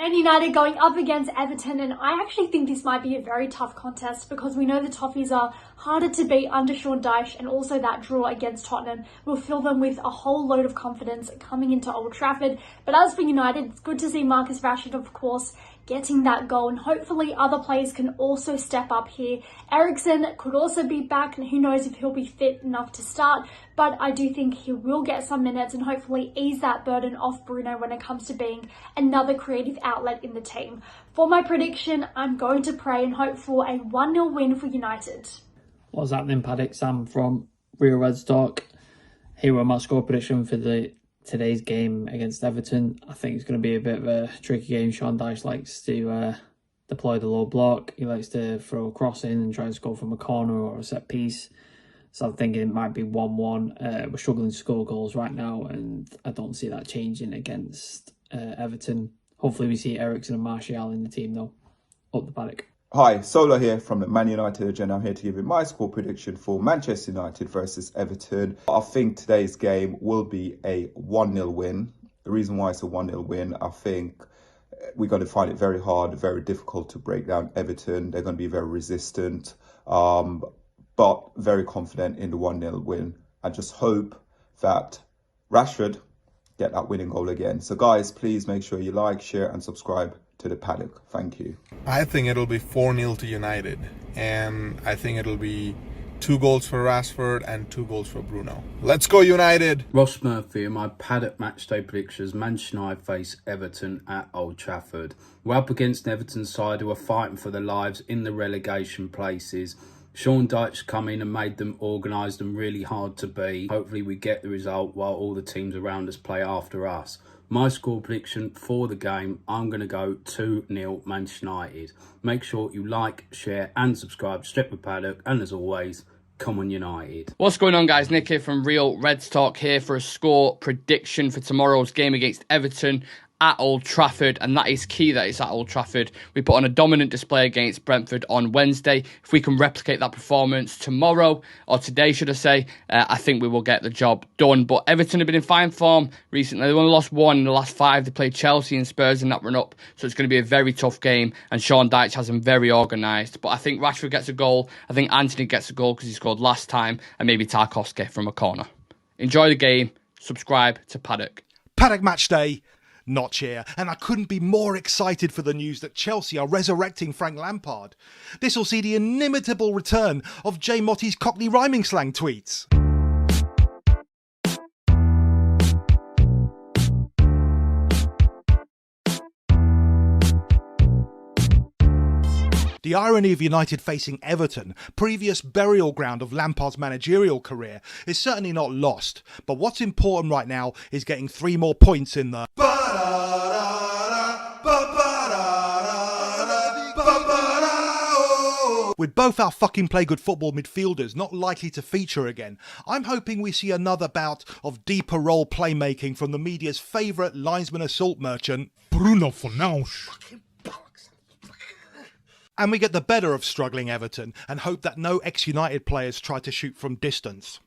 Man United going up against Everton, and I actually think this might be a very tough contest because we know the Toffees are harder to beat under Sean Dyche, and also that draw against Tottenham will fill them with a whole load of confidence coming into Old Trafford. But as for United, it's good to see Marcus Rashford, of course, getting that goal, and hopefully other players can also step up here. Eriksen could also be back, and who knows if he'll be fit enough to start, but I do think he will get some minutes and hopefully ease that burden off Bruno when it comes to being another creative outlet in the team. For my prediction, I'm going to pray and hope for a 1-0 win for United. What's happening, Paddock? Sam from Real Reds Talk. Here are my score prediction for today's game against Everton. I think it's going to be a bit of a tricky game. Sean Dyche likes to deploy the low block. He likes to throw a cross in and try and score from a corner or a set piece. So I'm thinking it might be 1-1. We're struggling to score goals right now, and I don't see that changing against Everton. Hopefully we see Eriksen and Martial in the team though. Up the Paddock. Hi, Solo here from the Man United Agenda. I'm here to give you my score prediction for Manchester United versus Everton. I think today's game will be a 1-0 win. The reason why it's a 1-0 win, I think we're going to find it very hard, very difficult to break down Everton. They're going to be very resistant, but very confident in the 1-0 win. I just hope that Rashford get that winning goal again. So guys, please make sure you like, share and subscribe to the Paddock. Thank you. I think it'll be 4-0 to United, and I think it'll be 2 goals for Rashford and 2 goals for Bruno. Let's go United! Ross Murphy and my Paddock matchday predictions. Manchester United face Everton at Old Trafford. We're up against an Everton side who are fighting for their lives in the relegation places. Sean Dyche come in and made them organised and really hard to beat. Hopefully we get the result while all the teams around us play after us. My score prediction for the game, I'm going to go 2-0 Manchester United. Make sure you like, share and subscribe to Stretford Paddock, and as always, come on United. What's going on, guys? Nick here from Real Reds Talk here for a score prediction for tomorrow's game against Everton at Old Trafford, and that is key that it's at Old Trafford. We put on a dominant display against Brentford on Wednesday. If we can replicate that performance tomorrow, or today should I say, I think we will get the job done. But Everton have been in fine form recently. They've only lost 1 in the last 5. They played Chelsea and Spurs in that run up, so it's going to be a very tough game, and Sean Dyche has them very organised. But I think Rashford gets a goal, I think Anthony gets a goal because he scored last time, and maybe Tarkowski from a corner. Enjoy the game, subscribe to Paddock. Paddock Match Day. Notch here, and I couldn't be more excited for the news that Chelsea are resurrecting Frank Lampard. This will see the inimitable return of Jay Motti's Cockney rhyming slang tweets. The irony of United facing Everton, previous burial ground of Lampard's managerial career, is certainly not lost. But what's important right now is getting 3 more points in the... With both our fucking play good football midfielders not likely to feature again, I'm hoping we see another bout of deeper role playmaking from the media's favourite linesman assault merchant, Bruno Fernandes. And we get the better of struggling Everton and hope that no ex-United players try to shoot from distance.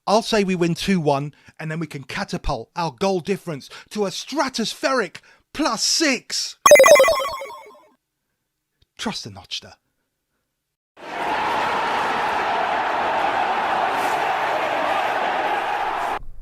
I'll say we win 2-1 and then we can catapult our goal difference to a stratospheric +6. Trust the Notchster.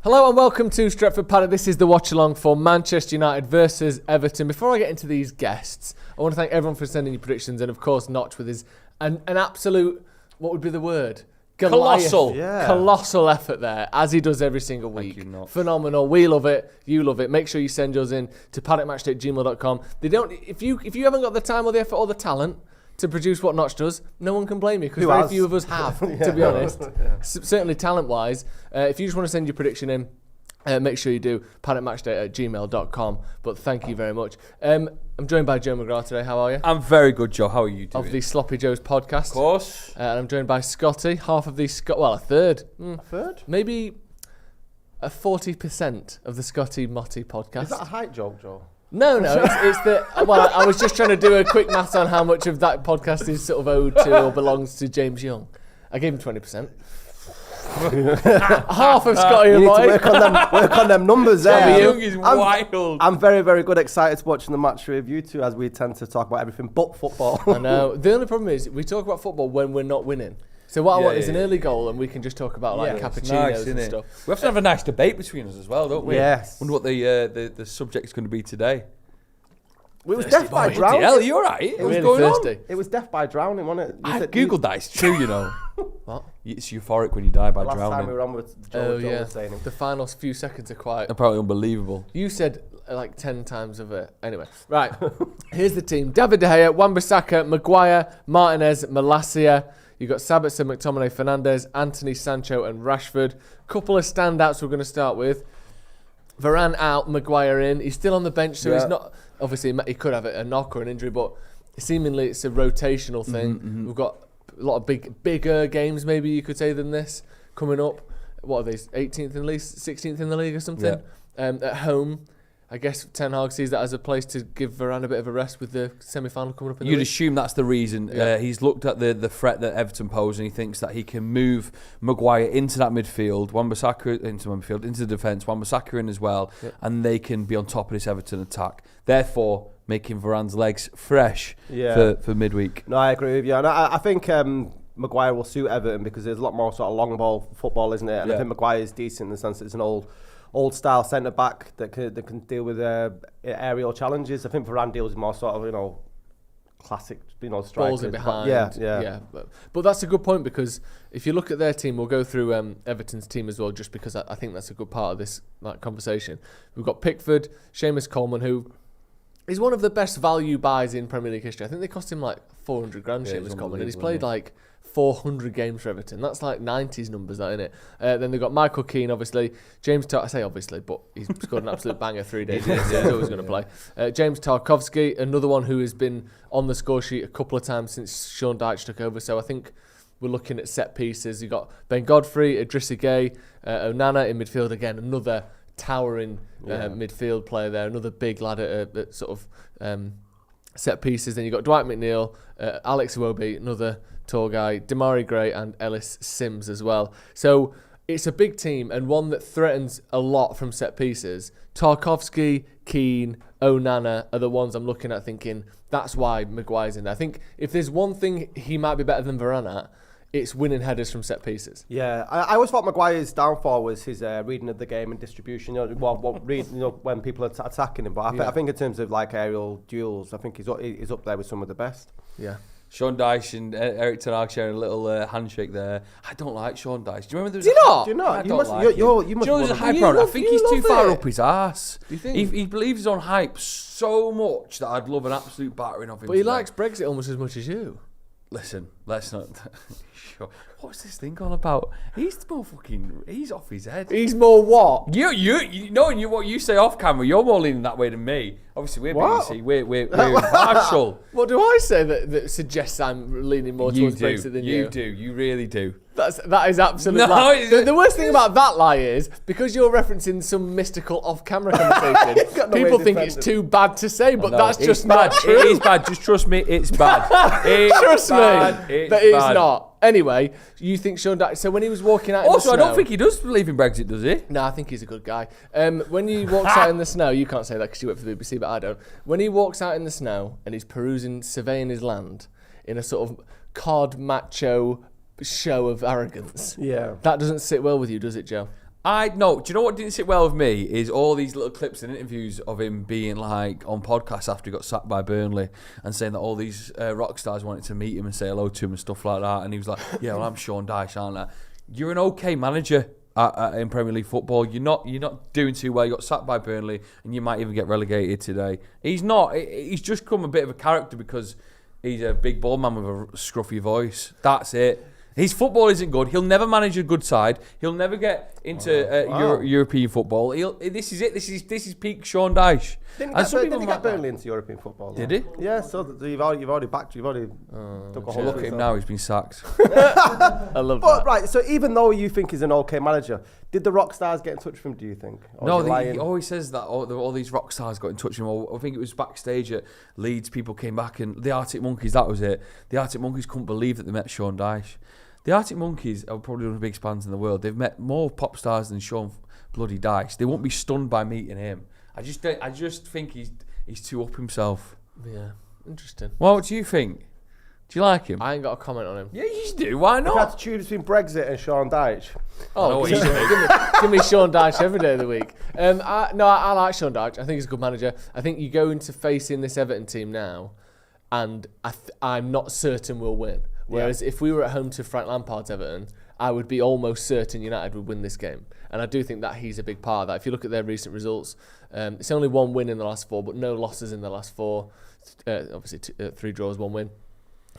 Hello and welcome to Stretford Paddock. This is the Watchalong for Manchester United versus Everton. Before I get into these guests, I want to thank everyone for sending your predictions, and of course Notch with his an absolute, what would be the word? Colossal effort there, as he does every single week. Thank you, Notch. Phenomenal. We love it. You love it. Make sure you send yours in to paddockmatchday@gmail.com. If you haven't got the time or the effort or the talent to produce what Notch does, no one can blame you, because very few of us have, to be honest. Certainly talent-wise. If you just want to send your prediction in, make sure you do, paddockmatchday@gmail.com. But thank you very much. I'm joined by Joe McGrath today. How are you? I'm very good, Joe. How are you doing? Of the Sloppy Joe's podcast. Of course. And I'm joined by Scotty, half of the... a third. A third? Maybe a 40% of the Scotty Motti podcast. Is that a height joke, Joe? No, it's the... Well, I was just trying to do a quick math on how much of that podcast is sort of owed to or belongs to James Young. I gave him 20%. Half of Scotty You and need to Mike. work on them numbers there. Tommy Young is wild. I'm very, very good excited to watching the match with you two, as we tend to talk about everything but football. I know. The only problem is we talk about football when we're not winning. So what I want is an early goal, and we can just talk about cappuccinos and stuff. We have to have a nice debate between us as well, don't we? Yes. Wonder what the subject's going to be today. It was death by drowning. Hell, you alright? What's Really going thirsty. on? It was death by drowning, wasn't it? I googled that. It's true, you know. What? It's euphoric when you die by Last time drowning. we were on with Joe, Joe was saying it. The final few seconds are quite. Apparently unbelievable. You said like 10 times of it. Anyway, right. Here's the team: David De Gea, Wan-Bissaka, Maguire, Martinez, Malacia. You've got Sabitzer, McTominay, Fernandes, Anthony, Sancho, and Rashford. Couple of standouts we're going to start with. Varane out, Maguire in. He's still on the bench, so he's not. Obviously, he could have a knock or an injury, but seemingly it's a rotational thing. We've got a lot of bigger games, maybe you could say, than this coming up. What are these? 18th in the league, 16th in the league, or something. At home, I guess Ten Hag sees that as a place to give Varane a bit of a rest with the semi-final coming up in the You'd league. assume that's the reason. He's looked at the threat that Everton pose, and he thinks that he can move Maguire into that midfield, Wan-Bissaka into midfield, into the defence, Wan-Bissaka in as well, and they can be on top of this Everton attack. Therefore, making Varane's legs fresh for midweek. No, I agree with you. And I think Maguire will suit Everton because there's a lot more sort of long ball football, isn't it? And I think Maguire is decent in the sense that it's an old style centre back that can deal with aerial challenges. I think Varane deals with more sort of classic strikers. Balls in behind. But that's a good point, because if you look at their team, we'll go through Everton's team as well, just because I think that's a good part of this conversation. We've got Pickford, Seamus Coleman, who is one of the best value buys in Premier League history. I think they cost him like 400 grand, Seamus Coleman, and he's played like 400 games for Everton. That's like 90s numbers, that, isn't it? Then they've got Michael Keane, obviously. James I say obviously, but he's scored an absolute banger 3 days ago, so he's always going to play. James Tarkowski, another one who has been on the score sheet a couple of times since Sean Dyche took over. So I think we're looking at set pieces. You've got Ben Godfrey, Idrissa Gueye, Onana in midfield again, another towering midfield player there, another big lad at sort of set pieces. Then you've got Dwight McNeil, Alex Iwobi, another tall guy, Damari Gray, and Ellis Sims as well. So it's a big team, and one that threatens a lot from set pieces. Tarkowski, Keane, Onana are the ones I'm looking at thinking, that's why Maguire's in there. I think if there's one thing he might be better than Varane at, it's winning headers from set pieces. Yeah, I always thought Maguire's downfall was his reading of the game and distribution. When people are attacking him. But I think in terms of like aerial duels, I think he's up there with some of the best. Yeah. Sean Dyche and Eric Ten Hag sharing a little handshake there. I don't like Sean Dyche. Do you remember there was Do you not? Do you not? I don't like him. You must there's a hype around it. I think he's too far up his arse. Do you think? He believes on hype so much that I'd love an absolute battering of him. But he likes Brexit almost as much as you. Listen, let's not. Sure. What's this thing all about? He's more fucking. He's off his head. He's more what? You knowing what you say off camera, you're more leaning that way than me. Obviously, we're BBC. We're impartial. What do I say that suggests I'm leaning more towards Brexit than you? You do. You really do. That is absolute lie. The worst thing about that lie is, because you're referencing some mystical off-camera conversation, people think it's too bad to say, but that's just bad. Not true. It is bad. Just trust me, it's bad. Trust me, that it's not. Anyway, you think Sean Dyche... So when he was walking out in the snow... I don't think he does believe in Brexit, does he? No, I think he's a good guy. When he walks out in the snow... You can't say that because you work for the BBC, but I don't. When he walks out in the snow and he's surveying his land in a sort of cod macho show of arrogance... Yeah. That doesn't sit well with you, does it, Joe? No. Do you know what didn't sit well with me is all these little clips and interviews of him being like on podcasts after he got sacked by Burnley and saying that all these rock stars wanted to meet him and say hello to him and stuff like that, and he was like, "Yeah, well, I'm Sean Dyche, aren't I?" You're an okay manager in Premier League football. You're not doing too well. You got sacked by Burnley, and you might even get relegated today. He's not. He's just come a bit of a character because he's a big bald man with a scruffy voice. That's it. His football isn't good. He'll never manage a good side. He'll never get into European football. This is it. This is peak Sean Dyche. Didn't he get Burnley into European football? Did he? Yeah. So you've already backed. You've already took a whole look at him now. He's been sacked. I love that. Right. So even though you think he's an okay manager, did the rock stars get in touch with him? Do you think? No. He always says that all these rock stars got in touch with him. I think it was backstage at Leeds. People came back and the Arctic Monkeys. That was it. The Arctic Monkeys couldn't believe that they met Sean Dyche. The Arctic Monkeys are probably one of the biggest bands in the world. They've met more pop stars than Sean bloody Dyche. They won't be stunned by meeting him. I just think he's too up himself. Yeah, interesting. Well, what do you think? Do you like him? I ain't got a comment on him. Yeah, you do. Why If you had not? to choose between Brexit and Sean Dyche. Oh, give me Sean Dyche every day of the week. I like Sean Dyche. I think he's a good manager. I think you go into facing this Everton team now, and I'm not certain we'll win. Whereas if we were at home to Frank Lampard's Everton, I would be almost certain United would win this game. And I do think that he's a big part of that. If you look at their recent results, it's only 1 win in the last 4, but no losses in the last 4. Obviously, 3 draws, 1 win.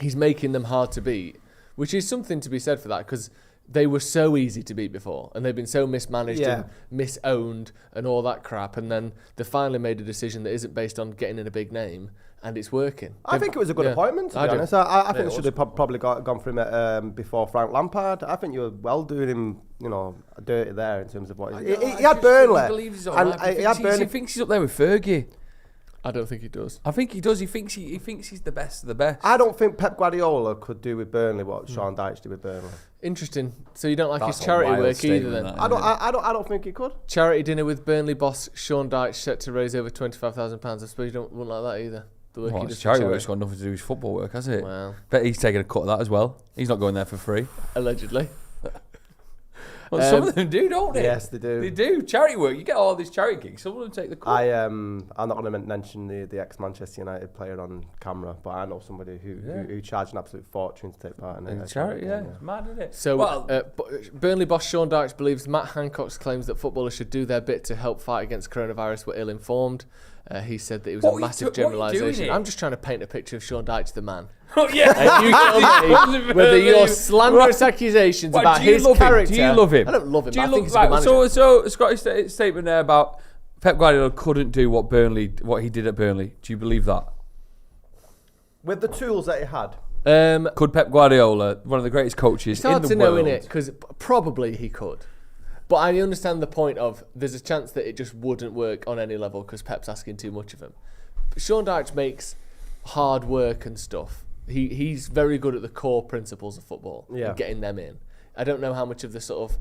He's making them hard to beat, which is something to be said for that, because they were so easy to beat before, and they've been so mismanaged and misowned and all that crap, and then they finally made a decision that isn't based on getting in a big name, and it's working. I think it was a good appointment, to be honest. I think they should have probably gone for him before Frank Lampard. I think you were well doing him, dirty there in terms of what he had Burnley. He thinks he's up there with Fergie. I don't think he does. I think he does. He thinks he's the best of the best. I don't think Pep Guardiola could do with Burnley what Sean Dyche did with Burnley. Interesting. So you don't like his charity work either, then? I don't think he could. Charity dinner with Burnley boss Sean Dyche set to raise over £25,000. I suppose you wouldn't like that either. The work he does charity work's got nothing to do with football work, has it? Well, bet he's taking a cut of that as well. He's not going there for free. Allegedly. Well, some of them do, don't they? Yes, they do. They do. Charity work. You get all these charity gigs. Some of them take the cut. I'm not going to mention the ex-Manchester United player on camera, but I know somebody who charged an absolute fortune to take part in it. Charity, it's mad, isn't it? So, Burnley boss Sean Dyche believes Matt Hancock's claims that footballers should do their bit to help fight against coronavirus were ill-informed. He said that it was a massive generalisation. I'm just trying to paint a picture of Sean Dyche, the man. Oh, yeah. And you tell me whether your slanderous accusations about his character... Do you love him? I don't love him, but I think he's a good manager. So Scotty's statement there about Pep Guardiola couldn't do what he did at Burnley. Do you believe that? With the tools that he had? Could Pep Guardiola, one of the greatest coaches in the world... It's hard to know, innit? Because probably he could. But I understand the point of there's a chance that it just wouldn't work on any level because Pep's asking too much of him. But Sean Dyche makes hard work and stuff. He's very good at the core principles of football and getting them in. I don't know how much of the sort of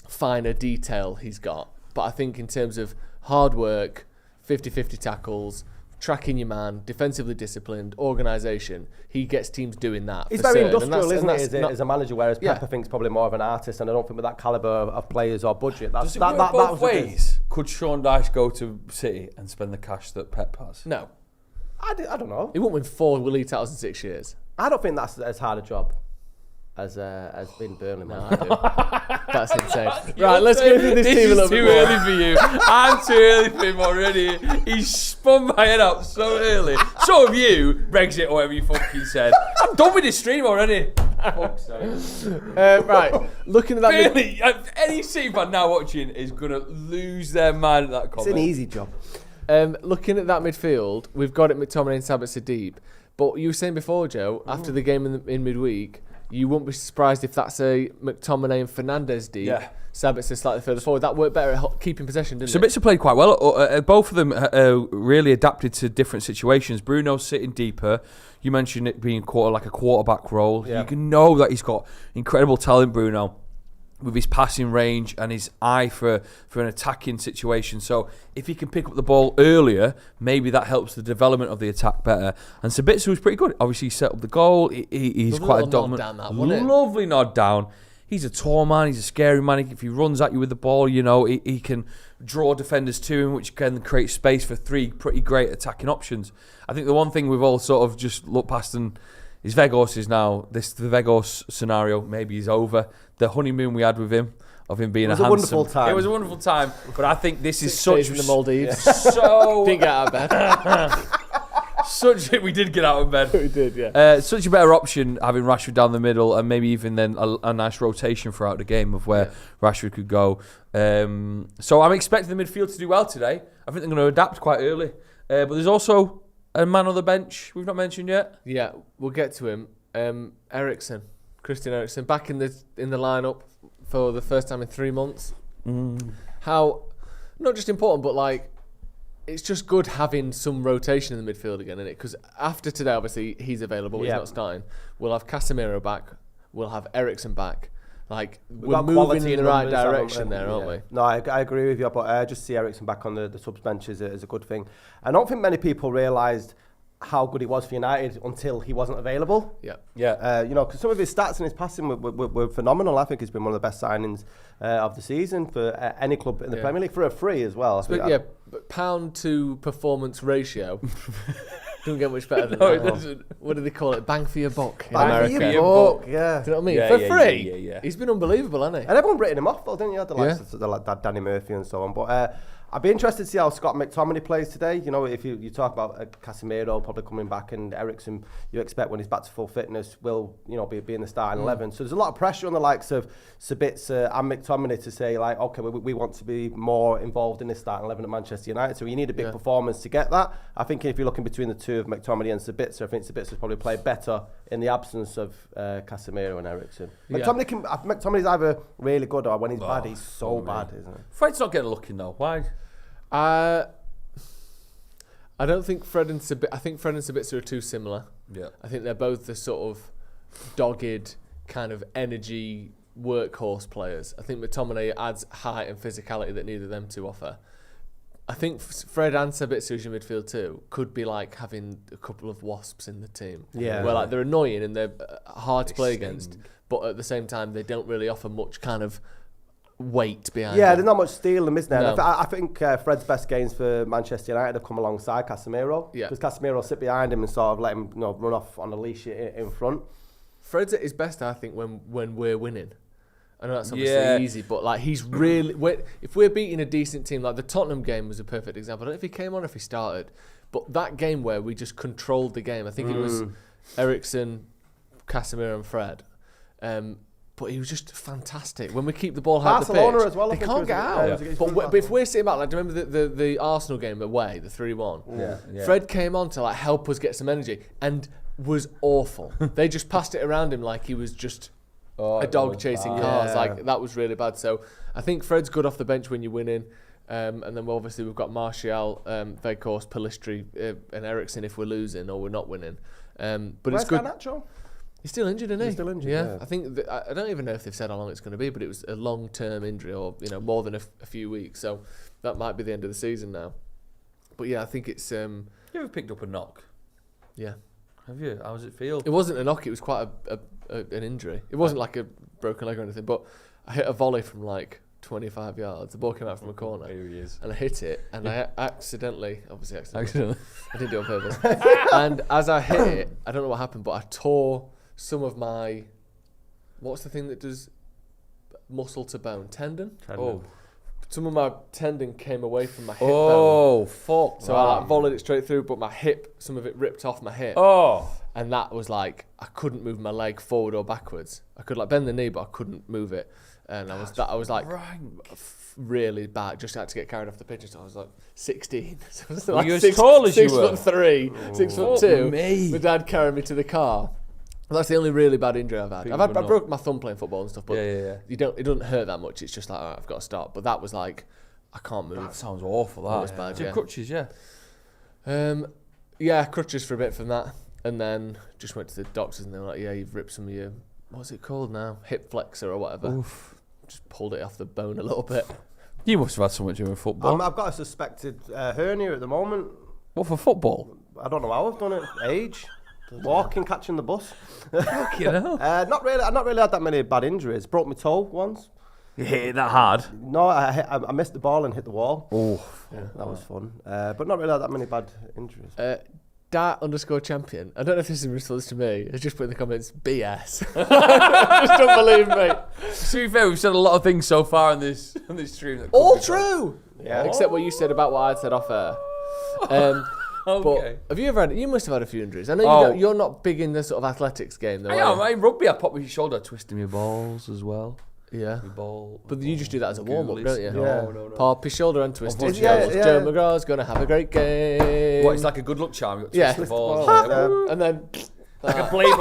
finer detail he's got, but I think in terms of hard work, 50-50 tackles, tracking your man, defensively disciplined, organisation, he gets teams doing that. He's very industrial, isn't he, as a manager, whereas Pep, I think, is probably more of an artist, and I don't think with that calibre of players or budget. Does it work both ways? Could Sean Dyche go to City and spend the cash that Pep has? No. I don't know. He won't win 4 league titles in 6 years. I don't think that's as hard a job as being Burnley. No, I do. That's insane. Right, let's go through this team a little bit more. This is too early for you. I'm too early for him already. He's spun my head up so early. So have you, Brexit or whatever you fucking said. I'm done with this stream already. Fuck's sake. Right, looking at that... Really, any City fan now watching is going to lose their mind at that comment. It's an easy job. Looking at that midfield, we've got it McTominay and Sabitzer deep. But you were saying before, Joe, after the game in midweek, you wouldn't be surprised if that's a McTominay and Fernandes deep. Yeah. Sabitzer slightly further forward. That worked better at keeping possession, didn't it? Sabitzer played quite well. Both of them really adapted to different situations. Bruno's sitting deeper. You mentioned it being like a quarterback role. Yeah. You can know that he's got incredible talent, Bruno, with his passing range and his eye for an attacking situation. So if he can pick up the ball earlier, maybe that helps the development of the attack better. And Sabitzer was pretty good. Obviously, he set up the goal. He's quite a dominant. Lovely nod down. He's a tall man. He's a scary man. If he runs at you with the ball, he can draw defenders to him, which can create space for 3 pretty great attacking options. I think the one thing we've all sort of just looked past is Weghorst is now, the Weghorst scenario maybe is over. The honeymoon we had with him, of him being a wonderful time. It was a wonderful time, but I think this is such... in the Maldives. So... Didn't get out of bed. We did get out of bed. We did, yeah. Such a better option having Rashford down the middle and maybe even then a nice rotation throughout the game of where Rashford could go. So I'm expecting the midfield to do well today. I think they're going to adapt quite early. But there's also a man on the bench we've not mentioned yet. Yeah, we'll get to him. Christian Eriksen, back in the lineup for the first time in 3 months. How, not just important, but like, it's just good having some rotation in the midfield again, isn't it? Because after today, obviously, he's available, he's not starting. We'll have Casemiro back. we'll have Eriksen back. Like, We've we're got moving quality in the in right numbers, haven't direction we? there, aren't we? No, I agree with you, but I just see Eriksen back on the subs bench is a good thing. I don't think many people realised how good he was for United until he wasn't available. Yeah. Because some of his stats and his passing were phenomenal. I think he's been one of the best signings of the season for any club in the Premier League, for a free as well. But pound to performance ratio doesn't get much better than No, that. it doesn't. What do they call it? Bang for your buck in Bang for America. your buck, yeah. Do you know what I mean? Yeah, For yeah, free. yeah. He's been unbelievable, hasn't he? And everyone written him off, though, didn't you? The likes of like Danny Murphy and so on. But I'd be interested to see how Scott McTominay plays today. You know, if you talk about Casemiro probably coming back, and Eriksen, you expect when he's back to full fitness will, be in the starting 11. So there's a lot of pressure on the likes of Sabitzer and McTominay to say, like, okay, we want to be more involved in this starting 11 at Manchester United. So you need a big performance to get that. I think if you're looking between the two of McTominay and Sabitzer, I think Sabitzer's probably played better in the absence of Casemiro and Eriksen. McTominay's either really good or when he's bad, he's so bad, isn't he? Fred's not getting a look in though. Why? I don't think Fred and Sabitzer are too similar. Yeah. I think they're both the sort of dogged kind of energy workhorse players. I think McTominay adds height and physicality that neither of them two offer. I think Fred and Sabitzer, who's your midfield too, could be like having a couple of wasps in the team. Yeah. Where like they're annoying and they're hard to play against, but at the same time they don't really offer much kind of weight behind Yeah, them. there's not much steel in, isn't there? No. I think Fred's best games for Manchester United have come alongside Casemiro. Yeah. Because Casemiro will sit behind him and sort of let him run off on a leash in front. Fred's at his best, I think, when we're winning. I know that's obviously easy, but like he's really... if we're beating a decent team, like the Tottenham game was a perfect example. I don't know if he came on or if he started, but that game where we just controlled the game, I think it was Eriksen, Casemiro and Fred. But he was just fantastic. When we keep the ball high the pitch, as well, they can't get out. But if we're sitting back, like, do you remember the Arsenal game away, the 3-1? Yeah. Fred came on to like help us get some energy and was awful. They just passed it around him like he was just a dog chasing cars. Like that was really bad. So I think Fred's good off the bench when you're winning. And then obviously we've got Martial, Weghorst, Pellistri and Eriksen if we're losing or we're not winning. But Where's it's good. Garnacho? He's still injured, isn't he? He's still injured, Yeah. yeah. I think I don't even know if they've said how long it's going to be, but it was a long-term injury, or more than a few weeks. So that might be the end of the season now. But yeah, I think it's. You ever picked up a knock? Yeah. Have you? How does it feel? It wasn't a knock. It was quite an injury. It wasn't like a broken leg or anything. But I hit a volley from like 25 yards. The ball came out from a corner. Here he is. And I hit it, and I accidentally, I didn't do it on purpose. And as I hit it, I don't know what happened, but I tore some of my, what's the thing that does muscle to bone? Tendon? Oh. Some of my tendon came away from my hip bone. Oh, fuck. So I volleyed it straight through, but my hip, some of it ripped off my hip. Oh. And that was like, I couldn't move my leg forward or backwards. I could like bend the knee, but I couldn't move it. And I was like really bad. Just had to get carried off the pitch. So I was like 16. So I was like you're as tall as you were. 6'3", 6'2". Me. My dad carried me to the car. That's the only really bad injury I've had. I broke my thumb playing football and stuff, but it doesn't hurt that much. It's just like, I've got to stop. But that was like, I can't move. That sounds awful. That was bad. Do you have crutches? Yeah, crutches for a bit from that, and then just went to the doctors and they were like, yeah, you've ripped some of your, what's it called now, hip flexor or whatever. Oof. Just pulled it off the bone a little bit. You must have had so much doing football. I've got a suspected hernia at the moment. What, for football? I don't know how I've done it. Age. Walking, catching the bus. You know? Not really. I've not really had that many bad injuries. Broke my toe once. You hit it that hard? No, I missed the ball and hit the wall. Oh, yeah, that was fun. But not really had that many bad injuries. Dart_champion. I don't know if this is in response to me. It's just put in the comments, BS. Just don't believe me. To be fair, we've said a lot of things so far on this stream. That all true. Yeah. Except what you said about what I'd said off air. Okay. But have you ever had? You must have had a few injuries. I know you're not big in the sort of athletics game, though. I am. In rugby, I popped my shoulder, twisting my balls as well. Yeah. Ball. But you just do that as a warm up, don't you? No. Pop his shoulder and twist it. Yeah. Joe McGraw's gonna have a great game. What? It's like a good luck charm. You got to twist the balls. And then like a blade.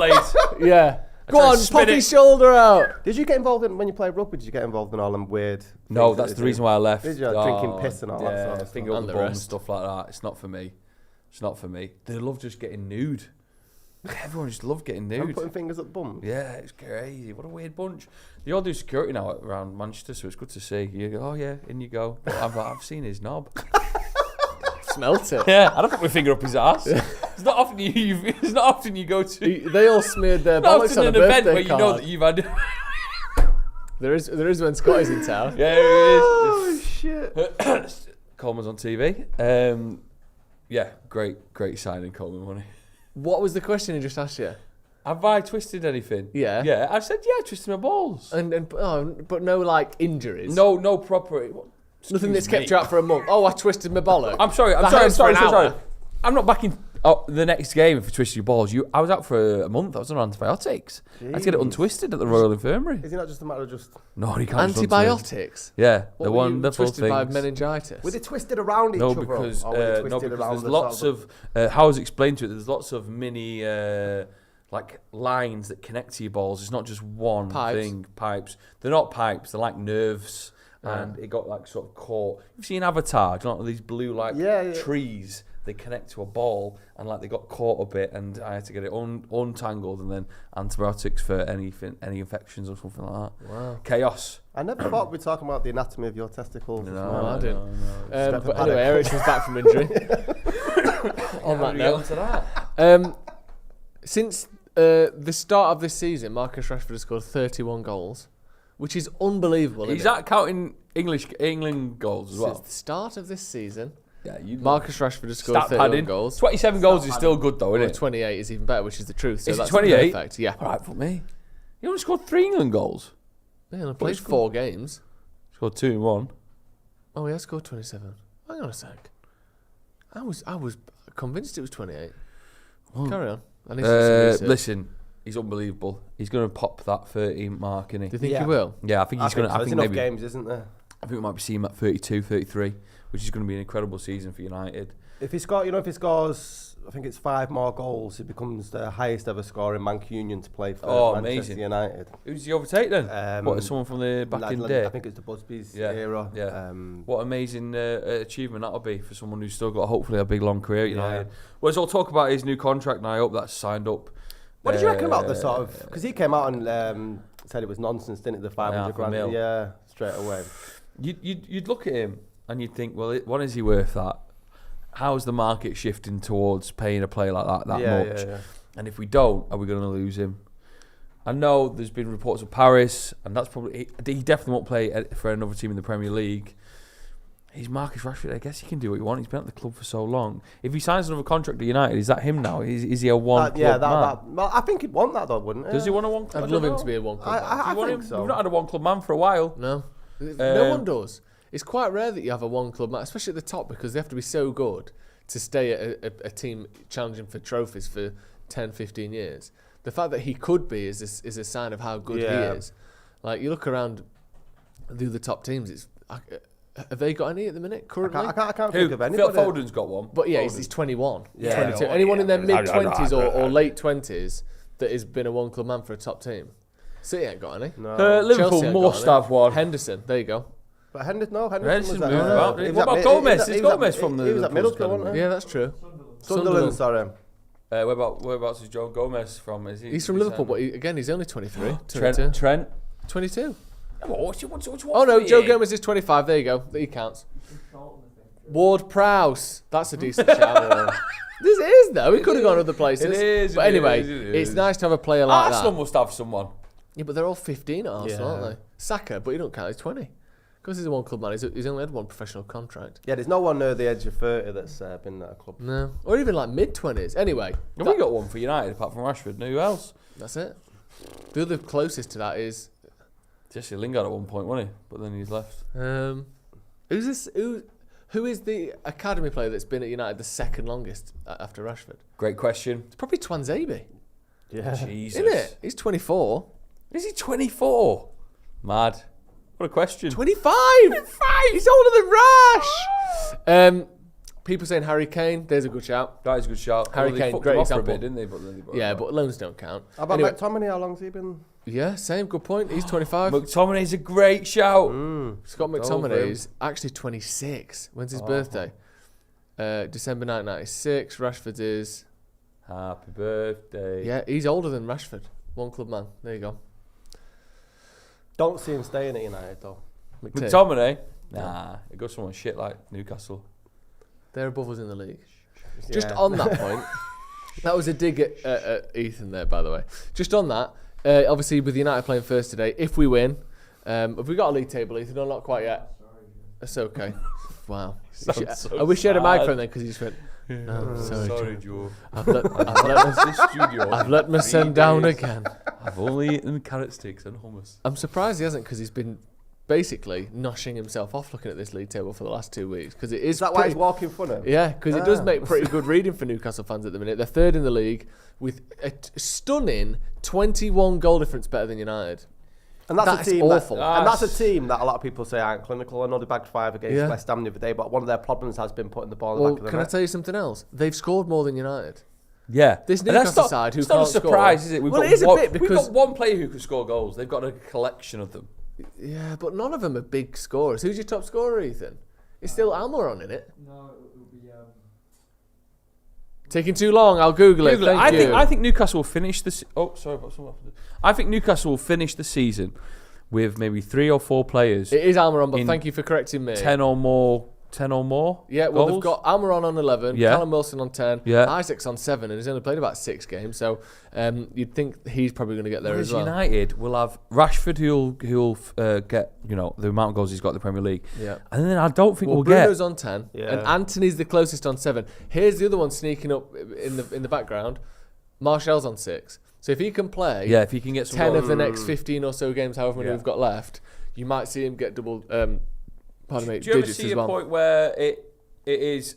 Yeah. Go on, pop his shoulder out. Did you get involved when you played rugby? Did you get involved in all them weird? No, that's the reason why I left. Did you drinking piss and all that sort of finger up the bum and stuff like that? It's not for me. They love just getting nude. Everyone just loved getting nude. I'm putting fingers up bums. Yeah, it's crazy. What a weird bunch. They all do security now around Manchester, so it's good to see. You go, oh yeah, in you go. But I've seen his knob. Smelt it. Yeah, I don't put my finger up his ass. It's not often it's not often you go to. They all smeared their Not bollocks often on a an event birthday where you know card. that you've had. There is when Scotty's in town. Yeah, it is. Oh shit! Coleman's on TV. Yeah, great signing, Coleman, wasn't he? What was the question he just asked you? Have I twisted anything? Yeah. Yeah, I said I twisted my balls. But no like injuries. No proper. Nothing that's kept you out for a month. Oh, I twisted my bollock. I'm sorry. I'm not back in the next game if you twisted your balls. I was out for a month. I was on antibiotics. I had to get it untwisted at the Royal Infirmary. Is it not just a matter of just... No, you can't. Antibiotics? Yeah, What, the were you wonderful twisted things. by meningitis? Were they twisted around each other? Because Around there's the lots sort of how I was explained to it. There's lots of mini like lines that connect to your balls. It's not just one thing. Pipes. They're not pipes. They're like nerves. And it got like sort of caught. You've seen Avatar, do you know, these blue like trees, they connect to a ball and like they got caught a bit, and I had to get it untangled and then antibiotics for any infections or something like that. Wow. Chaos. I never thought we'd talk about the anatomy of your testicles. No, I didn't. No. But anyway, Ericsson's back from injury. On that note. Since the start of this season, Marcus Rashford has scored 31 goals. Which is unbelievable. Is that counting England goals as well? Since the start of this season, Marcus Rashford has scored 31 goals. 27 goals is still good though, isn't it? 28 is even better, which is the truth. So Is it that's 28? perfect. Yeah. All right, for me. He only scored 3 England goals. Yeah, and I played 4 games. Scored 2 in 1. Oh, he has scored 27. Hang on a sec. I was convinced it was 28. Carry on. I need to do some research. Listen. He's unbelievable. He's going to pop that 30 mark, isn't he? Do you think he will? Yeah, I think he's going to. I think enough maybe games, isn't there? I think we might be seeing him at 32, 33, which is going to be an incredible season for United. If he scores, I think it's 5 more goals, he becomes the highest ever scorer in Mancunian to play for Manchester United. Who does he overtake then? What, someone from the back in the day? I think it's the Busby's era. Yeah. What amazing achievement that'll be for someone who's still got hopefully a big long career at United. Well, let's all talk about his new contract now. I hope that's signed up. What did you reckon about the sort of... Because he came out and said it was nonsense, didn't it? The 500 grand. Yeah, straight away. You'd look at him and you'd think, well, what is he worth that? How's the market shifting towards paying a player like that much? Yeah. And if we don't, are we going to lose him? I know there's been reports of Paris, and that's probably... He definitely won't play for another team in the Premier League. He's Marcus Rashford. I guess he can do what he wants. He's been at the club for so long. If he signs another contract at United, is that him now? Is he a one club man? Well, I think he'd want that though, wouldn't he? Does he want a one club? I'd love him to be a one club man. I think so. We've not had a one club man for a while. No. No one does. It's quite rare that you have a one club man, especially at the top, because they have to be so good to stay at a team challenging for trophies for 10, 15 years. The fact that he could be is a sign of how good he is. Like, you look around the other top teams, it's... Have they got any at the minute currently? I can't think of anybody. Phil Foden's got one. But yeah, he's 21. Yeah. 22. Anyone in their mid-20s or late 20s that has been a one-club man for a top team? City ain't got any. No. Liverpool must have one. Henderson, there you go. But Henderson moved out. out. What about Gomez? Is Gomez from the... He was at Middlesbrough, wasn't he? Yeah, that's true. Sunderland, sorry. Whereabouts is Joe Gomez from? He's from Liverpool, but he's only 23. Trent? 22. What's Oh no, Joe Gomez is 25. There you go. He counts. Ward Prowse. That's a decent shout. This is though. He could have gone other places. It is. But anyway, it's nice to have a player like Arsenal that. must have someone. Yeah, but they're all 15 at Arsenal, aren't they? Saka, but you don't count. He's 20. Because he's a one club man. He's only had one professional contract. Yeah, there's no one near the edge of 30 that's been at a club. No, or even like mid-20s. Anyway, Have we got one for United apart from Rashford? Who else? That's it. The other closest to that is Jesse Lingard at one point, wasn't he? But then he's left. who's this? Who is the academy player that's been at United the second longest after Rashford? Great question. It's probably Twanzebe. Yeah. Jesus. Isn't it? He's 24. Is he 24? Mad. What a question. 25! He's older than Rash! People saying Harry Kane. There's a good shout. That is a good shout. Harry Kane, great example. For a bit, didn't they? But then but loans don't count. How about Anyway, McTominay? How long's he been? yeah, same. Good point. He's 25. McTominay's a great shout. Scott McTominay is actually 26. When's his birthday? December 1996. Rashford is Happy birthday. Yeah, he's older than Rashford. One club man. There you go. Don't see him staying at United though. McTominay? Nah, it goes someone shit like Newcastle. They're above us in the league. Just on that point, that was a dig at Ethan there, by the way. Just on that, obviously with United playing first today, if we win, have we got a league table, Ethan? No, not quite yet. That's okay. Wow. I wish you had a microphone then, because he just went, no, sorry Joe. I've let my son down again. I've only eaten carrot sticks and hummus. I'm surprised he hasn't, because he's been basically noshing himself off looking at this league table for the last 2 weeks. Because it is that why he's walking funny? Yeah, because it does make pretty good reading for Newcastle fans at the minute. They're third in the league with a stunning 21 goal difference better than United. And that's a team awful. And that's a team that a lot of people say aren't clinical. I know they bagged 5 against West Ham the other day, but one of their problems has been putting the ball in the back of the net. Can I tell you something else? They've scored more than United. Yeah. This Newcastle side who can't score. It's not a surprise, is it? Well, it is a bit because... We've got one player who can score goals. They've got a collection of them. Yeah, but none of them are big scorers. Who's your top scorer, Ethan? It's still Almiron in it. No, it will be... Taking too long. I'll Google it. Thank you. I think Newcastle will finish this. I think Newcastle will finish the season with maybe 3 or 4 players. It is Almiron, but thank you for correcting me. 10 or more. Yeah, well, they've got Almiron on 11, Callum Wilson on 10, yeah. Isaac's on 7, and he's only played about 6 games, so you'd think he's probably going to get there as well. United will have Rashford, who'll get the amount of goals he's got in the Premier League. Yeah. And then I don't think we'll Bruno's get... on 10, and Anthony's the closest on 7. Here's the other one sneaking up in the background. Martial's on 6. So if he can play if he can get 10 of the next 15 or so games, however many we've got left, you might see him get double... Do you ever see a point where it is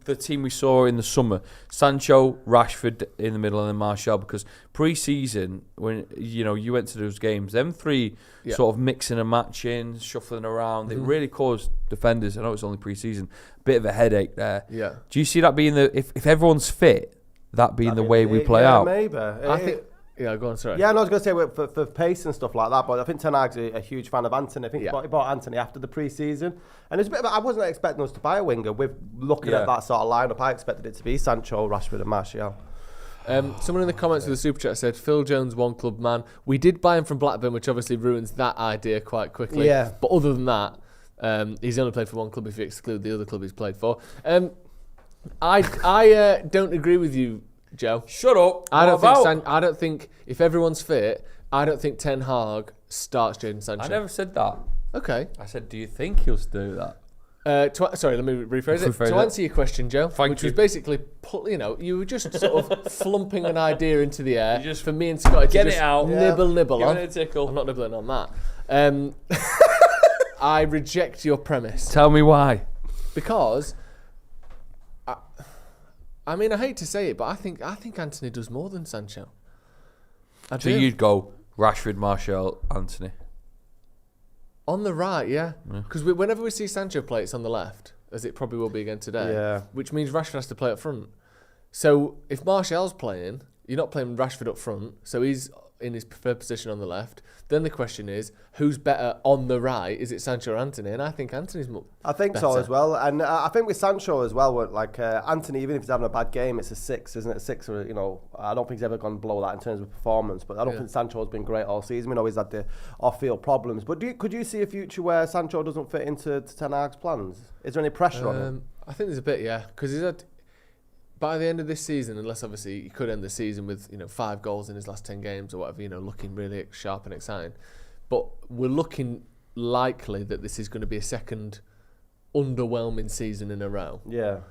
the team we saw in the summer? Sancho, Rashford in the middle, and then Martial, because pre-season, when you went to those games, them 3 sort of mixing and matching, shuffling around, it really caused defenders, I know it's only pre-season, a bit of a headache there. Yeah. Do you see that being if everyone's fit, that being the way we play out? Maybe. I think... Yeah, go on, sorry. Yeah, I was going to say for pace and stuff like that, but I think Ten Hag's a huge fan of Anthony. I think he bought Anthony after the pre-season. And it's a bit I wasn't expecting us to buy a winger. With looking at that sort of lineup, I expected it to be Sancho, Rashford and Martial. Someone in the comments of the Super Chat said, Phil Jones, one club man. We did buy him from Blackburn, which obviously ruins that idea quite quickly. Yeah. But other than that, he's only played for one club if you exclude the other club he's played for. I don't agree with you, Joe. Shut up. I don't think if everyone's fit, I don't think Ten Hag starts Jadon Sancho. I never said that. Okay. I said, do you think he'll do that? Sorry, let me rephrase it. To answer your question, Joe, which was basically, you were just sort of flumping an idea into the air just for me and Scott to just nibble on. Give it a tickle. I'm not nibbling on that. I reject your premise. Tell me why. Because... I mean, I hate to say it, but I think Anthony does more than Sancho. So you'd go Rashford, Martial, Anthony. On the right, yeah. Because whenever we see Sancho play, it's on the left, as it probably will be again today. Yeah. Which means Rashford has to play up front. So if Martial's playing, you're not playing Rashford up front, so he's in his preferred position on the left. Then the question is, who's better on the right? Is it Sancho or Anthony? And I think Anthony's better. I think so as well. And I think with Sancho as well, like Anthony, even if he's having a bad game, it's a 6, isn't it? A 6, or, I don't think he's ever gone below that in terms of performance. But I don't think Sancho's been great all season. We know he's had the off-field problems. But could you see a future where Sancho doesn't fit into Ten Hag's plans? Is there any pressure on him? I think there's a bit, yeah. Because he's had... By the end of this season, unless obviously he could end the season with 5 goals in his last 10 games or whatever, looking really sharp and exciting. But we're looking likely that this is going to be a second underwhelming season in a row. Yeah.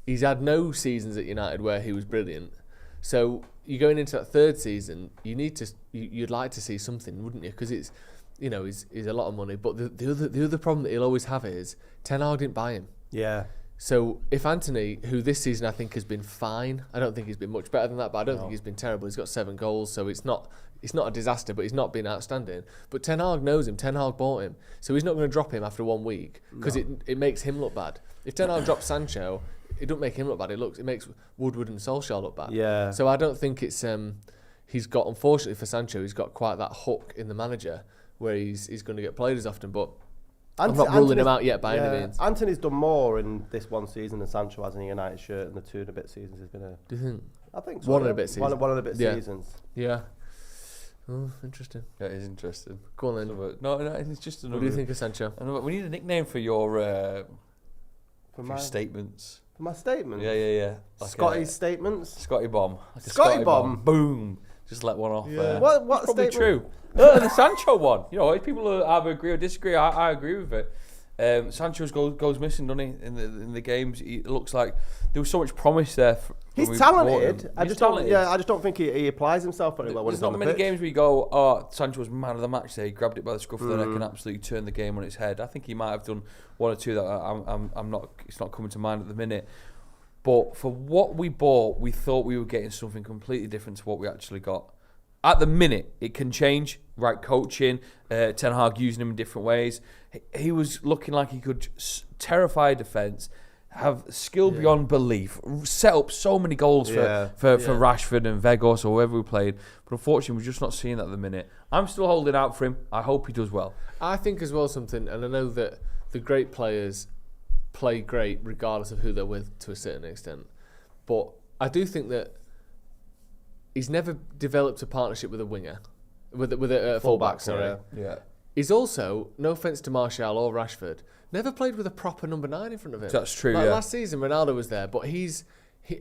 He's had no seasons at United where he was brilliant. So you're going into that third season, you'd like to see something, wouldn't you? Because it's, he's a lot of money. But the other problem that he'll always have is Ten Hag didn't buy him. Yeah. So if Anthony, who this season I think has been fine, I don't think he's been much better than that, but I don't think he's been terrible. He's got 7 goals, so it's not a disaster, but he's not been outstanding. But Ten Hag knows him. Ten Hag bought him, so he's not going to drop him after 1 week because it makes him look bad. If Ten Hag drops Sancho, it don't make him look bad. It makes Woodward and Solskjaer look bad. Yeah. So I don't think it's he's got, unfortunately for Sancho, he's got quite that hook in the manager where he's going to get played as often, but. I'm not ruling him out yet by any means. Anthony's done more in this one season than Sancho has in a United shirt in the 2 and a bit seasons he's been here. Do you think? I think so. One and a bit seasons. One and a bit seasons. Yeah. Oh, interesting. One and a bit Yeah. seasons. Yeah. Oh, interesting. That is interesting. Go on then. No, it's just another. What do you think of Sancho? We need a nickname for your For my statements. For my statements. Yeah. Like Scotty's statements. Scotty bomb. Like Scotty bomb. Boom. Just let one off. Yeah. What probably statement? true. The Sancho one. You know, people either agree or disagree. I agree with it. Sancho's goes missing, doesn't he? In the games, it looks like there was so much promise there. He's talented. I just don't think he applies himself very well. There's not many games where you go, oh, Sancho was man of the match there. He grabbed it by the scruff of the neck and absolutely turned the game on its head. I think he might have done one or two that I'm not. It's not coming to mind at the minute. But for what we bought, we thought we were getting something completely different to what we actually got. At the minute, it can change. Right coaching, Ten Hag using him in different ways. He was looking like he could terrify defence, have skill beyond belief, set up so many goals for Rashford and Vegas or whoever we played. But unfortunately, we're just not seeing that at the minute. I'm still holding out for him. I hope he does well. I think as well something, and I know that the great players play great regardless of who they're with to a certain extent. But I do think that he's never developed a partnership with a winger, with a fullback. Sorry. Yeah. He's also, no offence to Martial or Rashford, never played with a proper number 9 in front of him. That's true. Like last season, Ronaldo was there, but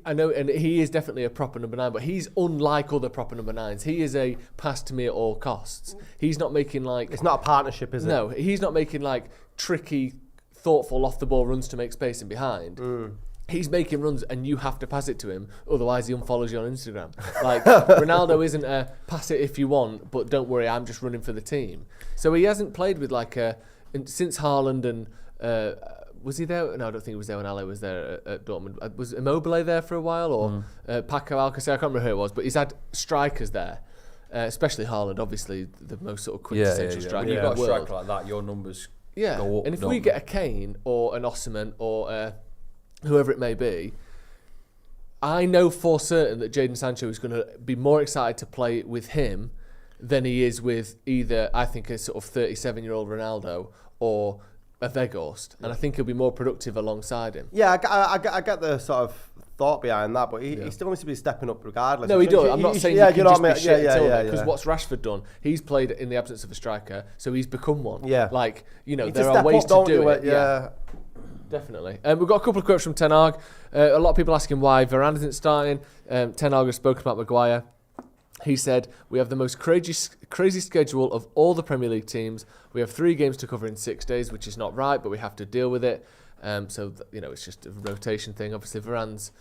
I know, and he is definitely a proper number 9, but he's unlike other proper number 9s. He is a pass to me at all costs. He's not making like... It's not a partnership, is it? No, he's not making like tricky, thoughtful off-the-ball runs to make space in behind. He's making runs and you have to pass it to him, otherwise he unfollows you on Instagram. Like, Ronaldo isn't a pass it if you want, but don't worry, I'm just running for the team. So he hasn't played with like since Haaland and... was he there? No, I don't think he was there when Ale was there at Dortmund. Was Immobile there for a while? Or Paco Alcacer? I can't remember who it was, but he's had strikers there. Especially Haaland, obviously the most sort of quintessential striker. When you've got a striker like that, your numbers go up. And if we get a Kane or an Osimhen or whoever it may be, I know for certain that Jadon Sancho is going to be more excited to play with him than he is with either, I think, a sort of 37-year-old Ronaldo or a Weghorst. And I think he'll be more productive alongside him. Yeah, I get the sort of thought behind that, but he still needs to be stepping up regardless. No, he does. I'm not saying he can just be shit because yeah. what's Rashford done? He's played in the absence of a striker, so he's become one. Yeah. Like, there are ways to do it. Yeah. Definitely. We've got a couple of quotes from Ten Hag. A lot of people asking why Varane isn't starting. Ten Hag has spoken about Maguire. He said, we have the most crazy schedule of all the Premier League teams. We have 3 games to cover in 6 days, which is not right, but we have to deal with it. So, it's just a rotation thing. Obviously, Varane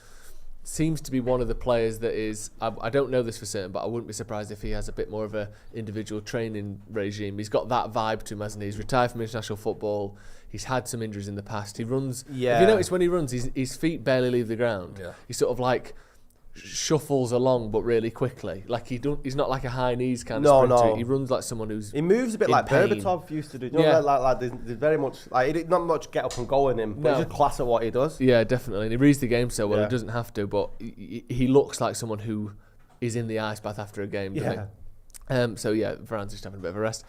seems to be one of the players that is, I don't know this for certain, but I wouldn't be surprised if he has a bit more of a individual training regime. He's got that vibe to him, hasn't he? He's retired from international football. He's had some injuries in the past. He runs. Yeah. If you notice when he runs, his feet barely leave the ground. Yeah. He sort of like shuffles along, but really quickly. Like he's not like a high knees kind of sprinter. No. He runs like someone who's. He moves a bit like Berbatov used to do. You know, like there's very much like not much get up and go in him, but he's just class at what he does. Yeah, definitely. And he reads the game so well. He doesn't have to, but he looks like someone who is in the ice bath after a game. Doesn't he? So Varane's just having a bit of a rest.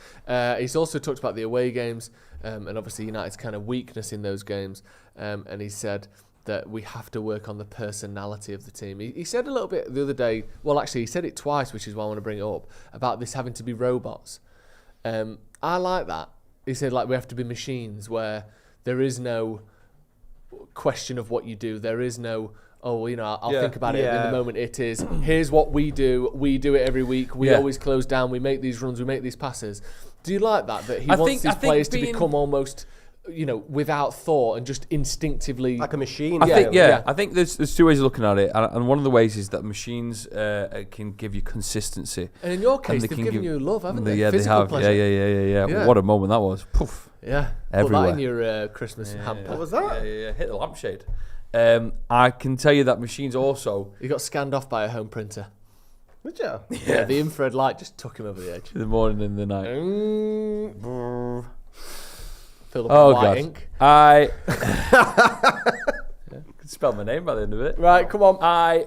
He's also talked about the away games and obviously United's kind of weakness in those games. And he said that we have to work on the personality of the team. He said a little bit the other day, well actually he said it twice, which is why I want to bring it up, about this having to be robots. I like that. He said like we have to be machines where there is no question of what you do. There is no, I'll think about it in the moment. It is, here's what we do it every week. We always close down, we make these runs, we make these passes. Do you like that he wants these players to become almost without thought and just instinctively like a machine? I think there's 2 ways of looking at it, and one of the ways is that machines can give you consistency. And in your case, they've given you love, haven't they? Yeah, physical they have. Pleasure. Yeah. What a moment that was. Poof. Yeah. Everywhere. Put that in your Christmas hamper. What was that? Yeah. Hit the lampshade. I can tell you that machines also. He got scanned off by a home printer. Did you? Yeah. The infrared light just took him over the edge. In the morning and the night. Filled up with white ink. I could spell my name by the end of it. Right, come on.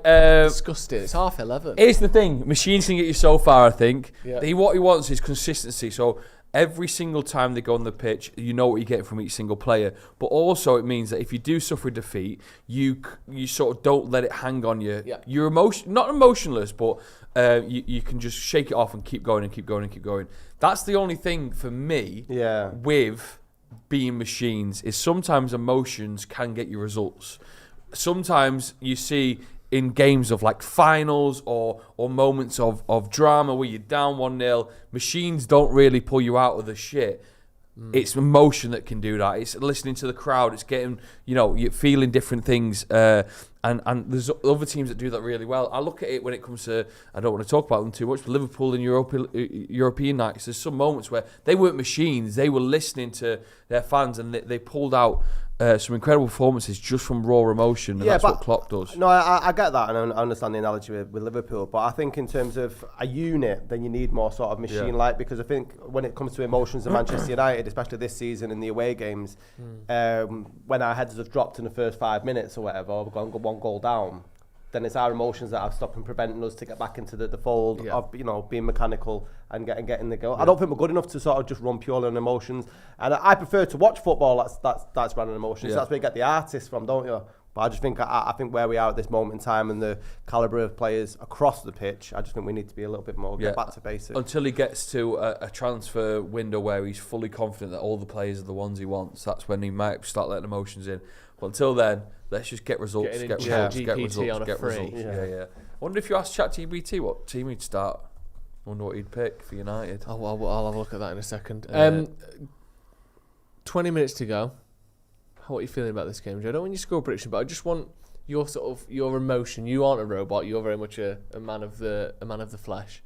Disgusting. It's 11:30. Here's the thing: machines can get you so far. I think. Yeah. What he wants is consistency. So every single time they go on the pitch, you know what you get from each single player. But also it means that if you do suffer a defeat, you sort of don't let it hang on you. Yeah. You're not emotionless, but you can just shake it off and keep going and keep going and keep going. That's the only thing for me with being machines is sometimes emotions can get you results. Sometimes you see in games of like finals or moments of drama where you're down 1-0, machines don't really pull you out of the shit. It's emotion that can do that. It's listening to the crowd. It's getting, you're feeling different things. And there's other teams that do that really well. I look at it when it comes to, I don't want to talk about them too much, but Liverpool and European nights, there's some moments where they weren't machines. They were listening to their fans and they pulled out some incredible performances just from raw emotion, and that's what Klopp does. No, I get that, and I understand the analogy with Liverpool, but I think in terms of a unit, then you need more sort of machine-like, because I think when it comes to emotions of Manchester United, especially this season in the away games, when our heads have dropped in the first 5 minutes or whatever, or we've gone 1 goal down, then it's our emotions that are stopping, preventing us to get back into the fold of being mechanical and getting the goal. I don't think we're good enough to sort of just run purely on emotions, and I prefer to watch football that's run on emotions. So that's where you get the artists from, don't you? But I just think I think where we are at this moment in time and the calibre of players across the pitch, I just think we need to be a little bit more get back to basics. Until he gets to a transfer window where he's fully confident that all the players are the ones he wants, that's when he might start letting emotions in. But until then, let's just get results, get results. Yeah. I wonder if you asked ChatGPT what team he'd start. I wonder what he'd pick for United. I'll have a look at that in a second. 20 minutes to go. What are you feeling about this game, Joe? I don't want your score prediction, but I just want your your emotion. You aren't a robot. You're very much a man of the flesh.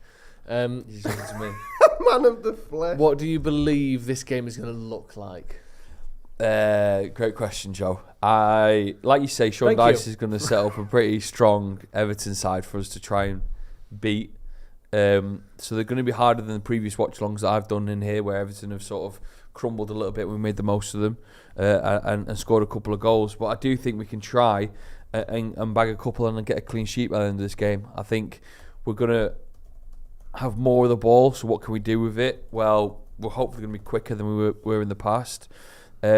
He's talking to me. Man of the flesh. What do you believe this game is going to look like? Great question, Joe. Like you say, Sean Dyche is going to set up a pretty strong Everton side for us to try and beat. So they're going to be harder than the previous watch-alongs that I've done in here, where Everton have sort of crumbled a little bit. We made the most of them and scored a couple of goals. But I do think we can try and bag a couple and get a clean sheet by the end of this game. I think we're going to have more of the ball. So what can we do with it? Well, we're hopefully going to be quicker than we were in the past. The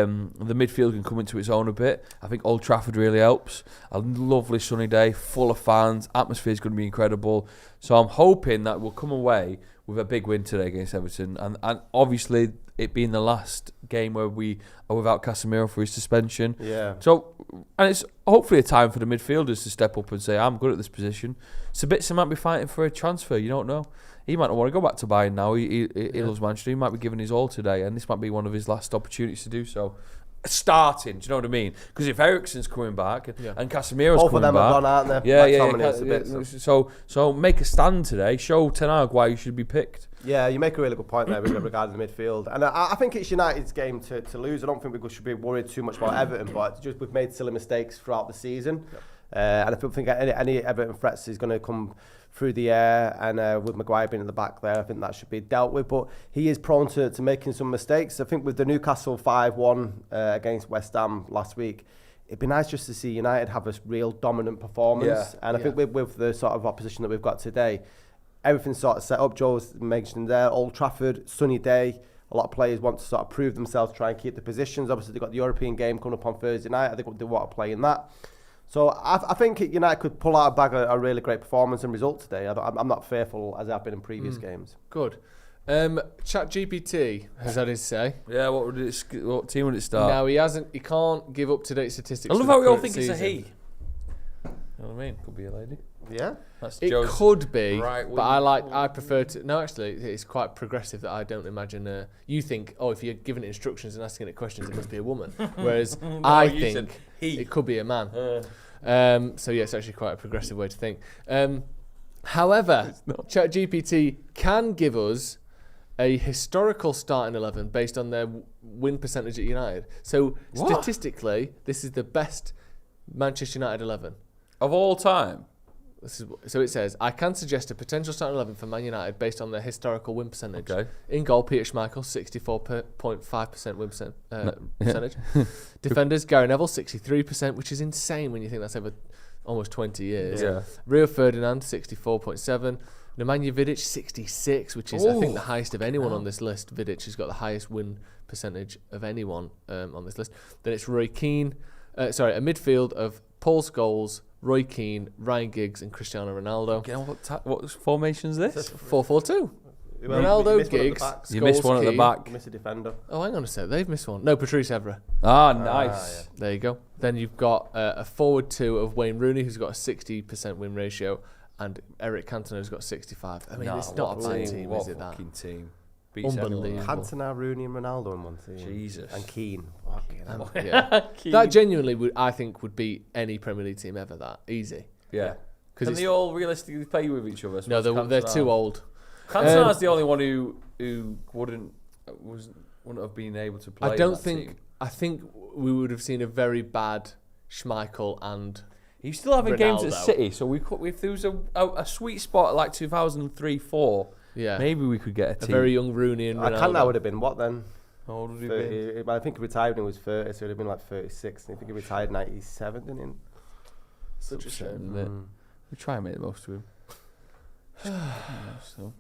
midfield can come into its own a bit. I think Old Trafford really helps. A lovely sunny day, full of fans. Atmosphere is going to be incredible. So I'm hoping that we'll come away with a big win today against Everton. And obviously, it being the last game where we are without Casemiro for his suspension. Yeah. So, and it's hopefully a time for the midfielders to step up and say, I'm good at this position. Sabitzer might be fighting for a transfer. You don't know. He might not want to go back to Bayern now. He loves Manchester. He might be giving his all today, and this might be one of his last opportunities to do so. Starting, do you know what I mean? Because if Eriksen's coming back and Casemiro's both coming of them back, are gone, aren't they? So make a stand today. Show Ten Hag why you should be picked. Yeah, you make a really good point there regarding the midfield, and I think it's United's game to lose. I don't think we should be worried too much about Everton, but it's just we've made silly mistakes throughout the season, and I don't think any Everton threats is going to come through the air, and with Maguire being in the back there, I think that should be dealt with. But he is prone to making some mistakes. I think with the Newcastle 5-1 against West Ham last week, it'd be nice just to see United have a real dominant performance. And I think with the sort of opposition that we've got today, everything's sort of set up. Joe's mentioned there, Old Trafford, sunny day. A lot of players want to sort of prove themselves, try and keep the positions. Obviously, they've got the European game coming up on Thursday night. I think they want to play in that. So I think United could pull out a bag of a really great performance and result today. I'm not fearful as I've been in previous games. Good. ChatGPT has had his say. Yeah, what team would it start? No, he can't give up-to-date statistics. I love how we all think it's a he. You know what I mean? Could be a lady. Yeah. It could be, right, but I prefer to... No, actually, it's quite progressive that I don't imagine... you think, if you're giving it instructions and asking it questions, it must be a woman. Whereas I think it could be a man. So, yeah, it's actually quite a progressive way to think. However, ChatGPT can give us a historical starting 11 based on their win percentage at United. So, statistically, this is the best Manchester United 11. Of all time? So it says, I can suggest a potential starting 11 for Man United based on their historical win percentage. Okay. In goal, Peter Schmeichel, 64.5% win percentage. Defenders, Gary Neville, 63%, which is insane when you think that's over almost 20 years. Yeah. Rio Ferdinand, 64.7%. Nemanja Vidic 66, which is I think the highest of anyone on this list. Vidic has got the highest win percentage of anyone on this list. Then it's Roy Keane. A midfield of Paul Scholes, Roy Keane, Ryan Giggs, and Cristiano Ronaldo. Again, what formation is this? 4-4-2. Ronaldo, Giggs, Scholes, you missed one at the back. You missed a defender. Oh, hang on a sec. They've missed one. No, Patrice Evra. Ah, nice. Yeah. There you go. Then you've got a forward 2 of Wayne Rooney, who's got a 60% win ratio, and Eric Cantona, who's got 65. I mean, it's not a bad team, is it? That fucking team. Unbelievable. Cantona, Rooney, and Ronaldo in one team. Jesus. And Keane. Yeah. That genuinely I think would beat any Premier League team ever. That easy. Yeah. Can they all realistically play with each other? No, they're too old. Cantona's the only one who wouldn't have been able to play. I think we would have seen a very bad Schmeichel and. He's still having Ronaldo. Games at City, so if there was a sweet spot like 2003-04, maybe we could get a team. A very young Rooney and Ronaldo. Cantona would have been what then? How old would he be? I think he retired when he was 30, so he'd have been like 36. And I think he retired in 97, didn't he? Such a shame. We try and make the most of him.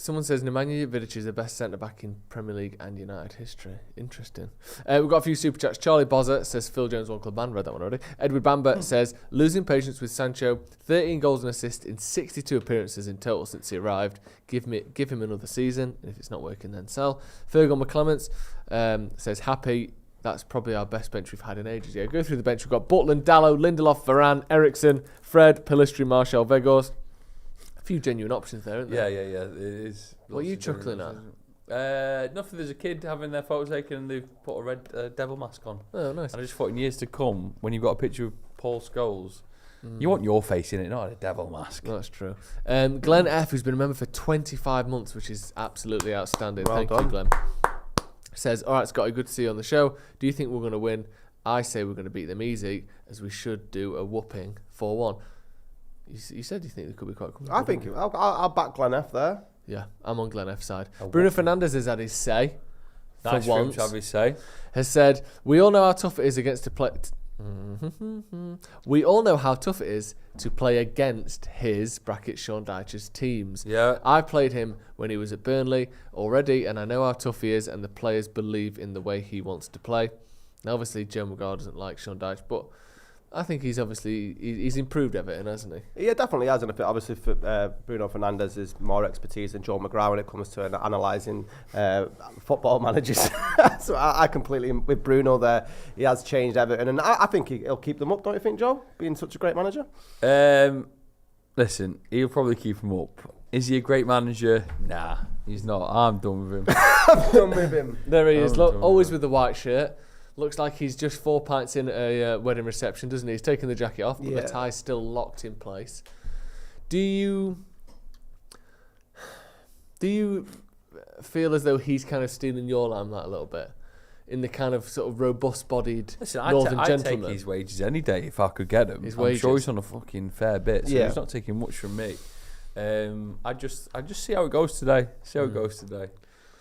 Someone says Nemanja Vidic is the best centre-back in Premier League and United history. Interesting. We've got a few super chats. Charlie Bozza says Phil Jones, One Club Man. Read that one already. Edward Bamber says losing patience with Sancho. 13 goals and assists in 62 appearances in total since he arrived. Give him another season. And if it's not working, then sell. Fergal McClements says happy. That's probably our best bench we've had in ages. Yeah, go through the bench. We've got Butland, Dallow, Lindelof, Varane, Ericsson, Fred, Pellistri, Martial, Weghorst. Few genuine options there, aren't there? Yeah. It is. What are you chuckling at? Nothing. There's a kid having their photo taken and they've put a red devil mask on. Oh, nice. And I just thought in years to come, when you've got a picture of Paul Scholes, you want your face in it, not a devil mask. That's true. Glenn F, who's been a member for 25 months, which is absolutely outstanding. Thank you, Glenn. Says, all right, Scotty, good to see you on the show. Do you think we're going to win? I say we're going to beat them easy, as we should do a whooping 4-1. You said you think they could be quite comfortable. I think I'll back Glenn F there. Yeah, I'm on Glenn F's side. Bruno Fernandes has had his say. Nice for once. Have his say. Has said, we all know how tough it is We all know how tough it is to play against his Sean Dyche's teams. Yeah. I played him when he was at Burnley already, and I know how tough he is, and the players believe in the way he wants to play. Now, obviously, Joe Maguire doesn't like Sean Dyche, but I think he's improved Everton, hasn't he? Yeah, definitely has. And obviously, for Bruno Fernandes is more expertise than Joe McGrath when it comes to analysing football managers. So I completely with Bruno there. He has changed Everton, and I think he'll keep them up. Don't you think, Joe? Being such a great manager. Listen, he'll probably keep them up. Is he a great manager? Nah, he's not. I'm done with him. I'm done with him. There he is. Look, always with the white shirt. Looks like he's just 4 pints in a wedding reception, doesn't he? He's taken the jacket off, but the tie's still locked in place. Do you feel as though he's kind of stealing your limelight a little bit? In the kind of sort of robust-bodied northern gentleman? I'd take his wages any day if I could get them. I'm sure he's on a fucking fair bit, so he's not taking much from me. I just see how it goes today.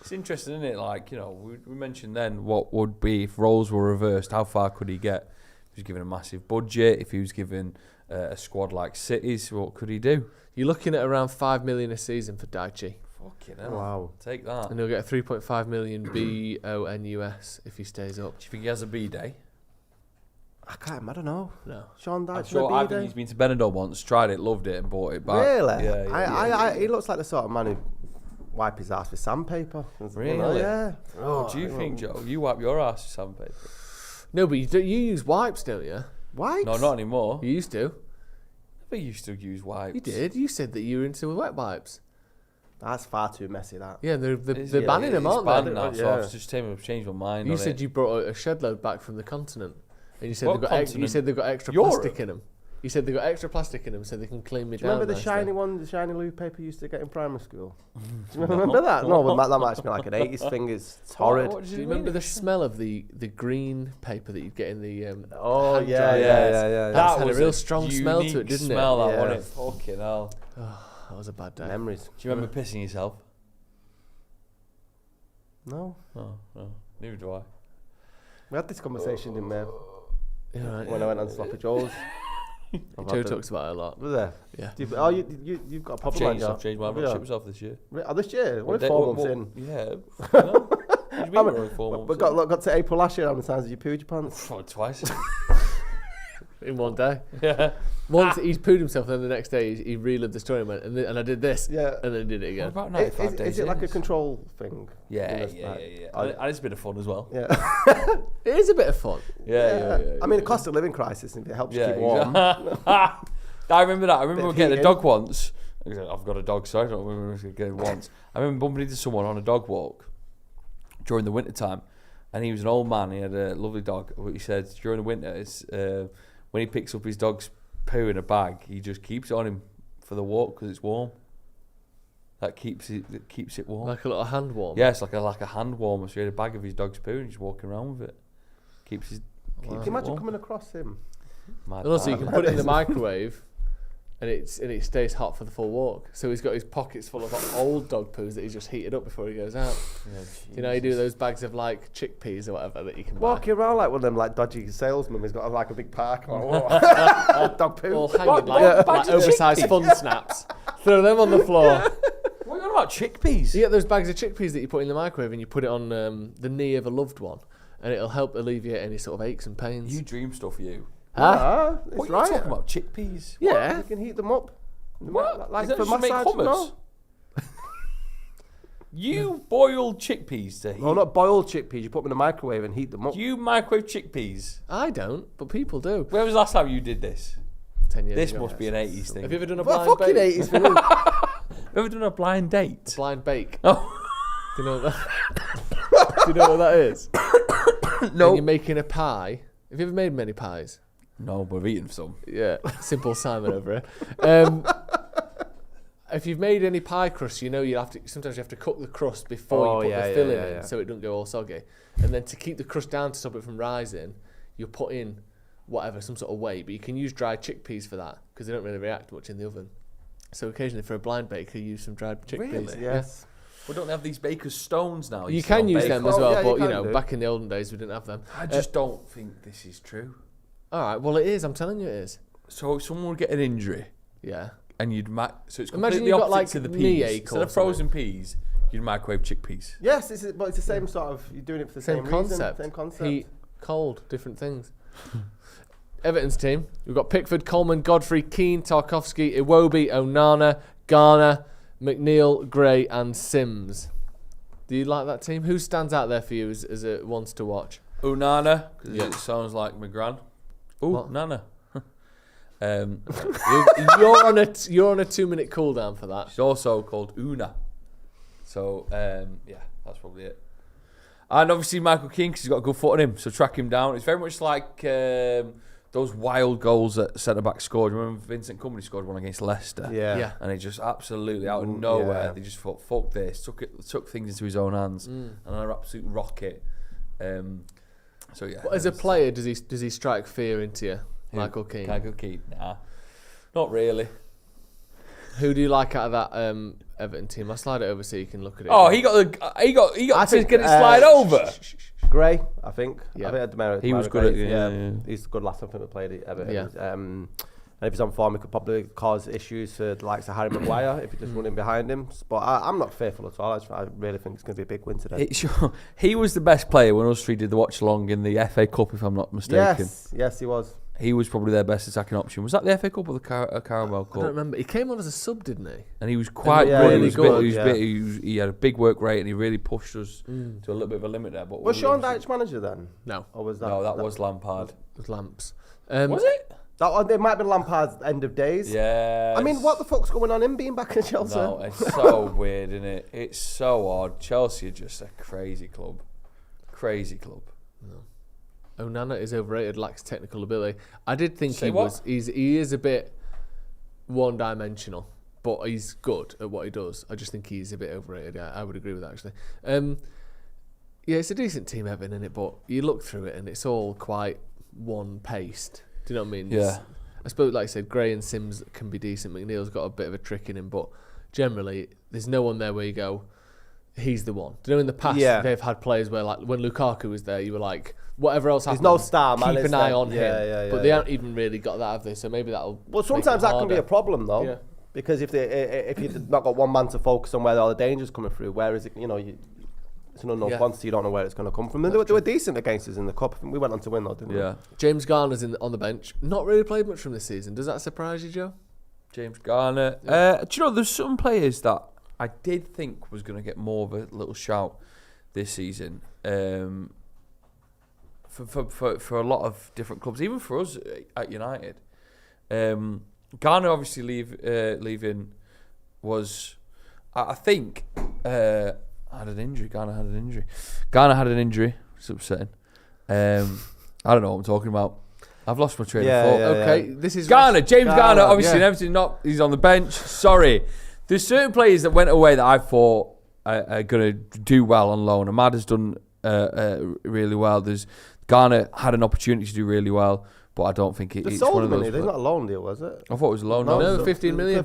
It's interesting, isn't it? Like, you know, we mentioned then what would be if roles were reversed. How far could he get? If he was given a massive budget, if he was given a squad like City's, what could he do? You're looking at around 5 million a season for Dyche. Fucking hell. Wow. Take that. And he'll get a 3.5 million bonus if he stays up. Do you think he has a B day? I don't know. No. Sean Dyche. I think he's been to Benidorm once, tried it, loved it, and bought it back. Really? Yeah. He looks like the sort of man who wipe his ass with sandpaper. Really? You know, yeah. What do you think, Joe? You wipe your ass with sandpaper? No, but you use wipes, don't you? Wipes? No, not anymore. You used to. But you used to use wipes. You did. You said that you were into wet wipes. That's far too messy, that. Yeah, they're banning them, aren't they? Now, so I've just changed my mind. You said you brought a shed load back from the continent, and you said they've got extra Europe? plastic in them. You said they've got extra plastic in them so they can clean me down. Remember the shiny one, the shiny loo paper you used to get in primary school? Do you remember that? No, but that might have been like an 80s thing. It's horrid. Do you remember the smell of the green paper that you'd get in the yeah. That had a real strong smell to it, didn't it? Smell that, wasn't it? Fucking hell. That was a bad day. Memories. Do you remember pissing yourself? No. Oh, no. Neither do I. We had this conversation in there right. when I went on Sloppy Joe's. Joe talks about it a lot. Was there? Yeah. You've got a problem. I've changed my membership myself this year. Oh, this year? What 4 months in? Yeah. What do you mean we're only 4 months We got to April last year. How many times did you pooed your pants? Twice. In one day. Yeah. Once he pooed himself, then the next day he relived the story and went, and I did this, and then did it again. About 95 days. Is it like a control thing? Yeah. And it's a bit of fun as well. Yeah. It is a bit of fun. Yeah. I mean, a cost of living crisis, and it helps you keep warm. I remember that. I remember getting heating. a dog once. I've got a dog, so I don't remember getting it once. I remember bumping into someone on a dog walk during the winter time, and he was an old man. He had a lovely dog. But he said during the winter, it's when he picks up his dog's poo in a bag, he just keeps it on him for the walk because it's warm. That keeps it warm. Like a little hand warmer. Yeah, it's like a hand warmer. So he had a bag of his dog's poo and he's walking around with it. Keeps it Can you imagine coming across him? Mad And also, you man. can put it in the microwave, and it stays hot for the full walk. So he's got his pockets full of old dog poos that he's just heated up before he goes out. You know, you do those bags of like chickpeas or whatever that you can walking around like one of them like dodgy salesmen. He's got like a big park. Dog poo. All hanging like oversized fun snaps. Throw them on the floor. What are you on about, chickpeas? You get those bags of chickpeas that you put in the microwave and you put it on the knee of a loved one, and it'll help alleviate any sort of aches and pains. You dream stuff, you. It's What are right. you talking about? Chickpeas? Yeah. You can heat them up. What? Like Is that for just make massage? hummus? No. You boil chickpeas to heat? No, not boiled chickpeas. You put them in the microwave and heat them up. Do you microwave chickpeas? I don't, but people do. When was the last time you did this? 10 years This ago. must be an 80s thing. Have you ever done a Well, blind fucking bake? 80s for me. Have you ever done a blind date? Blind bake. Oh. Do you know what that? Do you know what that is? No. When you're making a pie. Have you ever made many pies? No, but I've eaten some. Yeah, simple Simon over here. If you've made any pie crust, you know sometimes you have to cook the crust before you put the filling in, so it doesn't go all soggy. And then to keep the crust down to stop it from rising, you put in some sort of weight, but you can use dried chickpeas for that because they don't really react much in the oven. So occasionally for a blind baker, use some dried chickpeas. Really? Yes. We don't have these baker's stones now. You can use them as well, yeah, but you can do. back in the olden days we didn't have them. I just don't think this is true. All right, well it is. I'm telling you it is. So if someone would get an injury Yeah. and you'd so it's Imagine completely you've got, opposite like, to the knee peas. ache Instead or of frozen peas, you'd microwave chickpeas. Yes, but it's the same sort of. You're doing it for the same concept. reason. Same concept. Heat, cold, different things. Everton's team. We've got Pickford, Coleman, Godfrey, Keane, Tarkowski, Iwobi, Onana, Garner, McNeil, Gray, and Sims. Do you like that team? Who stands out there for you as it wants to watch? Unana, because it sounds like McGran. Ooh, What? Nana. You're on a 2-minute cooldown for that. She's also called Una. So, yeah, that's probably it. And obviously Michael Keane, because he's got a good foot on him, so track him down. It's very much like those wild goals that centre-back scored. Remember Vincent Kompany scored one against Leicester? Yeah. And he just absolutely, out of nowhere, they just thought, fuck this, took things into his own hands, and an absolute rocket. So, yeah. But as a player, does he strike fear into you, Michael Keane? Michael Keane, nah. Not really. Who do you like out of that Everton team? I'll slide it over so you can look at it. Oh, he got to get it slide over. Gray, I think. Yeah. I think Admira, He was good at He's good last time we played at Everton. Yeah. And if he's on form, he could probably cause issues for the likes of Harry Maguire if he just running behind him. But I'm not fearful at all. I really think it's going to be a big win today. He was the best player when us three did the watch-along in the FA Cup, if I'm not mistaken. Yes, he was. He was probably their best attacking option. Was that the FA Cup or the Carabao Cup? I don't remember. He came on as a sub, didn't he? And he was quite Yeah, good. really He was good, he had a big work rate and he really pushed us to a little bit of a limit there. But Was Sean Dyche manager then? No. Or was that? No, that was Lampard. It was Lamps. Was it? It might have been Lampard's end of days. Yeah. I mean, what the fuck's going on him being back in Chelsea? No, it's so weird, isn't it? It's so odd. Chelsea are just a crazy club. Crazy club. Onana is overrated, lacks technical ability. I did think Say what? he is a bit one-dimensional, but he's good at what he does. I just think he's a bit overrated. Yeah, I would agree with that, actually. Yeah, it's a decent team, Everton, isn't it? But you look through it and it's all quite one-paced. Do you know what I mean? Yeah. I suppose, like I said, Gray and Sims can be decent. McNeil's got a bit of a trick in him, but generally there's no one there where you go, he's the one. Do you know, in the past, they've had players where, like, when Lukaku was there, you were like, whatever else happens, there's no star, man. Keep an eye on him. But they yeah. haven't even really got that, have they? So maybe that'll. Well, sometimes that can be a problem, though. Yeah. Because if you've not got one man to focus on where all the danger's coming through, where is it? It's an unknown quantity. You don't know where it's going to come from. And they were decent against us in the cup. I think we went on to win, though, didn't we? Yeah. James Garner's on the bench. Not really played much from this season. Does that surprise you, Joe? James Garner. Do you know, there's some players that I did think was going to get more of a little shout this season. For a lot of different clubs, even for us at United. Garner obviously leaving was, I think, had an injury. Garner had an injury. It's upsetting. I don't know what I'm talking about. I've lost my train of thought. Okay, this is Garner. James Garner, obviously, Everton, he's on the bench. Sorry. There's certain players that went away that I thought are going to do well on loan. Ahmad has done really well. Garner had an opportunity to do really well, but I don't think it's one of those. It's not a loan deal, was it? I thought it was a loan. No, 15 million.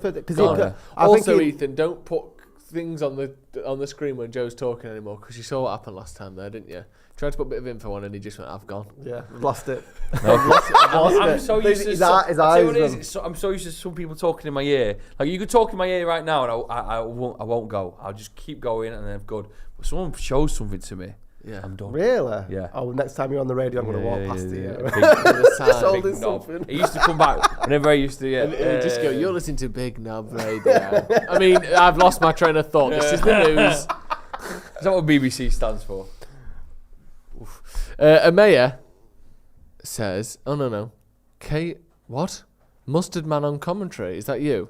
Also, Ethan, don't put things on the screen when Joe's talking anymore, because you saw what happened last time there, didn't you? Tried to put a bit of info on and he just went, I've gone. Yeah, lost it. I'm so used to his eyes. I'm so used to some people talking in my ear. Like, you could talk in my ear right now, and I won't go. I'll just keep going, and then I'm good. But someone shows something to me. Yeah, I'm done. Really? Yeah. Oh, next time you're on the radio, I'm going to walk past you. Just holding something. He used to come back whenever I used to. Just go, you're listening to Big Knob Radio. I mean, I've lost my train of thought. This is the news. Is that what BBC stands for? Amaya says, oh no, Kate, what? Mustard Man on commentary, is that you?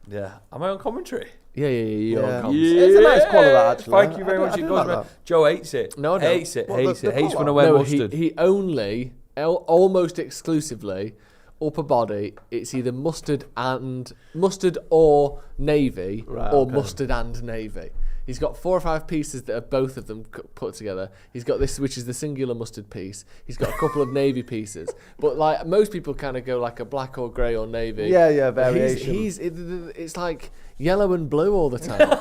Yeah. Am I on commentary? Yeah, you're on commentary. It's a nice quality, actually. Thank you very much. It goes like Joe hates it. No, I don't. Hates it. Hates when I wear mustard. He only, almost exclusively, upper body, it's either mustard or navy, mustard and navy. He's got 4 or 5 pieces that are both of them put together. He's got this, which is the singular mustard piece. He's got a couple of navy pieces. But like most people kind of go like a black or grey or navy. Yeah, variation. It's like yellow and blue all the time.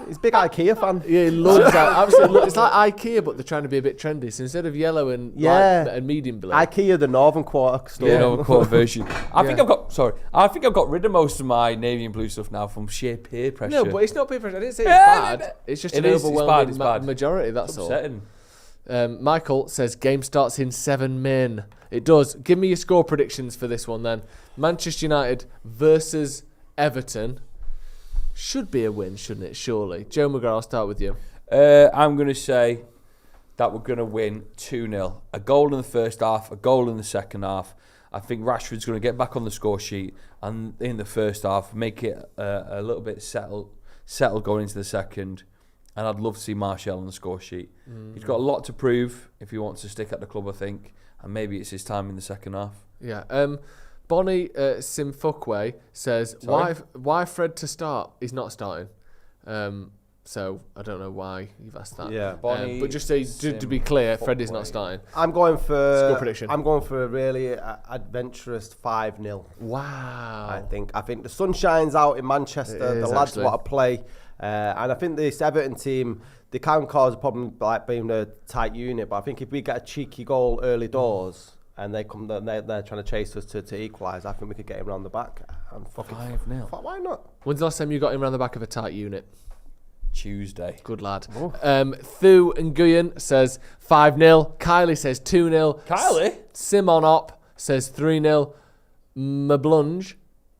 He's a big IKEA fan. Yeah, he loves that. Absolutely. It's like IKEA, but they're trying to be a bit trendy. So instead of yellow and light and medium blue. IKEA, the Northern Quarter store. Yeah, Northern Quarter version. I think I've got rid of most of my navy and blue stuff now from sheer peer pressure. No, but it's not peer pressure. I didn't say it's bad. It's just an overwhelming majority, that's all. Upsetting. Michael says game starts in 7 min. It does. Give me your score predictions for this one then. Manchester United versus Everton. Should be a win, shouldn't it? Surely. Joe McGrath, I'll start with you. I'm going to say that we're going to win 2-0. A goal in the first half, a goal in the second half. I think Rashford's going to get back on the score sheet and in the first half make it a little bit settled going into the second. And I'd love to see Martial on the score sheet. He's got a lot to prove if he wants to stick at the club, I think. And maybe it's his time in the second half. Yeah. Bonnie Simfukwe says, why Fred to start? He's not starting. So I don't know why you've asked that. Yeah, Bonnie. But just say, to be clear, Fred is not starting. I'm going for score prediction. I'm going for a really adventurous 5-0. Wow. I think the sun shines out in Manchester. The lads want to play, and I think this Everton team, they can cause a problem like being a tight unit. But I think if we get a cheeky goal early doors. And they're trying to chase us to equalise. I think we could get him around the back. And 5-0. Why not? When's the last time you got him around the back of a tight unit? Tuesday. Good lad. Thu Nguyen says 5-0. Kylie says 2-0. Kylie? Simon Op says 3-0. Mablunge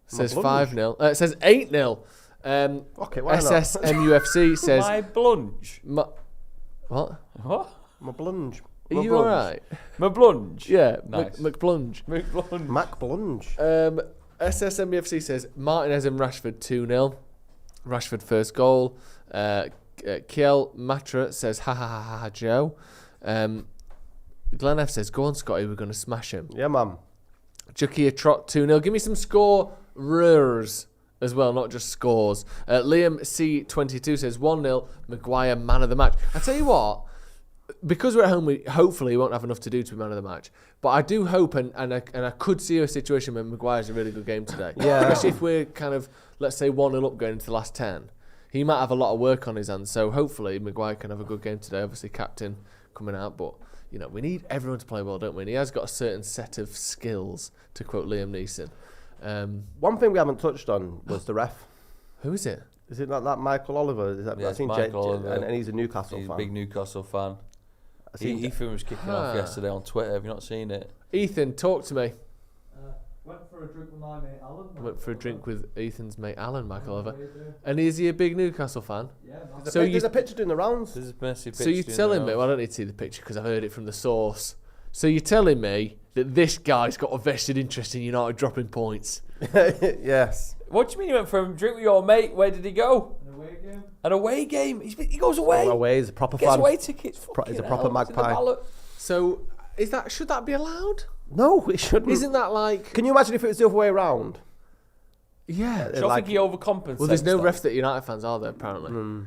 says 5-0. It says 8-0. Okay, why not? SSMUFC says... My blunge. What? My blunge. Are you alright? My blunge. Yeah, nice. McBlunge. Mac Blunge. SSMUFC says Martinez and Rashford 2-0. Rashford first goal. Kiel Matra says ha Joe. Glenn F says go on Scotty, we're going to smash him. Yeah, man. Jakia Trot 2-0. Give me some scorers as well, not just scores. Liam C22 says 1-0. Maguire man of the match. I tell you what. Because we're at home, we hopefully won't have enough to do to be man of the match. But I do hope, and I could see a situation where Maguire's a really good game today. Yeah. Especially if we're kind of, let's say, 1-0 up going into the last 10. he might have a lot of work on his hands. So hopefully Maguire can have a good game today. Obviously, captain coming out, but we need everyone to play well, don't we? And he has got a certain set of skills, to quote Liam Neeson. One thing we haven't touched on was the ref. Who is it? Is it not that Michael Oliver? Is that, Yeah, I've seen Michael Oliver. And he's a Newcastle fan. He's a big Newcastle fan. Ethan was kicking off Ah. yesterday on Twitter. Have you not seen it? Ethan, talk to me. Went for a drink with my mate Alan. Went for a drink with Ethan's mate Alan, Michael Oliver. And is he a big Newcastle fan? Yeah, man. There's a picture doing the rounds. There's a messy So you're telling me, well, I don't need to see the picture because I've heard it from the source. So you're telling me that this guy's got a vested interest in United dropping points? Yes. What do you mean he went for a drink with your mate? Where did he go? An away game. An away game? He goes away. Away, he's a proper Gets fan. away tickets. He's a Fucking proper hell, it's in the magpie. ballot. So should that be allowed? No, it shouldn't. Isn't that like? Can you imagine if it was the other way around? Yeah. Do you think he overcompensates? Well, there's no that? refs that United fans are there apparently.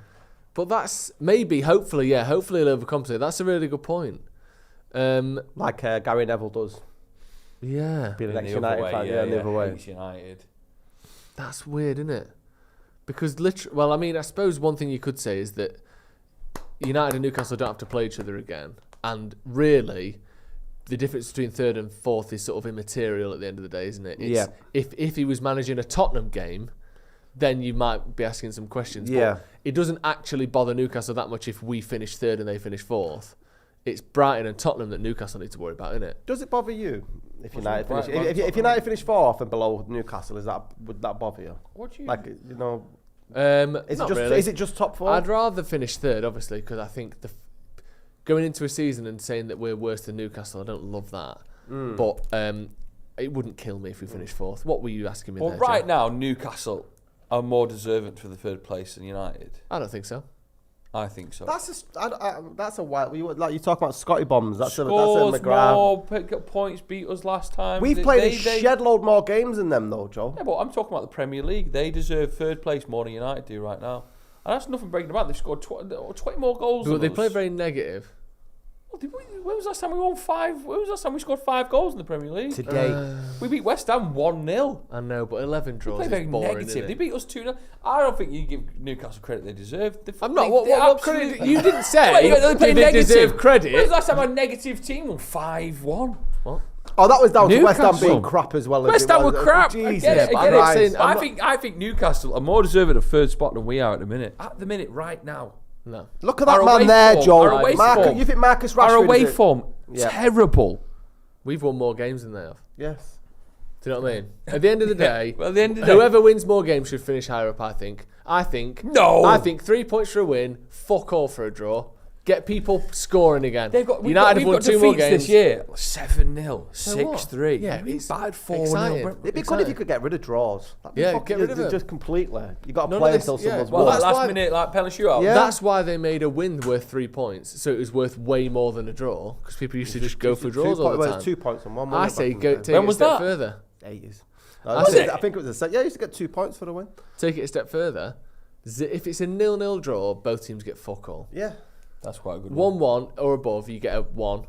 But that's hopefully he'll overcompensate. That's a really good point. Like Gary Neville does. Yeah. Being an In the ex-United other way, fan, the other way. hates United. That's weird, isn't it? Because I suppose one thing you could say is that United and Newcastle don't have to play each other again, and really, the difference between third and fourth is sort of immaterial at the end of the day, isn't it? Yeah. If he was managing a Tottenham game, then you might be asking some questions. Yeah. But it doesn't actually bother Newcastle that much if we finish third and they finish fourth. It's Brighton and Tottenham that Newcastle need to worry about, isn't it? Does it bother you if What's United wrong, finish? Brighton, If United finish fourth and below Newcastle, would that bother you? What do you? Like Is it just top four? I'd rather finish third, obviously, because I think going into a season and saying that we're worse than Newcastle, I don't love that. But it wouldn't kill me if we finished fourth. What were you asking me Well, there, right Joe? now Newcastle are more deserving for the third place than United. I don't think so. I think so. That's a wild. You talk about Scotty bombs. That's a Scores McGrath. more, pick up points, beat us last time. We've played a shed load more games than them, though, Joe. Yeah, but I'm talking about the Premier League. They deserve third place more than United do right now. And that's nothing breaking about. They've scored 20 more goals. But than they us. play very negative. Well, when was the last time we won 5? When was the last time we scored 5 goals in the Premier League? Today. We beat West Ham 1-0. I know, but 11 They draws play is very boring, negative. isn't They it? beat us 2-0. I don't think you give Newcastle credit they deserve. I'm not. What credit? You didn't say Wait, they deserve credit. When was the last time a negative team won 5-1? What? Oh, that was down to West Ham Newcastle. being crap as well. West Ham were crap. Jesus, I get it. Christ. I think Newcastle are more deserving of third spot than we are at the minute. At the minute, right now. No. Look at that Our man away there, form- Joe. our away form- You think Marcus Rashford? Our away is it? form, Yeah. terrible. We've won more games than they have. Yes. Do you know what I mean? At the end of the day, Well, at the end of the day- whoever wins more games should finish higher up, I think. No. I think 3 points for a win, fuck all for a draw. Get people scoring again. We've United have won got 2 more defeats games this year. 7-0, So what? 6-3. Yeah, we it's battered 4-0. exciting. It'd be good if you could get rid of draws. That'd be Yeah, fucking- get rid of them. Just completely. You got to None play of this- until yeah. someone's Well, won. Like that's last why- minute, like penalty shootout. Yeah. That's why they made a win worth 3 points, so it was worth way more than a draw, because people used to just go for draws all the time. 2 points and 1. I say go take When it a was step that? further. 80s. Was it? I think it was a. Yeah, you used to get 2 points for the win. Take it a step further. If it's a 0-0 draw, both teams get fuck all. Yeah. That's quite a good one. 1-1 or above, you get a 1.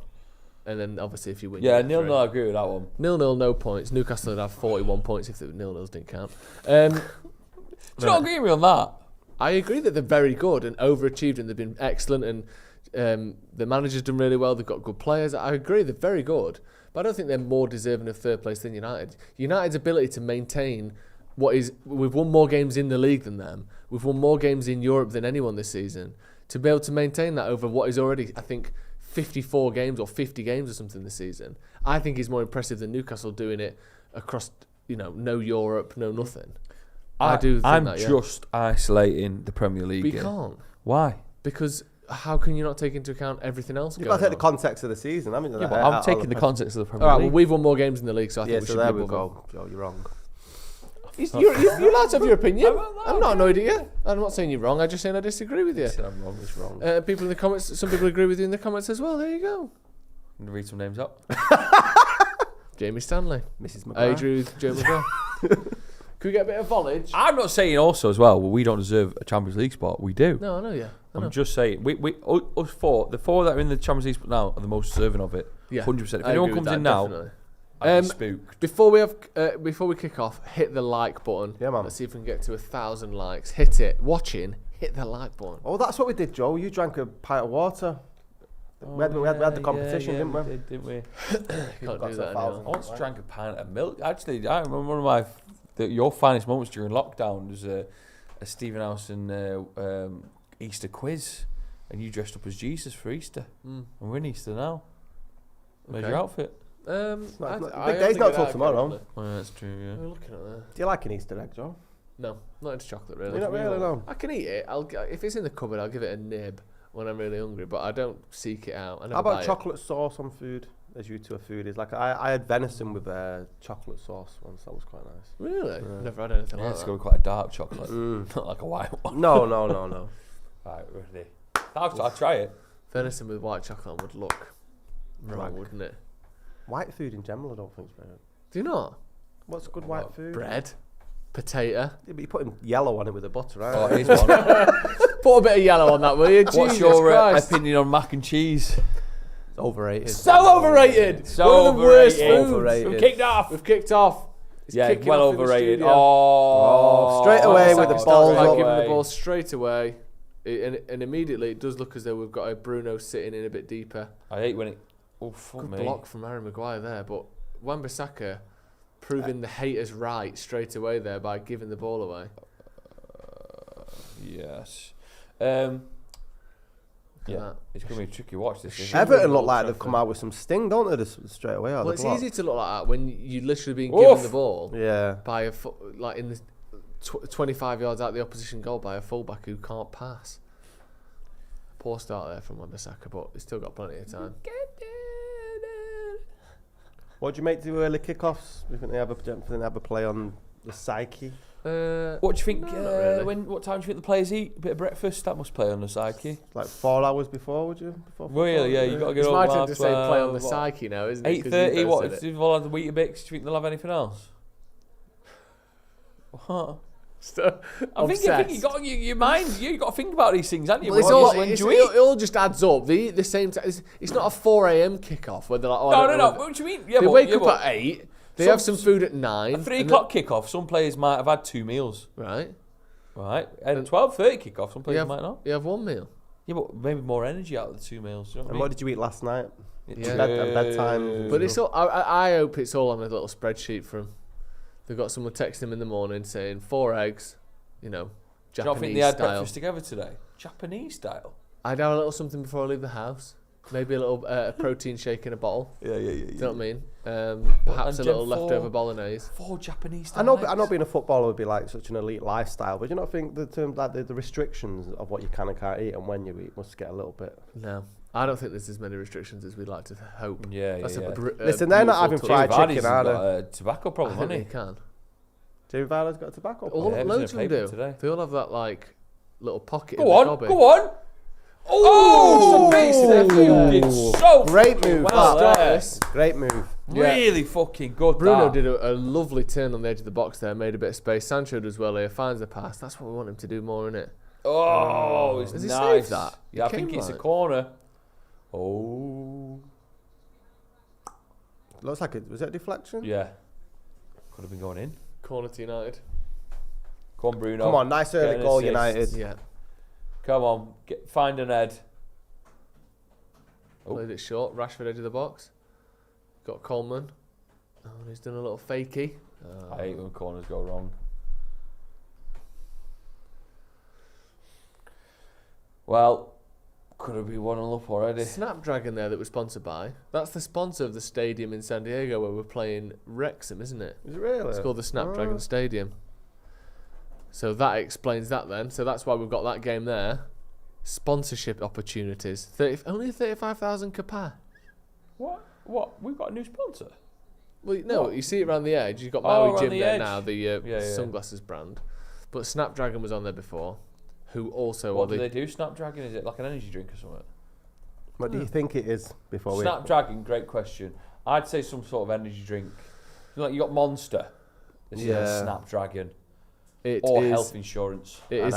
And then obviously if you win, Yeah, you get 0-0, 3. I agree with that one. 0-0, no points. Newcastle would have 41 points if the 0-0s didn't count. Do you not agree with me on that? I agree that they're very good and overachieved and they've been excellent and the manager's done really well. They've got good players. I agree, they're very good. But I don't think they're more deserving of third place than United. United's ability to maintain we've won more games in the league than them. We've won more games in Europe than anyone this season. To be able to maintain that over what is already, I think, 54 games or 50 games or something this season, I think is more impressive than Newcastle doing it across, no Europe, no nothing. I do think I'm that, yeah. just isolating the Premier League. But you game. can't. Why? Because how can you not take into account everything else You've going got to take the on? context of the season. I mean, Yeah, but I'm taking the context of the Premier All right, well, League. we've won more games in the league, so I think Yeah, we so should there be we above go. Joe, you're wrong. You're allowed to have your opinion. No, I'm not annoyed at you. I'm not saying you're wrong. I'm just saying I disagree with you. I'm wrong. It's wrong. People in the comments, some people agree with you in the comments as well. There you go. I'm going to read some names up. Jamie Stanley. Mrs. I McGrath. agree with Joe McGrath. Can we get a bit of volage? I'm not saying also as well, we don't deserve a Champions League spot. We do. No, I know, yeah. I know. I'm just saying, us four, the 4 that are in the Champions League spot now are the most deserving of it. Yeah, 100%. If I anyone agree with comes that, in now, definitely. I'd be spooked. Before we kick off, hit the like button. Yeah, man. Let's see if we can get to 1,000 likes. Hit it. Watching, hit the like button. Oh, that's what we did, Joe. You drank a pint of water. We had the competition, didn't we? Didn't we? Can't do that I anymore. once drank a pint of milk. Actually, I remember one of my your finest moments during lockdown was a Stephen House and Easter quiz, and you dressed up as Jesus for Easter. And we're in Easter now. Where's your outfit? Big day's not till tomorrow. Oh, that's true. Yeah. We're looking at that. Do you like an Easter egg, Joe? No, not into chocolate really. You're not really, no. I can eat it. If it's in the cupboard, I'll give it a nib when I'm really hungry, but I don't seek it out. How about chocolate sauce on food? As you two are foodies, like I had venison with chocolate sauce once. That was quite nice. Really? Never had anything like It's that. got to be quite a dark chocolate, not like a white one. No. Right, ready? I'll try it. Venison with white chocolate would look wrong, wouldn't it? White food in general, I don't think is very good. Do you not? What's good white food? Bread, potato. Yeah, but you're putting yellow on it with the butter, right? Oh, here's one. Put a bit of yellow on that, will you? What's Jesus your Christ. opinion on mac and cheese? It's overrated. So overrated. So One of the worst overrated. foods. Overrated. We've kicked off. It's Yeah, kicking well off in the overrated. studio. Oh, straight away with the balls Like up. giving the ball straight away. And immediately it does look as though we've got a Bruno sitting in a bit deeper. I hate when it. Oh, fuck Good me. block from Harry Maguire there, but Wan-Bissaka proving the haters right straight away there by giving the ball away. Yes. Look at Yeah, that. it's going to be a tricky watch this. isn't it? Everton look like they've come out with some sting, don't they? Straight away. Well, it's easy to look like that when you literally being Oof. given the ball Yeah. by like in the 25 yards out the opposition goal by a fullback who can't pass. Poor start there from Wan-Bissaka, but he's still got plenty of time. What do you make to early kickoffs? Do you think they have a play on the psyche? What do you think? not really. What time do you think the players eat? A bit of breakfast? That must play on the psyche. Like 4 hours before, would you? Before Really? Yeah, you got to get It's up. my turn to say play on the psyche now, isn't it? 8:30. What? If they've all had the Weetabix, do you think they'll have anything else? What? I think you got your mind. You got to think about these things, haven't you? Well, it all just adds up. The same time. It's not a 4 a.m. kickoff where they're like, oh, no. What do you mean? Yeah, they but, wake yeah, up but at 8. They have some food at 9. A 3 o'clock kickoff. Some players might have had 2 meals. Right. And 12:30 kickoff. Some players might not. You have 1 meal. Yeah, but maybe more energy out of the 2 meals. You know And what did you eat last night? Yeah. Bedtime. But it's all. I hope it's all on a little spreadsheet from. They've got someone texting them in the morning saying 4 eggs, Do you not Japanese think they had style. breakfast together today? Japanese style. I'd have a little something before I leave the house. Maybe a little protein shake in a bottle. Yeah. Do you know what I mean? Perhaps a And little Gen 4 leftover bolognese. 4 Japanese I style. know being a footballer would be like such an elite lifestyle, but do you not think the terms like the restrictions of what you can and can't eat and when you eat must get a little bit? No, I don't think there's as many restrictions as we'd like to hope. Yeah. Listen, they're not having fried chicken, are they? got a tobacco problem, I think hasn't they can. Jamie Vardy's got a tobacco All, problem. Yeah, it was loads in of the them do. paper today. They all have that like little pocket. Go in on, the gobby. go on. Oh, so Great move. well that. there. Great move. Really fucking good. Bruno that. did a lovely turn on the edge of the box there, made a bit of space. Sancho does well here, finds the pass. That's what we want him to do more, innit? Oh, it's Has he nice. saved that? Yeah, I He think came it's a right. corner. Oh, Looks like it was it a deflection? yeah. Could have been going in. Corner to United. Come on, Bruno. Come on, nice Get early an goal, assist. United. Yeah, Come on, find an head. Oh. played it short. Rashford edge of the box. Got Coleman. Oh, and he's done a little fakey. I hate when corners go wrong. Well, could have been 1-0 up already. Snapdragon there that we're sponsored by. That's the sponsor of the stadium in San Diego where we're playing Wrexham, isn't it? Is it really? It's called the Snapdragon Oh. Stadium. So that explains that then. So that's why we've got that game there. Sponsorship opportunities. Only 35,000 kappa. What? We've got a new sponsor. Well, no, What? you see it around the edge. You've got Oh, Maui around Jim the there edge. now, the Yeah. sunglasses brand. But Snapdragon was on there before. Who also What are do the they do? Snapdragon? Is it like an energy drink or something? What do you think it is before we... Snapdragon, great question. I'd say some sort of energy drink. Like you got Monster. This is Yeah. a Snapdragon. It Or is- health insurance. It is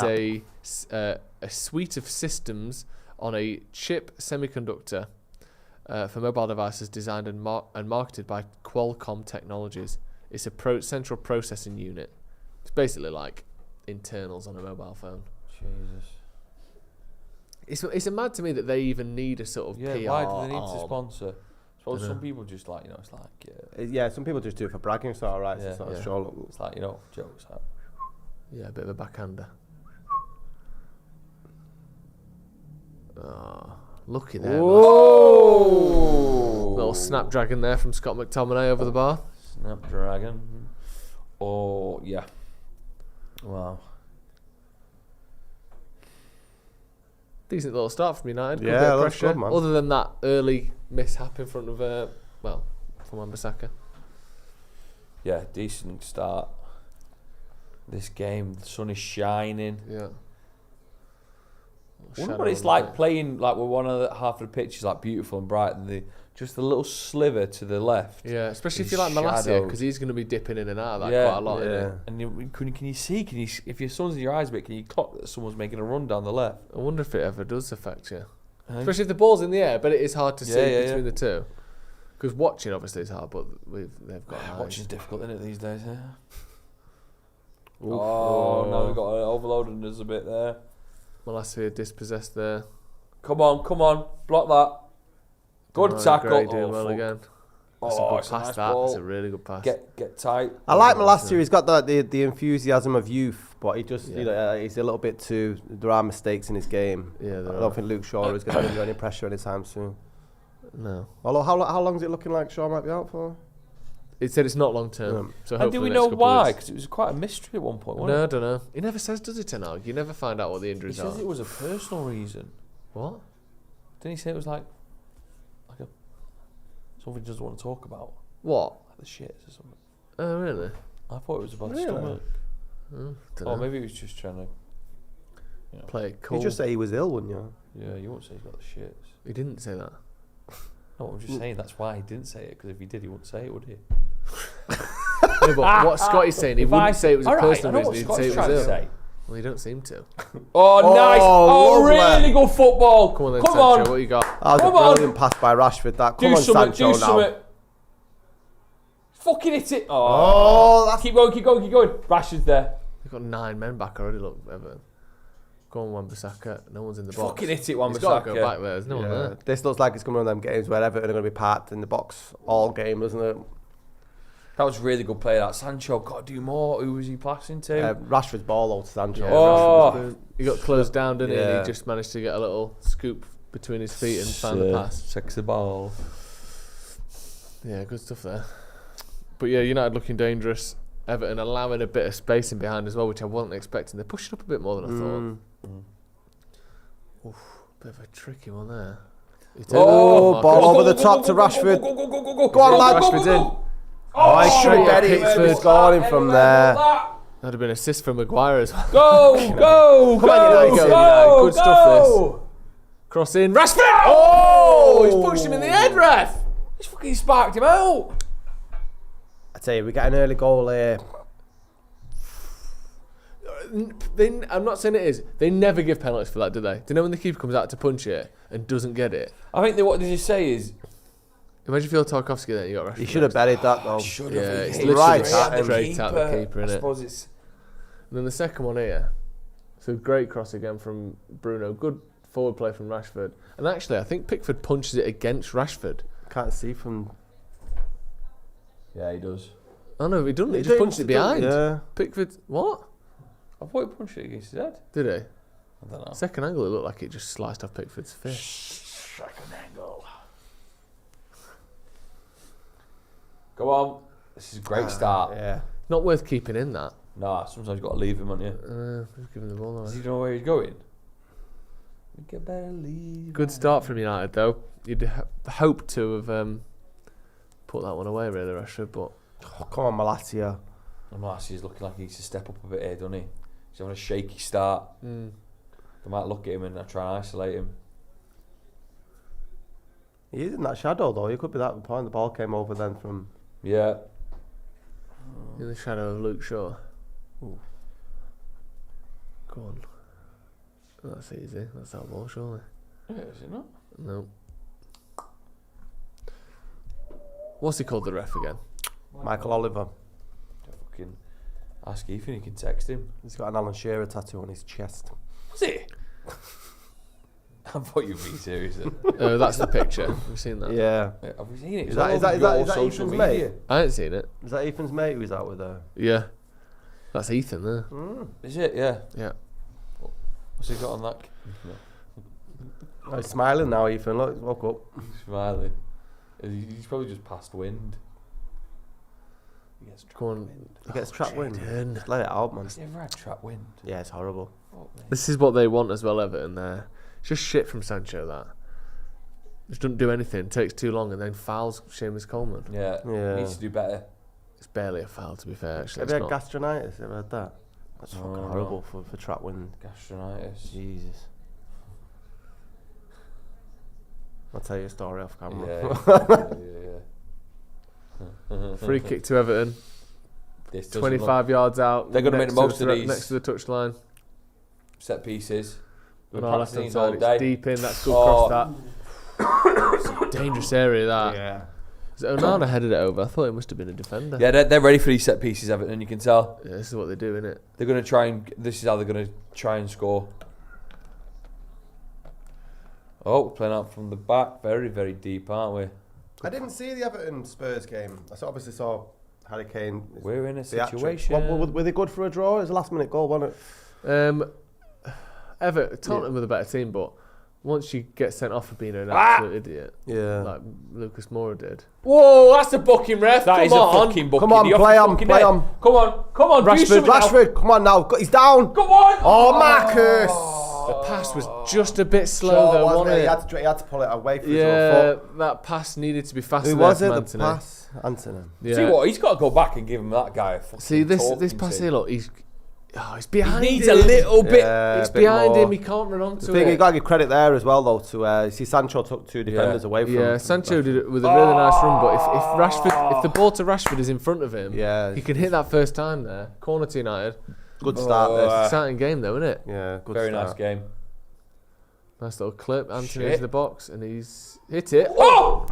An a suite of systems on a chip semiconductor for mobile devices designed and marketed by Qualcomm Technologies. It's a central processing unit. It's basically like internals on a mobile phone. Jesus. It's mad to me that they even need a sort of PR. Why do they need to sponsor? Well, some people just like, it's like... some people just do it for bragging, so alright, Yeah. it's not a show. It's like, jokes. Yeah, a bit of a backhander. Oh, lucky there. Whoa! Little snapdragon there from Scott McTominay over the bar. Snapdragon. Oh, yeah. Wow. Decent little start from United. Good Yeah, bit of that's pressure. good, man. Other than that early mishap in front of, from Wan-Bissaka. Yeah, decent start. This game, the sun is shining. Yeah. I wonder what it's like playing like with one of the half of the pitch is like beautiful and bright, and just the little sliver to the left. Yeah, especially if you like Malacia, because he's going to be dipping in and out of that quite a lot. Yeah. And can you see? If your sun's in your eyes a bit, can you clock that someone's making a run down the left? I wonder if it ever does affect you, especially if the ball's in the air. But it is hard to see between the two. Because watching obviously is hard, but they've got watching's difficult, isn't it, these days? Yeah. Oh, now we've got overloading us a bit there. Malacia dispossessed there. Come on, block that. Good tackle. Doing well again. That's a good pass. Nice That's ball. a really good pass. Get tight. I like Malacia. He's got the enthusiasm of youth, but he just he's a little bit too. There are mistakes in his game. Yeah, I don't think Luke Shaw is going to give any pressure anytime soon. No. Although how long is it looking like Shaw might be out for? It said it's not long term. So and do we know why? Because it was quite a mystery at one point. No, I don't know. He never says, does he, Ten Hag? You never find out what the injuries are. He says it was a personal reason. What? Didn't he say it was like something he doesn't want to talk about? What? Like the shits or something. Oh, really? I thought it was about the stomach. Dunno. Maybe he was just trying to play it cool. You just say he was ill, wouldn't you? Yeah, you won't say he's got the shits. He didn't say that. No, I'm just saying that's why he didn't say it, because if he did, he wouldn't say it, would he? No, but what Scotty's saying, he wouldn't say it was a personal reason, he'd say it was ill. Say. Well, you don't seem to. Oh, nice! Oh, really good football! Come on then, Come Sancho, on. what you got? That was a brilliant pass by Rashford. That. Come on, Sancho now. Fucking hit it! Oh, keep going! Rashford's there. They've got 9 men back already, look, Everton. Go on, Wan-Bissaka. No one's in the box. Fucking hit it, Wan-Bissaka. He's got to go back there. There's no one there. This looks like it's going to be one of them games where Everton are going to be parked in the box all game, doesn't it? That was really good play, that. Sancho got to do more. Who was he passing to? Rashford's ball out to Sancho. Yeah, he got closed down, didn't he? And he just managed to get a little scoop between his feet and found the pass. Sexy ball. Yeah, good stuff there. But yeah, United looking dangerous. Everton allowing a bit of space in behind as well, which I wasn't expecting. They're pushing up a bit more than I thought. Oof, bit of a tricky one there. Ball over the top to Rashford. Go on, lad. Rashford's in. Oh, I should have bet he was scoring from there. That'd have been an assist from Maguire as well. Go! Good stuff, this. Cross in. Rashford! Oh! He's pushed him in the head, ref! He's fucking sparked him out. I tell you, we get an early goal here. I'm not saying it is. They never give penalties for that, do they? Do you know when the keeper comes out to punch it and doesn't get it? I think what did you say is... Imagine if you're Tarkovsky then, you got Rashford. You should have betted that though. Yeah, it's literally straight out the keeper, I innit? suppose it's... And then the second one here. So great cross again from Bruno. Good forward play from Rashford. And actually, I think Pickford punches it against Rashford. Can't see from... Yeah, he does. Oh no, he doesn't. He just punched it behind. Yeah. Pickford... What? I thought he punched it against his head. Did he? I don't know. Second angle, it looked like it just sliced off Pickford's fist. Second angle. Go on. This is a great start. Yeah. Not worth keeping in that. Nah, sometimes you've got to leave him, haven't you? Just give him the ball away. Does he know where he's going? We can better leave. Good start from United, though. You'd hope to have put that one away, really, Rashford, but... Oh, come on, Malacia. Malacia's looking like he needs to step up a bit here, doesn't he? He's having a shaky start. They might look at him and try and isolate him. He is in that shadow, though. He could be that point. The ball came over then from... Yeah. In the shadow of Luke Shaw. Ooh. Go on. That's easy. That's our ball, surely. Yeah, is it not? No. What's he called, the ref again? Michael Oliver. Fucking ask Ethan, you can text him. He's got an Alan Shearer tattoo on his chest. Was it? I thought you'd be serious. Oh, that's the picture. We've seen that. Yeah. Have we seen it? Is that social Ethan's media? mate? I haven't seen it. Is that Ethan's mate who's out with her? Yeah. That's Ethan there. Is it? Yeah. Yeah. What's he got on that? No. Oh, he's smiling now, Ethan. Look, woke up. He's smiling. He's probably just past wind. He gets Go on. He gets trap wind. Jaden. Just let it out, man. He's never had trap wind. Yeah, it's horrible. This is what they want as well, Everton there. It's just shit from Sancho, that. Just doesn't do anything, takes too long, and then fouls Seamus Coleman. Yeah. Needs to do better. It's barely a foul, to be fair, actually. Have you had gastronitis? Ever had that? That's fucking horrible for trap wind. Gastronitis. Jesus. I'll tell you a story off camera. Yeah. Free kick to Everton. 25 yards out. They're going to make the most of these. Next to the touchline. Set pieces. On our left hand all side, day. it's deep in. That's good cross, that. It's a dangerous area, that. Yeah. Onana headed it over. I thought it must have been a defender. Yeah, they're ready for these set pieces, Everton, you can tell. Yeah, this is what they do, innit? They're going to try and... This is how they're going to try and score. Oh, we're playing out from the back. Very, very deep, aren't we? I didn't see the Everton Spurs game. I obviously saw Harry Kane. We're in a situation. Were they good for a draw? It was a last minute goal, wasn't it? Tottenham were the better team, but once you get sent off for being an absolute idiot, like Lucas Moura did. Whoa, that's a booking, ref. That is a fucking booking. Come on, play on. Come on. Rashford, come on now. He's down. Come on. Oh, Marcus. The pass was just a bit slow, though, wasn't it? He had to pull it away from his own foot. That pass needed to be faster. Who was it? The pass? Antony. Yeah. See what? He's got to go back and give him that guy a fucking See, this pass here, look, he's behind him. He needs a little bit. He's behind him. He can't run onto it. You got to give credit there as well, though. To see, Sancho took two defenders away from him. Yeah, Sancho did it with a really nice run. But if the ball to Rashford is in front of him, he can hit that first time there. Corner to United. Good start. This exciting game, though, isn't it? Yeah, good. Very start. nice game. Nice little clip. Antony into the box and he's hit it. Oh!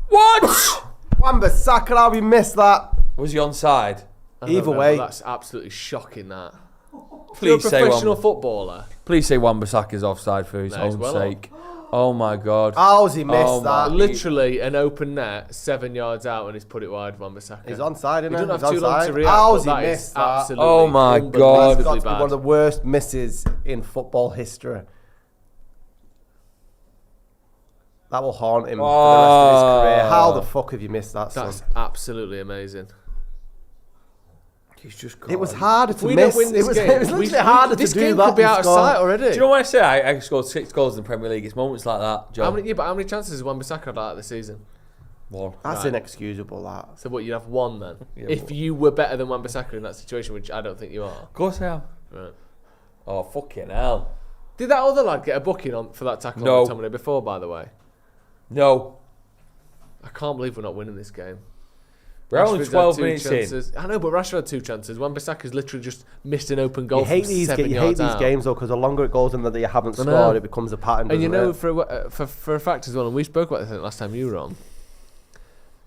What? Wan-Bissaka, how we missed that? Was he onside? Either way, that's absolutely shocking. That. Please You're a professional footballer. Please say Wan-Bissaka's offside for his own sake. Oh my God! How's he missed that? Literally an open net, 7 yards out, and he's put it wide. Wan-Bissaka. He's onside, isn't he? He doesn't have too long to react. How's he missed that? Absolutely. Oh my God! That's got to be one of the worst misses in football history. That will haunt him for the rest of his career. How the fuck have you missed that? That's absolutely amazing. He's just. It was harder to we miss. Don't win this game. It was literally harder to do that. This game could be out of sight already. Do you know what I say? I scored 6 goals in the Premier League. It's moments like that, Joe. How many chances has Wan-Bissaka had like that this season? 1. That's inexcusable. That. So what? You'd have 1 then? Yeah, if you were better than Wan-Bissaka in that situation, which I don't think you are. Of course I am. Right. Oh fucking hell! Did that other lad get a booking on for that tackle on McTominay before? By the way. No. I can't believe we're not winning this game. We're only 12 minutes in. I know, but Rashford had 2 chances. Wan-Bissaka's literally just missed an open goal. You hate from these 7 you yards hate these games though, because the longer it goes and that you haven't scored, it becomes a pattern. And you know, it? for a fact as well, and we spoke about this I think last time you were on.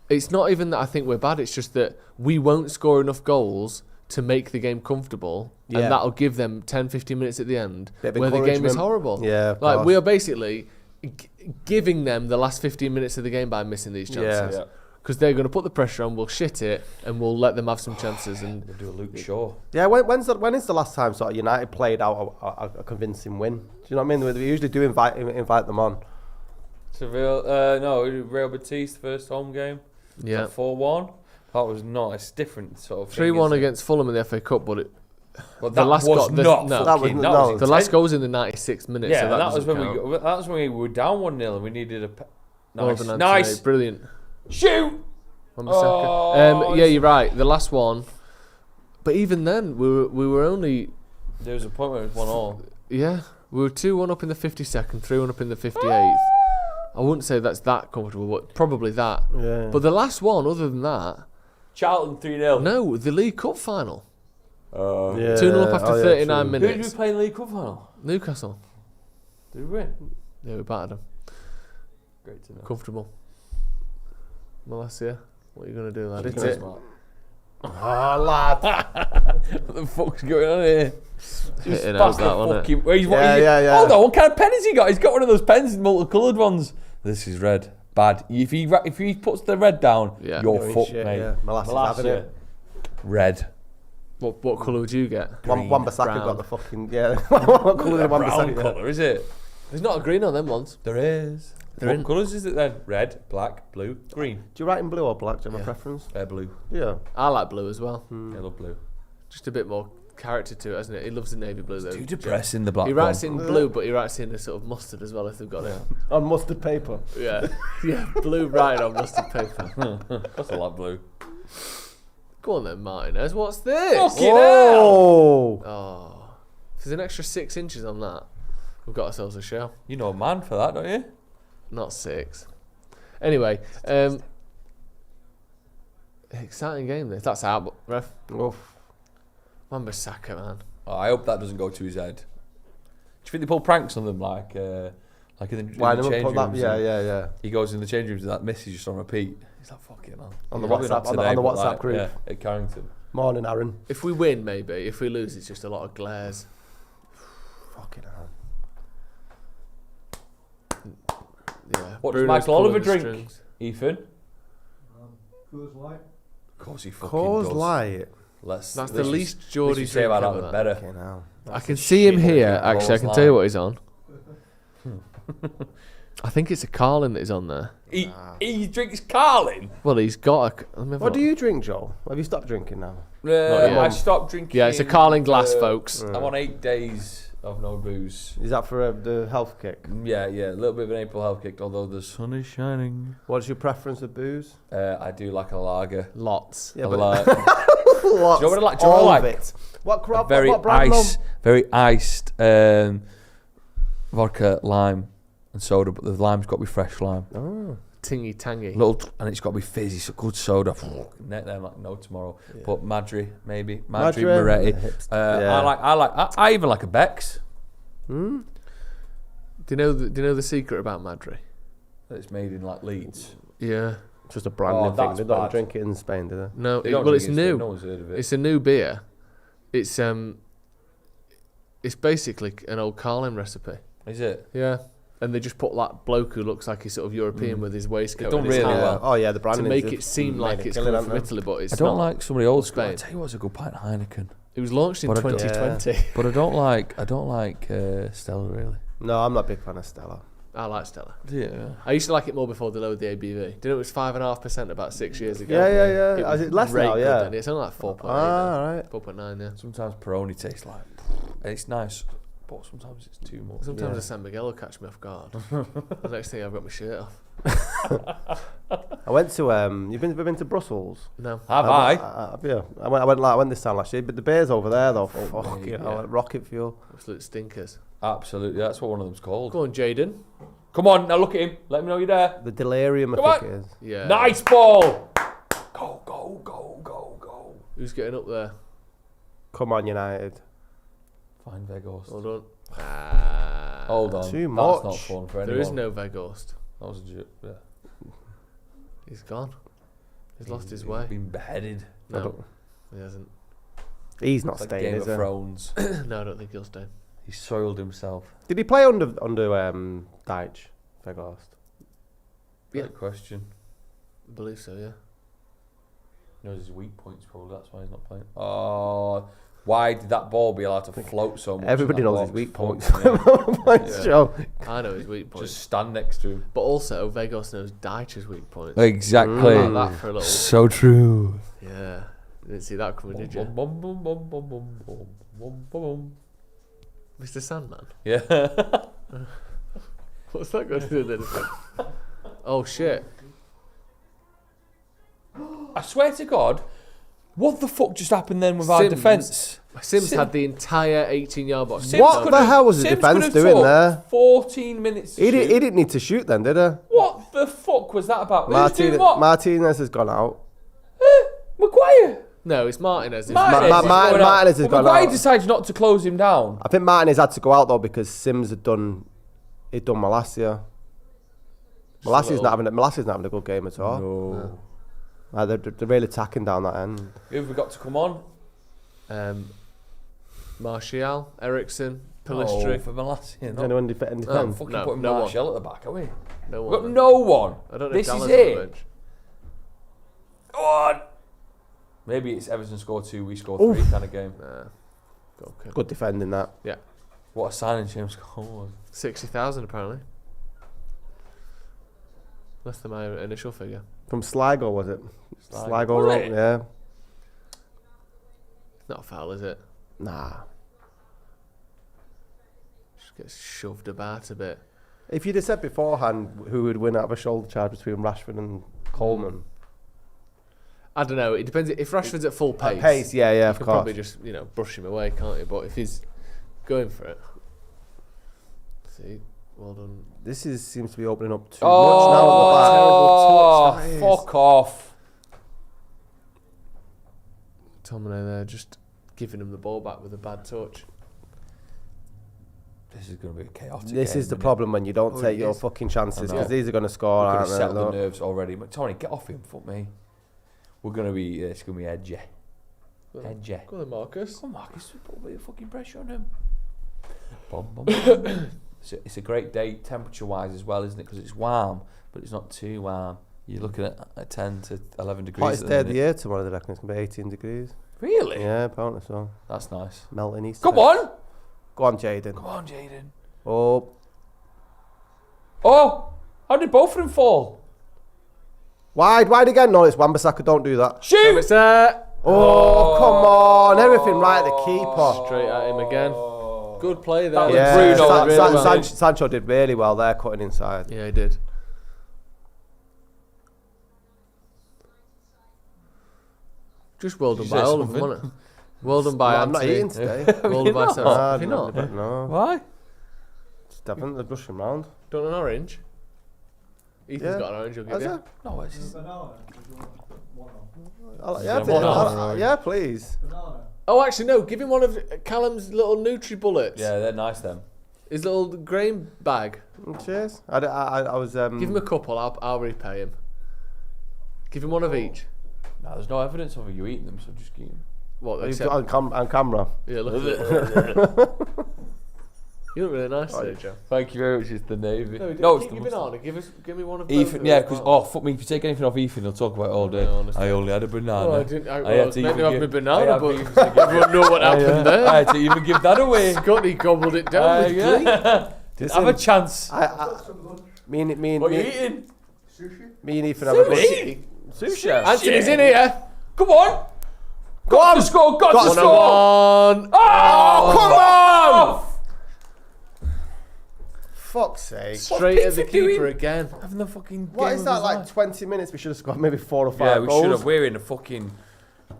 It's not even that I think we're bad. It's just that we won't score enough goals to make the game comfortable, and that'll give them 10-15 minutes at the end where the game is horrible. Yeah, like we are basically giving them the last 15 minutes of the game by missing these chances. Because they're going to put the pressure on, we'll shit it, and we'll let them have some chances. And we'll do a Luke Shaw. Yeah, when is the last time sort of United played out a convincing win? Do you know what I mean? We usually do invite them on. Seville, Real Betis first home game. Yeah, 4-1. That was not. It's different sort of. 3-1 against Fulham in the FA Cup, but the last was not. The last goal was in the 96th minute. Yeah, so that was when we were down 1-0 and we needed a nice, brilliant. Shoot! Yeah, you're right. The last one, but even then, we were only. There was a point where it was 1-1. Yeah, we were 2-1 up in the 52nd, 3-1 up in the 58th. I wouldn't say that's that comfortable, but probably that. Yeah. But the last one, other than that, Charlton 3-0. No, the League Cup final. 2-0 up after 39 minutes. Who did we play in the League Cup final? Newcastle. Did we win? Yeah, we battered them. Great to know. Comfortable. Malacia, what are you going to do, lad? Hit Hit it. it. Oh, lad. What the fuck's going on here? Hit it Past out, the that, fucking. wasn't Yeah. Hold on, what kind of pen has he got? He's got one of those pens, multicoloured ones. This is red. Bad. If he puts the red down, Yeah. you're fucked, Shit, mate. yeah. Malassia's having it. Red. What colour would you get? Wan-Bissaka brown. got the fucking, yeah. What colour did Brown Wan-Bissaka get? colour, is it? There's not a green on them ones. There is. What colours is it then? Red, black, blue, green. Do you write in blue or black? Do you have a preference? Blue. Yeah. I like blue as well. I love blue. Just a bit more character to it, hasn't it? He loves the navy blue though. Too depressing, the black He writes one. in blue, but he writes in a sort of mustard as well if they've got it. On mustard paper. Yeah, yeah, blue writing on mustard paper. That's a lot blue. Go on then, Martinez. What's this? Fucking hell! Oh, if there's an extra 6 inches on that, we've got ourselves a show. You know a man for that, don't you? Not 6. Anyway, exciting game this. That's out, ref. Oof. Wan-Bissaka, man. Oh, I hope that doesn't go to his head. Do you think they pull pranks on them like in the change rooms? Yeah. He goes in the change rooms and that message just on repeat. He's like, fucking hell. On the Probably not WhatsApp, on today, the but WhatsApp group. Yeah, at Carrington. Morning, Aaron. If we win, maybe. If we lose, it's just a lot of glares. Fucking hell. Yeah. What does Bruno's Michael Oliver pulling the drink, strings. Ethan? Coors Light. Of course he fucking Coors does. Light. That's the least least Geordie say about drink that, ever, the that. better. Fucking hell. I can see him shit here. drink, Actually, I Coors can tell you Light. what he's on. I think it's a Carlin that he's on there. He drinks Carlin? Well, he's got a... What do you drink, Joel? Have you stopped drinking now? yet. I stopped drinking. Yeah, it's a Carlin glass, folks. I'm on 8 days of no booze. Is that for the health kick? Yeah, a little bit of an April health kick, although the sun is shining. What's your preference of booze? I do like a lager. Lots. Yeah, I but like, lots. Do you know what I like? Do you know All what I of like? it. What crap? very what brand? iced vodka, lime, and soda. But the lime's got to be fresh lime. Oh. Tingy tangy. And it's got to be fizzy. It's a good soda. Net them like no tomorrow. Yeah. But Madri maybe. Madri, Moretti. yeah. I even like a Beck's. Do you know the secret about Madri? It's made in like Leeds. Yeah. Just a brand new thing. that's They don't bad. drink it in Spain, do they? No, They don't well, drink it's it, new. No one's heard of it. It's a new beer. It's basically an old Carlin recipe. Is it? Yeah. And they just put that bloke who looks like he's sort of European with his waistcoat done and his really hat well. Oh yeah, the brand to names make have it seem made like it it's killing, coming from haven't they? Italy, but it's I don't not. like somebody old school. I Spain. tell you what's a good pint of Heineken. It was launched in But I don't- 2020. But I don't like Stella really. No, I'm not a big fan of Stella. I like Stella. Yeah. I used to like it more before they lowered the ABV. Did you know it was 5.5% about 6 years ago? Yeah. was Is it less great now? good Yeah. then. It's only like 4.8. Ah, right. 4.9, yeah. Sometimes Peroni tastes like, and it's nice, but sometimes it's too much. Sometimes a San Miguel will catch me off guard. The next thing I've got my shirt off. I went to you've been to Brussels? No. Have I? Yeah. I went this time last year, but the beers over there though, fucking hell, like rocket fuel. Absolute stinkers. Absolutely, that's what one of them's called. Go on, Jaden. Come on, now look at him. Let me know you're there. The delirium, Come I think on. it is. Yeah. Nice ball. Go, go, go, go, go. Who's getting up there? Come on, United. Fine, Vegas. Hold on. Hold on. Too That's much. not fun for anyone. There is no Veghorst. That was a joke. Yeah. He's gone. He's lost his way. Been beheaded. No, he hasn't. He's not It's like staying, Game is of he? Thrones. No, I don't think he'll stay. He soiled himself. Did he play under Deitch, Veghorst? Yeah. Great question. I believe so, yeah. Knows his weak points probably. That's why he's not playing. Oh, why did that ball be allowed to float so much? Everybody in that knows his box? weak points. Fuck me. Points Yeah. show. I know his weak points. Just stand next to him. But also, Vegas knows Deitch's weak points. Exactly. Like that for a little. So true. Yeah. Didn't see that coming, did you? Bum, bum, bum, bum, bum, bum, bum, bum, bum. Mr. Sandman? Yeah. What's that got to do with anything? Oh, shit. I swear to God, what the fuck just happened then with our Sims. defence? Sims had the entire 18-yard box. Sims What could the have- hell was the Sims defence could have doing took there? 14 minutes to He shoot. didn't need to shoot then, did he? What the fuck was that about? Who's doing what? Martinez has gone out. Maguire. No, it's Martinez. Martinez, is going out. Martinez has But gone Maguire out. decides not to close him down. I think Martinez had to go out though because Sims had done Malacia. Molass's not having a good game at all. No. They're really attacking down that end. Who have we got to come on? Martial, Ericsson, Oh, Pellistri. for Malassi. Is anyone defend? Fucking No, putting no Martial at the back, are we? No We've one. got no one. I don't know This if is Dallas on the it. bench. Go on. Maybe it's Everton score 2, we score 3 kind of game. Nah. Okay. Good defending that. Yeah. What a signing James Cole was. 60,000 apparently. Less than my initial figure. From Sligo, was it? Sligo. Sligo, Was it? yeah. Not a foul, is it? Nah. Just gets shoved about a bit. If you'd have said beforehand who would win out of a shoulder charge between Rashford and Coleman. I don't know. It depends. If Rashford's at full pace, Yeah, you of can course. probably just brush him away, can't you? But if he's going for it, see, well done. This seems to be opening up too much now Oh, at the back. Terrible touch. fuck off. Tomine there just giving him the ball back with a bad touch. This is going to be a chaotic This game, is the isn't problem when you don't Oh, take it your is. fucking chances I know. because these are going to score, We're aren't going to they? settle the Look. nerves already. Tony, get off him, fuck me. We're going to be, it's going to be edgy. Edgy. Go on, Marcus. Come on, Marcus, put a bit of fucking pressure on him. Bum, bum, bum. It's a great day temperature-wise as well, isn't it? Because it's warm, but it's not too warm. You're looking at 10 to 11 degrees. Hottest at day the of the minute. year tomorrow, they reckon it's going to be 18 degrees. Really? Yeah, apparently so. That's nice. Melting east. Come on! Go on, Jaden. Come on, Jaden. Oh, Oh! How did both of them fall? wide again. No, it's Wan-Bissaka. Don't do that. Shoot! It's there. Oh, come on. Everything right, the keeper. Straight at him again. Good play there. That was Yeah, Bruno. really well. Sancho did really well there, cutting inside. Yeah, he did. Just well done Did by you say all of them, something? wasn't it? Well done by I'm not Anthony. eating today. Well done by not? Sarah. Nah, Have you not? No. Why? Just having the brushing round. Don't an orange? Ethan's Yeah. got an orange, I'll give Has you. it? No, it's just... Banana. If you want to put one on. Yeah, Yeah, please. banana. Yeah, please. Banana. Oh, actually, no. Give him one of Callum's little Nutri-Bullets. Yeah, they're nice, them. His little grain bag. Cheers. I was. Give him a couple. I'll repay him. Give him one of each. No, there's no evidence of you eating them, so just keep them. What? You've Except, got on camera. yeah, look at it. You look really nice today, Joe. Thank you very much, it's the Navy. No, it's keep the giving mustard. on. Give me one of both Ethan, of yeah, them. because, oh, fuck me, if you take anything off Ethan, he'll talk about it all day. No, honestly. I only had a banana. Oh, I didn't. I had was to meant to even have my give- banana, I but had to even everyone know what happened there. I had to even give that away. Scotty gobbled it down with glee. Yeah. Didn't have a chance. Me and What are you eating? me and Ethan have a good. Sushi? Sushi? Anthony's in here. Come on! Got to score, got to score! One. Oh, come on! Fuck's sake. Straight at the Pickford doing? keeper again. Having the fucking What game is of that, his like life. 20 minutes? We should have scored maybe 4 or 5 Yeah, we goals. should have. We're in a fucking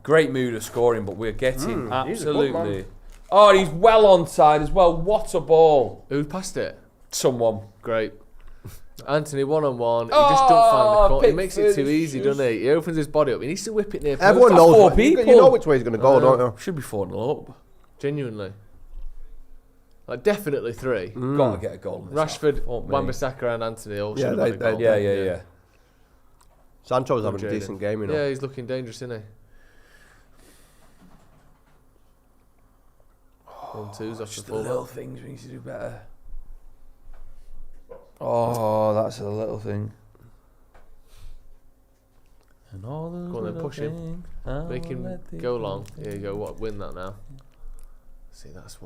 great mood of scoring, but we're getting he's a good absolutely. man. Oh, he's well onside as well. What a ball! Who passed it? Someone. Great. Anthony, one-on-one. He just don't find the corner. He makes it too Pickford easy, doesn't he? He opens his body up. He needs to whip it near post. Everyone knows. four You people. know which way he's going to go, don't you? Should be 4-0 up. Genuinely. Like, definitely 3. Gotta get a goal. in this Rashford, half. Fuck me. Wan-Bissaka and Anthony all Yeah, should have had a goal. Yeah. Sancho's having a Jaden. decent game, you know. Yeah, he's looking dangerous, isn't he? 1-2's off the Just the little full. things we need to do better. Oh, that's a little thing. And all those Go on then, little push him. things, I Make will him let go them long. be. Here you go. What? Win that now. See, that's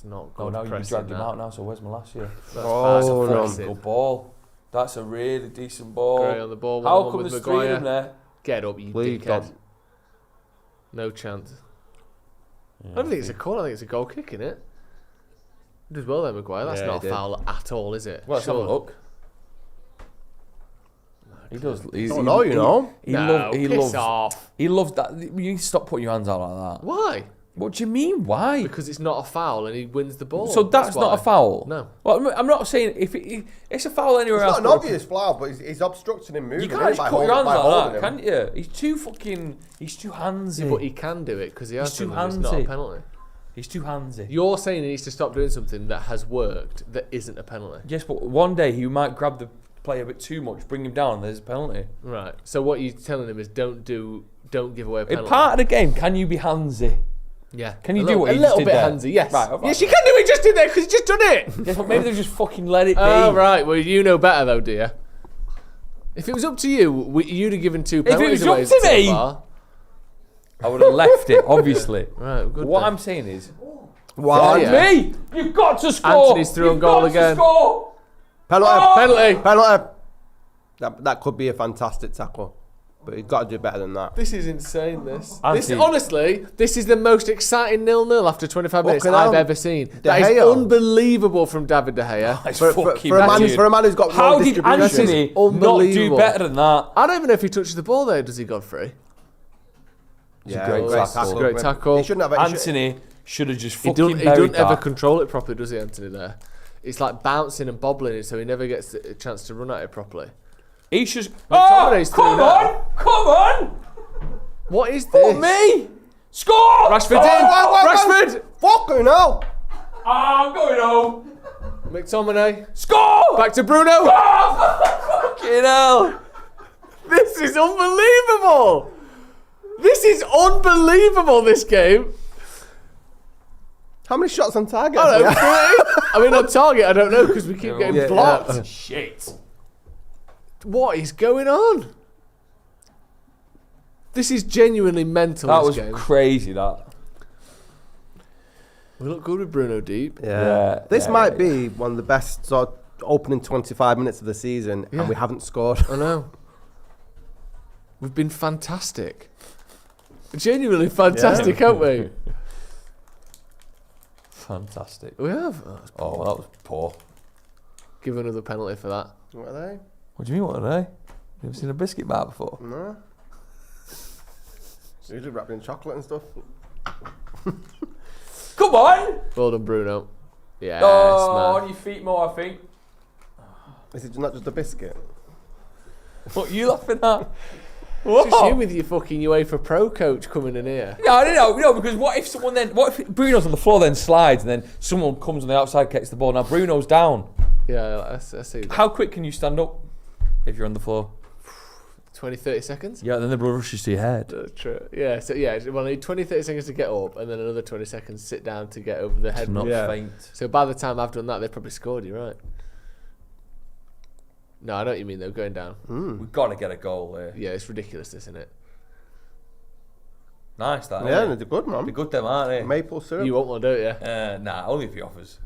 not good. Oh, now you pressing dragged him that. out now, so where's Malacia? That's Oh, fast no. pressing. Good ball. That's a really decent ball. Gray on the ball. How one come with there's 3 of them Maguire. there? Get up, you Please dickhead. don't. No chance. I don't think it's a corner. I think it's a goal kick, innit? He does well there, Maguire. That's Yeah, not he a did. foul at all, is it? Well, let's have a Surely. look. He does. He's, Don't know, you know. He No, he piss loves. off. He loves that. You need to stop putting your hands out like that. Why? What do you mean? Why? Because it's not a foul and he wins the ball. So that's not why. a foul. No. Well, I'm not saying if it's a foul anywhere It's else. not an but obvious foul, but he's obstructing him moving. You can't just by put your hands by like holding that, him. can you? He's too handsy. But he can do it because he has He's too done it. It's not a handsy. penalty. He's too handsy. You're saying he needs to stop doing something that has worked that isn't a penalty. Yes, but one day he might grab the play a bit too much, bring him down, there's a penalty. Right. So what you're telling him is don't give away a penalty. In part of the game, can you be handsy? Yeah. Can you do what you a just little did bit there? handsy? Yes. Right, okay. Yes, you can do it. Just did there because you just done it. Guess what? Maybe they just fucking let it be. Oh right. Well, you know better though, do you? If it was up to you, you'd have given 2 penalties away. If it was up to me, so far. I would have left it. Obviously. Right. Good. What then. I'm saying is, Yeah. You've got to score. Anthony's through on goal again. Score. Penalty. That could be a fantastic tackle, but you've got to do better than that. This is insane. This Anthony. honestly, this is the most exciting 0-0 after 25 minutes Fucking I've hell. ever seen. De That is Gea. unbelievable from David De Gea. It's For fucking a man brilliant. who's got How no did distribution. Anthony not do Unbelievable. better than that? I don't even know if he touches the ball there. Does he, Godfrey? It's a great great tackle. Great tackle. He shouldn't have. Anthony should have just He fucking doesn't buried ever that. control it properly, does he, Anthony? There, it's like bouncing and bobbling it, so he never gets a chance to run at it properly. He should. McTominay's Come through on! Come on! What is this? For me! Score! Rashford in. Rashford. Fucking hell! I'm going home. McTominay. Score! Back to Bruno. Fucking hell! This is unbelievable. This is unbelievable. This game. How many shots on target? I don't know. 30? I mean, on target, I don't know because we keep getting blocked. Shit. What is going on? This is genuinely mental. That this was game. crazy, that. We look good with Bruno deep. Yeah. This might be one of the best sort of opening 25 minutes of the season, Yeah. and we haven't scored. I know. We've been fantastic. Genuinely fantastic, haven't we? Fantastic. We have. Oh, well, that was poor. Give another penalty for that. What are they? What do you mean, what are they? You ever seen a biscuit bar before? No. Usually wrapped in chocolate and stuff. Come on! Well done, Bruno. Yes, Oh, man. on your feet more, I think. Is it not just a biscuit? What are you laughing at? It's just you with your fucking UEFA Pro coach coming in here. Yeah, I don't know. No, because what if Bruno's on the floor, then slides, and then someone comes on the outside, kicks the ball. Now Bruno's down. Yeah, I see that. How quick can you stand up if you're on the floor? 20, 30 seconds? Yeah, then the ball rushes to your head. True. Yeah, so yeah, well, I need 20, 30 seconds to get up, and then another 20 seconds sit down to get over the head. Not faint. So by the time I've done that, they've probably scored you, right? No, I know what you mean, though, going down. We've got to get a goal there. Yeah, it's ridiculous, isn't it? Nice, that. Yeah, isn't they're good, man. They're good, them, aren't they? Maple syrup. You want one, don't you? Nah, only if he offers.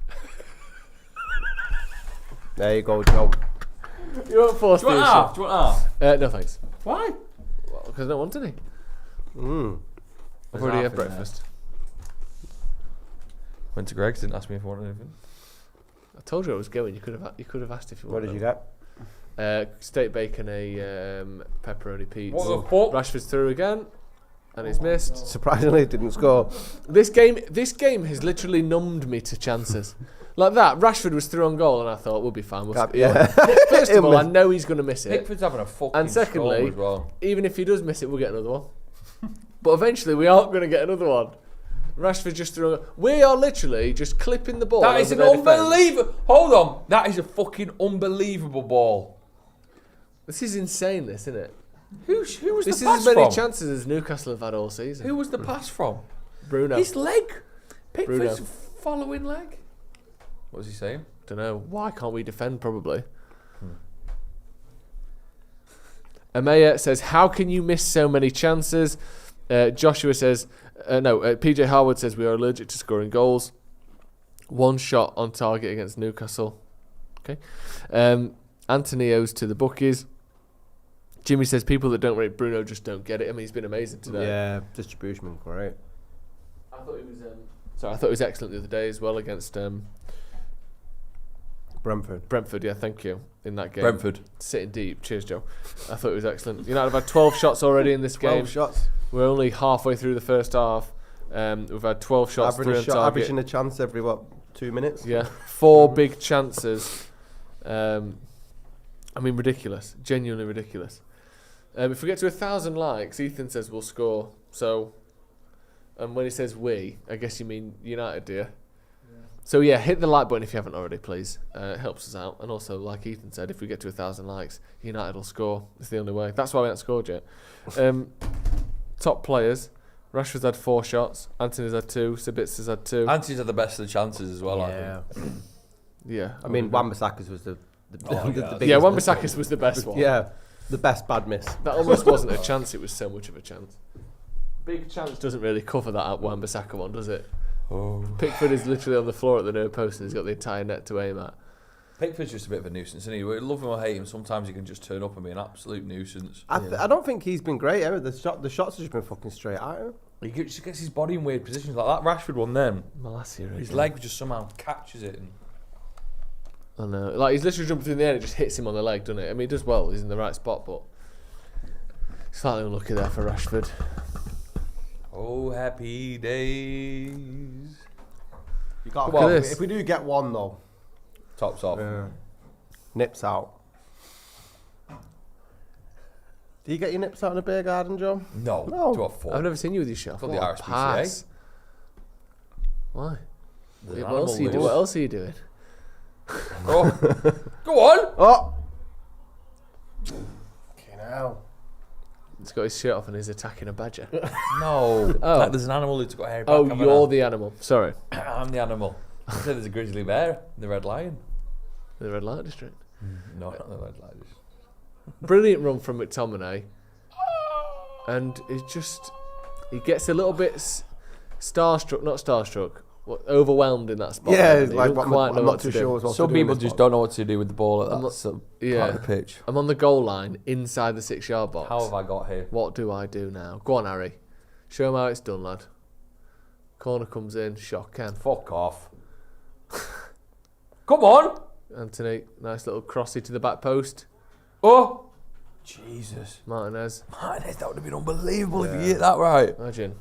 There you go, Joe. You won't force Do you want the half? Do you want half? No, thanks. Why? Well, because I don't want any. Mm. I've already had breakfast. Went to Greg's, didn't ask me if I wanted anything. I told you I was going. You could have asked if you What wanted. did you get? Steak bacon, a pepperoni pizza. What the fuck? Rashford's through again, and he's missed. Surprisingly, it didn't score. This game has literally numbed me to chances. Like that, Rashford was through on goal, and I thought we'll be fine. Yeah. First of all, He'll I know he's going to miss it, Pickford's having a fucking and secondly, score as well. even if he does miss it, we'll get another one. But eventually, we aren't going to get another one. Rashford just threw. We are literally just clipping the ball. That is an unbelievable. Hold on, that is a fucking unbelievable ball. This is insane, this, isn't it? Who was This the is pass as many from? chances as Newcastle have had all season. Who was the pass from? Bruno. His leg. Pickford's Bruno. following leg. What was he saying? Don't know. Why can't we defend? Probably. Amaya says, "How can you miss so many chances?" Joshua says, PJ Harwood says we are allergic to scoring goals. One shot on target against Newcastle. Okay. Anthony owes to the bookies. Jimmy says people that don't rate Bruno just don't get it. I mean, he's been amazing today. Yeah, distribution, great. I thought he was. I thought he was excellent the other day as well against Brentford. Brentford. Yeah, thank you in that game. Brentford. Sitting deep. Cheers, Joe. I thought it was excellent. United have had 12 shots already in this 12 game. shots. We're only halfway through the first half. We've had 12 shots, 3 on target. Averaging a chance every 2 minutes. Yeah, 4 big chances. I mean, ridiculous. Genuinely ridiculous. If we get to 1,000 likes, Ethan says we'll score. So, and when he says we, I guess you mean United, do you? So yeah, hit the like button if you haven't already, please. It helps us out. And also, like Ethan said, if we get to 1,000 likes, United will score. It's the only way. That's why we haven't scored yet. Top players. Rashford's had 4 shots. Anthony's had 2. Sabitza's had 2. Anthony's had the best of the chances as well, Yeah. I think. Yeah. I mean, Wan-Bissaka's was the biggest. Yeah, Wan-Bissaka's was the best one. Yeah, the best bad miss. That almost wasn't a chance. It was so much of a chance. Big chance doesn't really cover that Wan-Bissaka one, does it? Oh. Pickford is literally on the floor at the near post and he's got the entire net to aim at. Pickford's just a bit of a nuisance, isn't he? We love him or hate him, sometimes he can just turn up and be an absolute nuisance. I don't think he's been great ever. The shots have just been fucking straight at him. He just gets his body in weird positions, like that Rashford one then. Malacia, his leg just somehow catches it. I know. Like, he's literally jumping through the air and it just hits him on the leg, doesn't it? I mean, he does well. He's in the right spot, but slightly unlucky there for Rashford. Oh, happy days. You got Look at this. If we do get one though, tops off. Nips out. Do you get your nips out in a beer garden, Joe? No. No. I've never seen you with your shot. Got the RSPCA. Pass. Why? There's What else are you doing? What else are you doing? Oh. Go on. Oh. Okay, now. He's got his shirt off and he's attacking a badger. No. Oh. Like there's an animal who's got hair back. Oh, you're the animal. Sorry. I'm the animal. I said there's a grizzly bear in the Red Lion. The Red Light District. No, not the Red Lion District. Brilliant run from McTominay. And he gets a little bit overwhelmed in that spot. Yeah, He like don't quite know I'm what not too to do. sure. What Some to do in people this just one. don't know what to do with the ball at that part of the pitch. I'm on the goal line inside the 6-yard box. How have I got here? What do I do now? Go on, Harry. Show him how it's done, lad. Corner comes in. Shot can. Fuck off. Come on. Anthony, nice little crossy to the back post. Oh. Jesus. Martinez, that would have been unbelievable if you hit that right. imagine.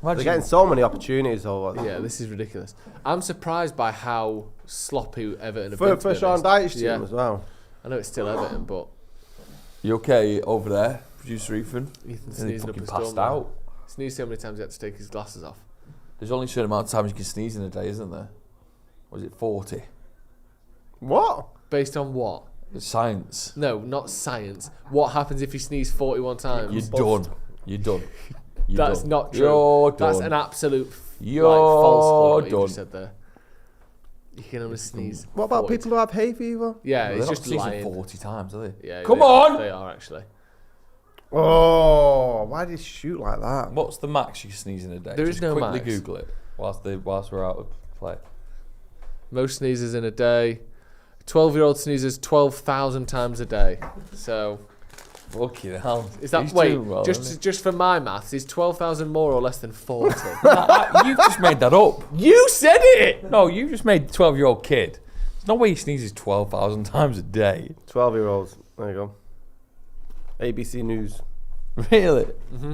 They're getting so many opportunities. Yeah, this is ridiculous. I'm surprised by how sloppy Everton have For been. Sean Dyche team as well. I know it's still Everton, but You okay over there, producer Ethan? Ethan's Then he sneezing up fucking a passed storm. out. Sneezed so many times he had to take his glasses off. There's only a certain amount of times you can sneeze in a day, isn't there? Was it 40? What? Based on what? It's science. No, not science. What happens if you sneeze 41 times? You're done. You're done. You're That's done. not true. You're That's done. an absolute You're falsehood what you done. just said there. You can only sneeze. What about 40 people who have hay fever? Yeah, Well, it's they're just not sneezing lying. 40 times, are they? Yeah, Come they, on! They are actually. Oh, why did he shoot like that? What's the max you can sneeze in a day? There is Just no quickly max. Google it whilst we're out of play. Most sneezes in a day. 12-year-old sneezes 12,000 times a day. So Fucking hell. is that He's wait? doing well, isn't just for my maths, is 12,000 more or less than 40? he? You've just made that up. You said it. No, you just made a 12-year-old kid. There's no way he sneezes 12,000 times a day. 12-year-olds. There you go. ABC News. Really? Mm-hmm.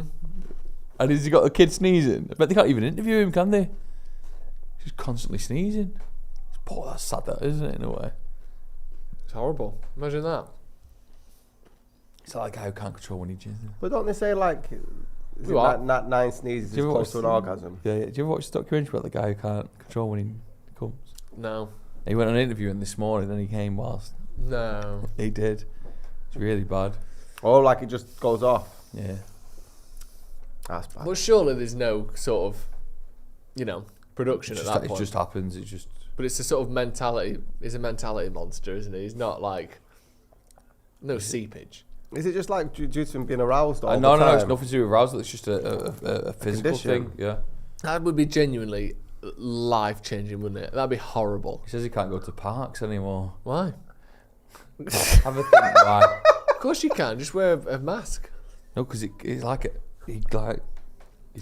And has he got a kid sneezing? I bet they can't even interview him, can they? He's just constantly sneezing. It's poor, that's sad, that, isn't it, in a way? It's horrible. Imagine that. It's like a guy who can't control when he jizzes. But don't they say like, is it What? like 9 sneezes Do is you close to watch an orgasm? Yeah, do you ever watch the documentary about the guy who can't control when he comes? No. He went on an interview and this morning, then he came whilst No. he did. It's really bad. Oh, like it just goes off. Yeah. That's bad. But surely there's no sort of, production It at just, that it point. just happens. It just. But it's a sort of mentality. He's a mentality monster, isn't he? He's not like no seepage. Is it just like due to him being aroused all No, the time? it's nothing to do with arousal. It's just a physical condition. thing. Yeah. That would be genuinely life changing, wouldn't it? That'd be horrible. He says he can't go to parks anymore. Why? Have a think why. Of course you can. Just wear a mask. No, because he's like he's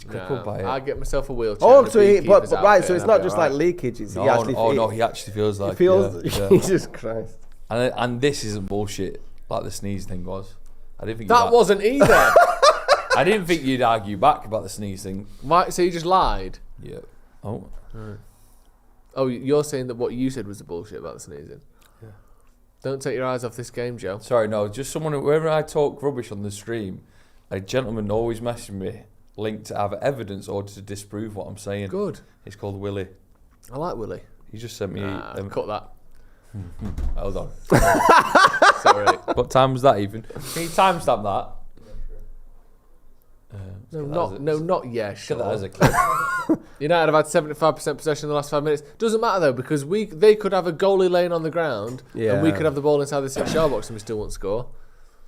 crippled by it. I get myself a wheelchair. Oh, and a so he, beekeeper's but right, outfit so it's and I'll not be just alright. like leakage. It's, No, he actually no, he actually feels like. he feels. Yeah. Jesus Christ. And this isn't bullshit like the sneeze thing was. I didn't think That wasn't either. I didn't think you'd argue back about the sneeze thing. Why, so you just lied? Yeah. Oh. Right. Oh, you're saying that what you said was the bullshit about the sneezing? Yeah. Don't take your eyes off this game, Joe. Sorry, no. Just someone. Whenever I talk rubbish on the stream, a gentleman always messages me linked to either evidence or to disprove what I'm saying. Good. It's called Willie. I like Willie. He just sent me. Cut that. Hold on. Sorry. What time was that even? Can you timestamp that? Not yet. Get that as a clip. United have had 75% possession in the last 5 minutes. Doesn't matter though, because they could have a goalie laying on the ground, and we could have the ball inside the 6-yard box, and we still won't score.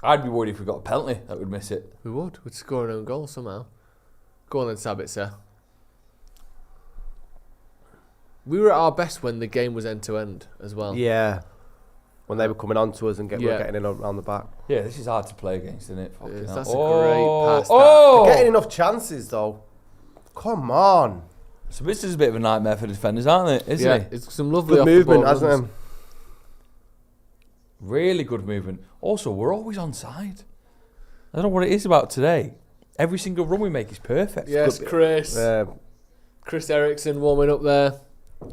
I'd be worried if we got a penalty that we'd miss it. We would. We'd score an own goal somehow. Go on then, Sabitzer. We were at our best when the game was end to end as well. Yeah. When they were coming on to us and we're getting in around the back. Yeah, this is hard to play against, isn't it? That's a great pass. They're getting enough chances though. Come on. So this is a bit of a nightmare for defenders, aren't they? Isn't it? It's some lovely good movement, hasn't it? Really good movement. Also, we're always on side. I don't know what it is about today. Every single run we make is perfect. Yes, Chris. Chris Eriksson warming up there.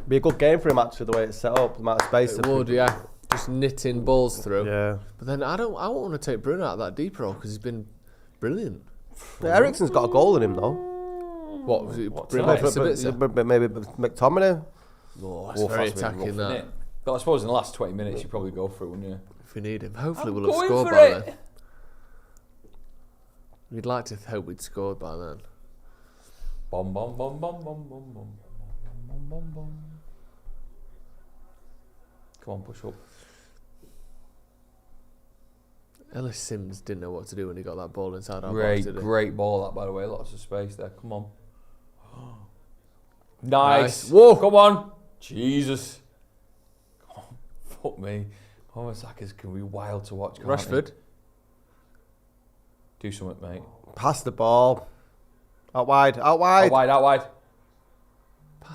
Be a good game for him actually, the way it's set up, the amount of space. It would, yeah. Just knitting balls through. Yeah. But then I won't want to take Bruno out of that deep role because he's been brilliant. Yeah, Eriksson's got a goal in him though. What was it? Maybe McTominay. Oh, that's very attacking that. But I suppose in the last 20 minutes you probably go for it, wouldn't you? If we need him. Hopefully we'll have scored by then. We'd like to hope we'd scored by then. Bom bom bom bom bom bom bom bom bom bom. Come on, push up. Ellis Sims didn't know what to do when he got that ball inside our Great box, great ball that, by the way. Lots of space there. Come on. Nice. Whoa. Come on. Jesus. Come on. Fuck me. Saka's can be wild to watch. Rashford. Do something, mate. Pass the ball. Out wide. Pass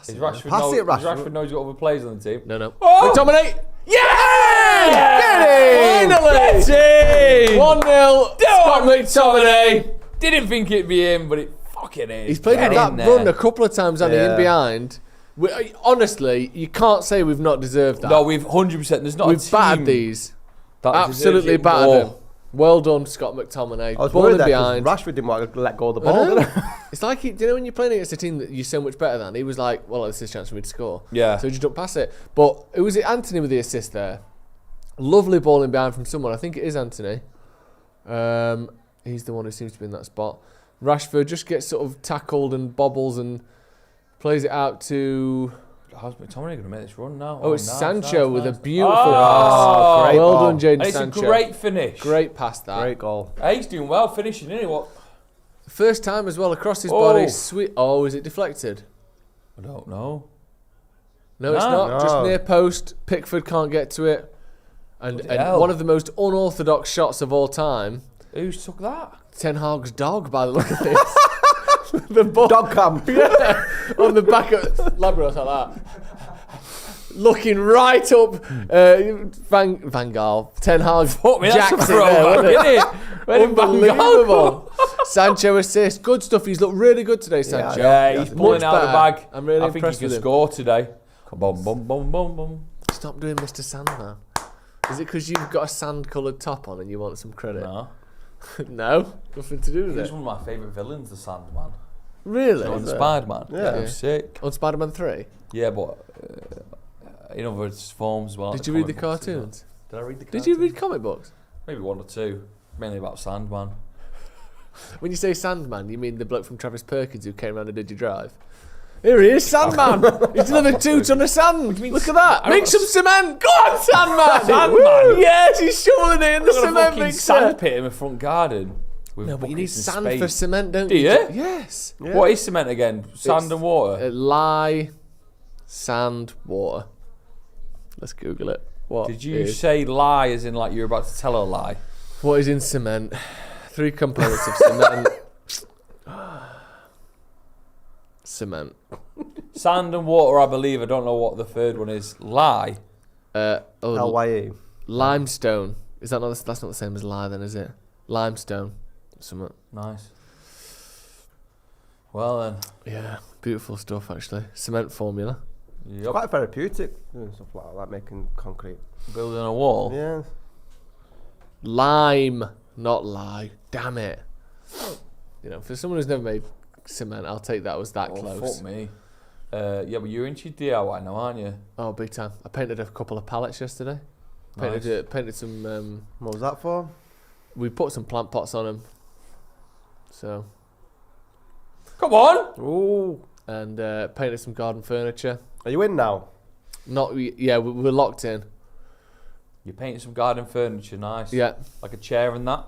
it, Rashford knows he's got other players on the team. No. Oh! McTominay! Yeah! Get in! Finally! Get in! 1-0. Scott McTominay. Didn't think it'd be him, but it fucking is. He's played that run a couple of times, hasn't he, in behind. Honestly, you can't say we've not deserved that. No, we've 100%. There's not a team. We've battered these. Absolutely battered them. Well done, Scott McTominay. I was ball worried behind. Rashford didn't want to let go of the ball, did he? It's like, do you know when you're playing against a team that you're so much better than? He was like, well, this is a chance for me to score. Yeah. So he just don't pass it. But it was Anthony with the assist there. Lovely ball in behind from someone. I think it is Anthony. He's the one who seems to be in that spot. Rashford just gets sort of tackled and bobbles and plays it out to... How's McTominay going to make this run now? Oh, it's Sancho with a beautiful pass. Great well ball. done, Jadon It's Sancho. a great finish. Great pass, that. Great goal. Hey, he's doing well finishing, isn't he? What? First time as well across his body. Sweet. Oh, is it deflected? I don't know. No, it's not. No. Just near post. Pickford can't get to it. And hell? one of the most unorthodox shots of all time. Who's took that? Ten Hag's dog, by the look of this. The ball. Dog cam. Yeah, on the back of Labrador like that. Looking right up Van Gaal. Ten Hag jacks it there, unbelievable. Sancho assist. Good stuff. He's looked really good today, Sancho. Yeah, he's pulling out the bag. I'm really impressed impressed with him. with him. Score today. Boom, boom, boom, boom, boom. Stop doing Mr. Sandman. Is it because you've got a sand-coloured top on and you want some credit? No. No? Nothing to do with He's it. one of my favourite villains, the Sandman. Really? On Spider-Man. Yeah. He's sick. On Spider-Man 3? Yeah, but in other forms as well. Did you read the cartoons? Did I read the cartoons? Did you read comic books? Maybe one or two. Mainly about Sandman. When you say Sandman, you mean the bloke from Travis Perkins who came around and did your drive? Here he is, Sandman! He's delivered 2 ton of sand! Look at that! Make some cement! Go on, Sandman! Sandman? Yes, he's shoveling it in the cement mixer! Sand pit in the front garden. No, but you need sand for cement, don't you? Do you? Yes. Yeah. What is cement again? Sand and water? Lye, sand, water. Let's Google it. What Did you say lie as in like you're about to tell a lie? What is in cement? 3 components of cement. Cement. Sand and water, I believe. I don't know what the third one is. Lye. LYE. Limestone. Is that not? That's not the same as lye, then, is it? Limestone. Something. Nice. Well then. Yeah, beautiful stuff actually. Cement formula. It's quite therapeutic doing stuff like that, making concrete. Building a wall. Yeah. Lime, not lye. Damn it. You know, for someone who's never made cement, I'll take that was that close. Fuck me. Yeah, but you're into DIY now, aren't you? Oh, big time. I painted a couple of pallets yesterday. Nice. Painted some... What was that for? we put some plant pots on them. So... Come on! Ooh. And painted some garden furniture. Are you in now? Yeah, we're locked in. You're painting some garden furniture, nice. Yeah. Like a chair and that.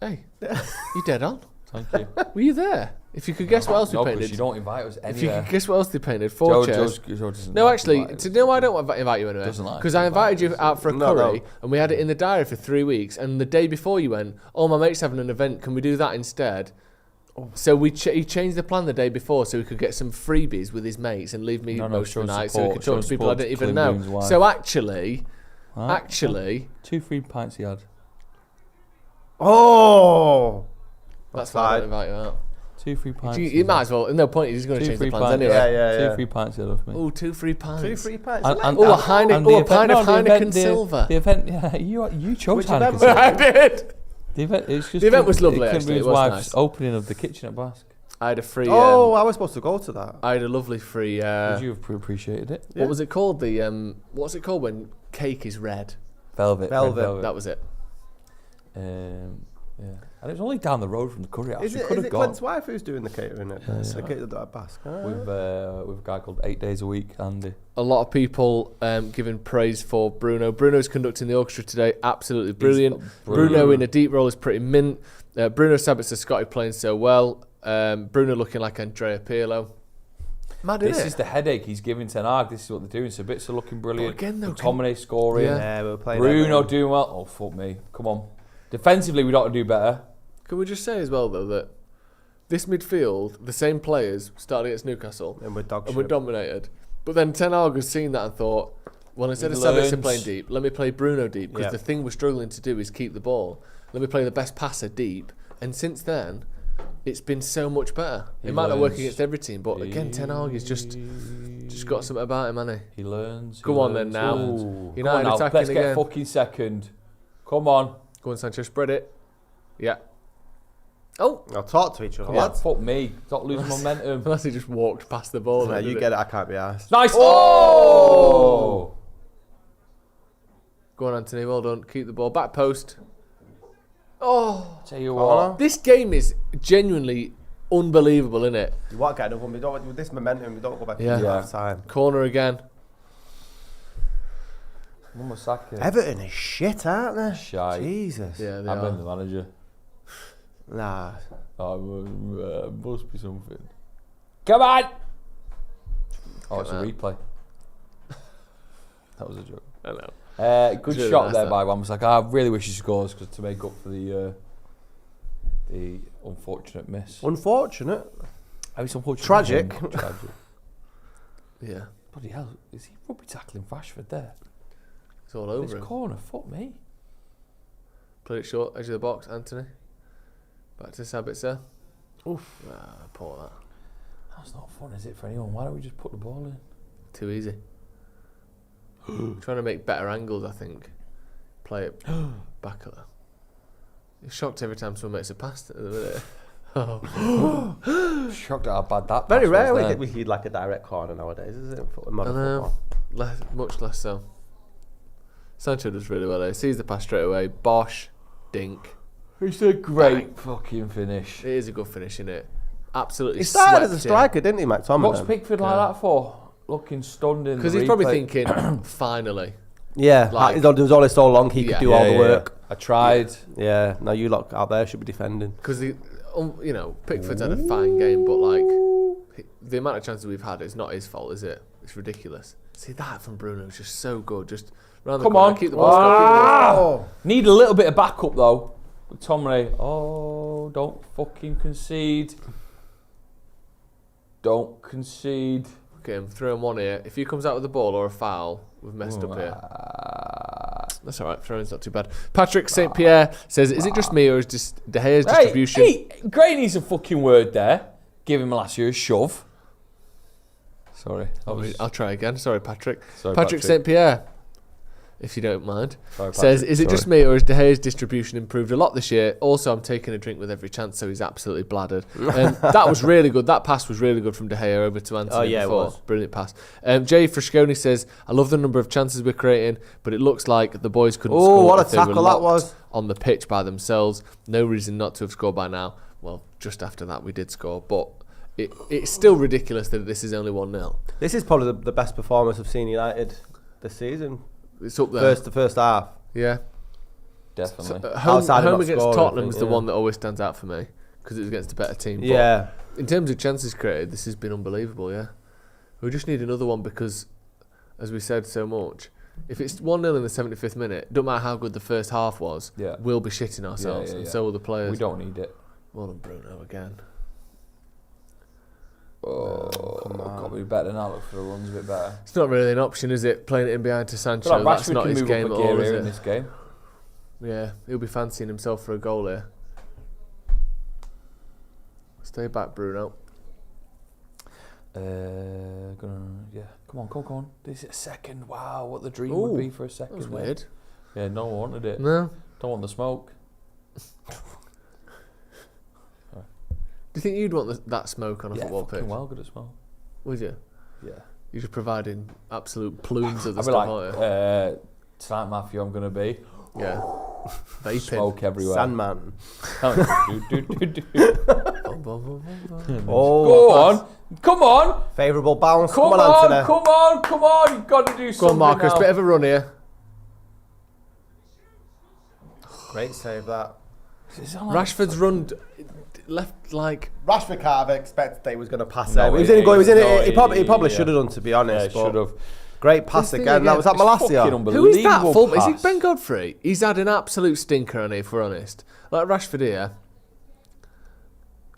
Hey, you dead on? Thank you. Were you there? If you could guess what else we painted. You don't invite us anywhere. If you could guess what else they painted, 4 chairs. Joe doesn't No, like actually, I don't invite you anywhere. Doesn't like because I invited you out for a No, curry, and we had it in the diary for 3 weeks. And the day before you went, oh, my mate's having an event. Can we do that instead? So he changed the plan the day before so he could get some freebies with his mates and leave me most of the night so he could talk to people I didn't even know. So actually, 2 free pints he had. Oh, that's why I don't invite you out. 2 free pints. You might as well. No point. He's going to change the plans anyway. Yeah. 2 free pints he had off me. Oh, 2 free pints. 2 free pints. A pint of Heineken Silver. The event, yeah, you chose Heineken Silver. I did. The event was lovely. Actually, it was wife's nice. Opening of the kitchen at Basque. I had a free. Oh, I was supposed to go to that. I had a lovely free. Would you have appreciated it? What was it called? The what's it called when cake is red? Velvet. That was it. Yeah, and it was only down the road from the curry house. Is it Glenn's wife who's doing the catering at Basque? With a guy called 8 Days a Week, Andy. A lot of people giving praise for Bruno. Bruno's conducting the orchestra today. Absolutely brilliant. Bruno in a deep role is pretty mint. Bruno Sabitzer Scotty playing so well. Bruno looking like Andrea Pirlo. Mad, this is the headache he's giving Ten Hag. This is what they're doing. Sabitzer looking brilliant. But again, though, McTominay scoring. Yeah, we're playing Bruno doing well. Oh, fuck me. Come on. Defensively, we ought to do better. Can we just say as well, though, that this midfield, the same players started against Newcastle and we're dominated. But then Ten Hag has seen that and thought, well, instead of Sabitzer playing deep, let me play Bruno deep. Because the thing we're struggling to do is keep the ball. Let me play the best passer deep. And since then, it's been so much better. It might not work against every team, but again, Ten Hag has just got something about him, hasn't he? He learns. Go on then now. United attacking let's get fucking second. Come on. Go on, Sancho, spread it. Yeah. Oh. I'll talk to each other. Yeah, fuck me. Don't lose momentum. Unless he just walked past the ball. No, you get it. I can't be asked. Nice. Oh! Go on, Anthony. Well done. Keep the ball. Back post. Oh. Tell you what. This game is genuinely unbelievable, isn't it? You want to get another one. We don't, with this momentum, we don't go back to half time. Corner again. Everton is shit, aren't they? Shite. Jesus. Yeah, they I are. blame the manager. Nah. Oh, must be something. Come on! Oh, it's a replay. That was a joke. I know. Good shot there by Wan-Bissaka. I really wish he scores to make up for the unfortunate miss. Unfortunate? Oh, it's unfortunate. Tragic. Yeah. Bloody hell. Is he rugby tackling Rashford there? It's all over him. Corner, fuck me. Played it short, edge of the box, Anthony. Back to Sabitzer. Oof. Poor that. That's not fun, is it, for anyone? Why don't we just put the ball in? Too easy. Trying to make better angles, I think. Play it back at her. You're shocked every time someone makes a pass at the minute. Shocked at how bad that Very pass rare was we heed like a direct corner nowadays, isn't it? I know. Much less so. Sancho does really well there. Sees the pass straight away. Bosh. Dink. It's a great fucking finish. It is a good finish, isn't it? Absolutely. He started as a striker, didn't he, McTominay? What's Pickford like that for? Looking stunned in the Because he's probably thinking, finally. Yeah, Like, there was only so long he could do all the work. I tried. Yeah, now you lot out there should be defending. Because, Pickford's had a fine game, but, the amount of chances we've had, it's not his fault, is it? It's ridiculous. See, that from Bruno is just so good. Just round the corner, keep the ball. Need a little bit of backup, though. McTominay. Oh, don't fucking concede. Don't concede. Okay, I'm throwing one here. If he comes out with the ball or a foul, we've messed up here. That's all right. Throwing's not too bad. Patrick St. Pierre says, "Is it just me or is just De Gea's distribution?" Hey, Gray needs a fucking word there. Give him last year a shove. Sorry, I'll try again. Sorry, Patrick. Sorry, Patrick St. Pierre. if you don't mind. Sorry, Says, Patrick, is it just me or has De Gea's distribution improved a lot this year? Also, I'm taking a drink with every chance, so he's absolutely bladdered. That was really good. That pass was really good from De Gea over to Anthony before. It was. Brilliant pass. Jay Frasconi says, I love the number of chances we're creating, but it looks like the boys couldn't score what a if they were tackle that locked was. on the pitch by themselves. No reason not to have scored by now. Well, just after that we did score, but it's still ridiculous that this is only 1-0. This is probably the best performance I've seen United this season. It's up there. The first half. Yeah. Definitely. So, home against scoring, Tottenham is the yeah. one that always stands out for me because it's against a better team. But Yeah. in terms of chances created, this has been unbelievable, yeah. We just need another one because, as we said so much, if it's 1-0 in the 75th minute, don't matter how good the first half was, we'll be shitting ourselves, and so will the players. We don't need it. Well done, Bruno, again. Oh, got to be better than that. Look for the runs a bit better. It's not really an option, is it? Playing it in behind to Sancho, Like that's Rashford not can his move game up at a gear all, is here it? in this game. Yeah, he'll be fancying himself for a goal here. Stay back, Bruno. Come on. This is a second. Wow, what the dream would be for a second. That was weird. Yeah, no one wanted it. No. Don't want the smoke. Do you think you'd want that smoke on a football pitch? Well good at smoke. Would you? Yeah. You're just providing absolute plumes of the I'd stuff, be aren't you? like, tonight, Matthew, I'm going to be. Yeah. Vaping. Smoke everywhere. Sandman. Go on. Come on. Favourable bounce. Come on, Anthony. Come on. You've got to do Go something on, Marcus. now. Bit of a run here. Great save that. Rashford's run left like... Rashford can't have expected that he was going to pass No, it. He was in goal. He probably yeah. should have done, to be honest. Yeah, should have. Great pass again. That was that Malacia. Who is that full? Is it Ben Godfrey? He's had an absolute stinker on it, if we're honest. Like Rashford here.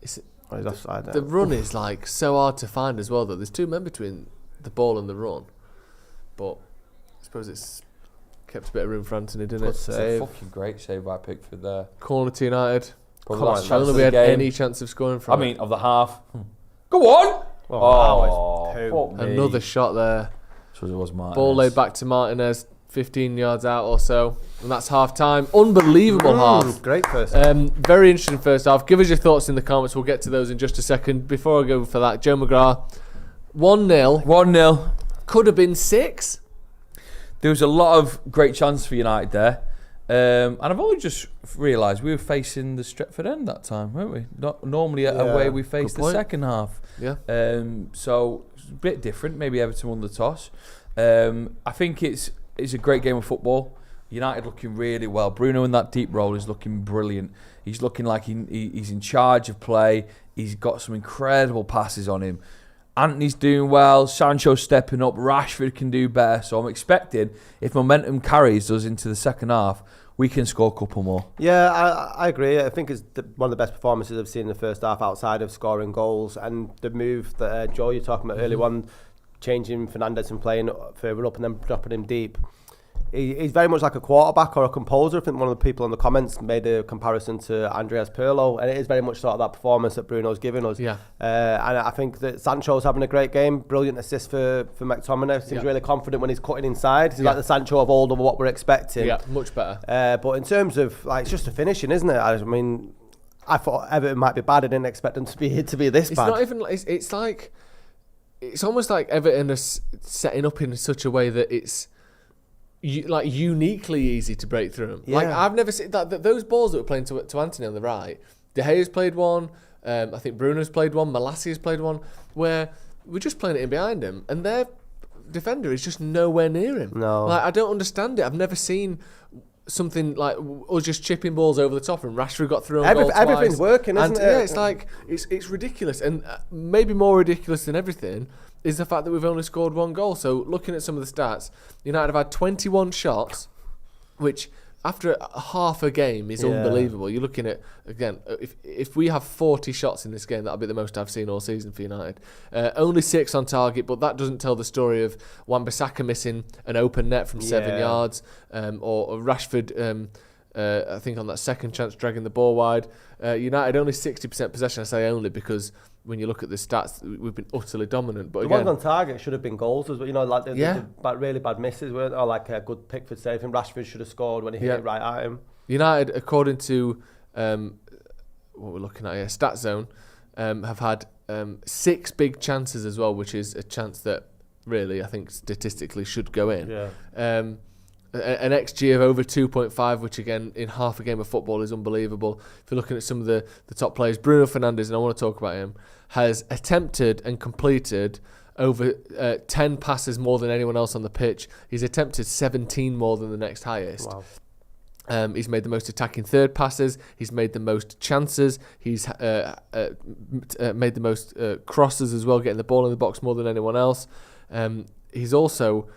He's offside The run is like so hard to find as well, though. There's two men between the ball and the run. But I suppose it's kept a bit of room for Anthony, didn't it? It's a fucking great save by Pickford there. Corner to United. Probably last chance Only of we the had game. any chance of scoring from it. of the half. Go on! Another shot there. So it was Martinez. Ball laid back to Martinez, 15 yards out or so. And that's half time. Unbelievable half. Great first very interesting first half. Give us your thoughts in the comments. We'll get to those in just a second. Before I go for that, Joe McGrath, 1-0. 1-0. Could have been 6. There was a lot of great chances for United there. And I've only just realised we were facing the Stretford end that time, weren't we? Normally away we faced the second half. Yeah. So it's a bit different. Maybe Everton won the toss. I think it's a great game of football. United looking really well. Bruno in that deep role is looking brilliant. He's looking like he's in charge of play. He's got some incredible passes on him. Anthony's doing well. Sancho's stepping up. Rashford can do better. So I'm expecting, if momentum carries us into the second half, we can score a couple more. Yeah, I agree. I think it's one of the best performances I've seen in the first half outside of scoring goals. And the move that Joe, you're talking about earlier on, changing Fernandes and playing further up and then dropping him deep. He's very much like a quarterback or a composer. I think one of the people in the comments made a comparison to Andreas Pirlo, and it is very much sort of that performance that Bruno's given us. Yeah. And I think that Sancho's having a great game. Brilliant assist for McTominay. Seems really confident when he's cutting inside. He's like the Sancho of old, of what we're expecting. Yeah, much better. But in terms of, like, it's just a finishing, isn't it? I mean, I thought Everton might be bad. I didn't expect them to be this It's bad. not even. It's like. It's almost like Everton is setting up in such a way that it's like uniquely easy to break through them. Yeah. Like I've never seen that those balls that were playing to Anthony on the right. De Gea's played one. I think Bruno's played one. Malacia's played one. Where we're just playing it in behind him, and their defender is just nowhere near him. No, like I don't understand it. I've never seen something like us just chipping balls over the top, and Rashford got through. Everything's working, isn't it? Yeah, it's like it's ridiculous, and maybe more ridiculous than everything is the fact that we've only scored 1 goal. So looking at some of the stats, United have had 21 shots, which after half a game is unbelievable. You're looking at, again, if we have 40 shots in this game, that'll be the most I've seen all season for United. Only 6 on target, but that doesn't tell the story of Wan-Bissaka missing an open net from 7 yards, or Rashford I think on that second chance, dragging the ball wide. United only 60% possession. I say only because when you look at the stats, we've been utterly dominant. But the again, ones on target should have been goals as well. Like the really bad misses weren't, or like a good Pickford save. And Rashford should have scored when he hit it right at him. United, according to what we're looking at here, Stat Zone, have had 6 big chances as well, which is a chance that really I think statistically should go in. An XG of over 2.5, which again in half a game of football is unbelievable. If you're looking at some of the top players, Bruno Fernandes, and I want to talk about him, has attempted and completed over 10 passes more than anyone else on the pitch. He's attempted 17 more than the next highest. Wow. He's made the most attacking third passes. He's made the most chances. He's made the most crosses as well, getting the ball in the box more than anyone else. He's also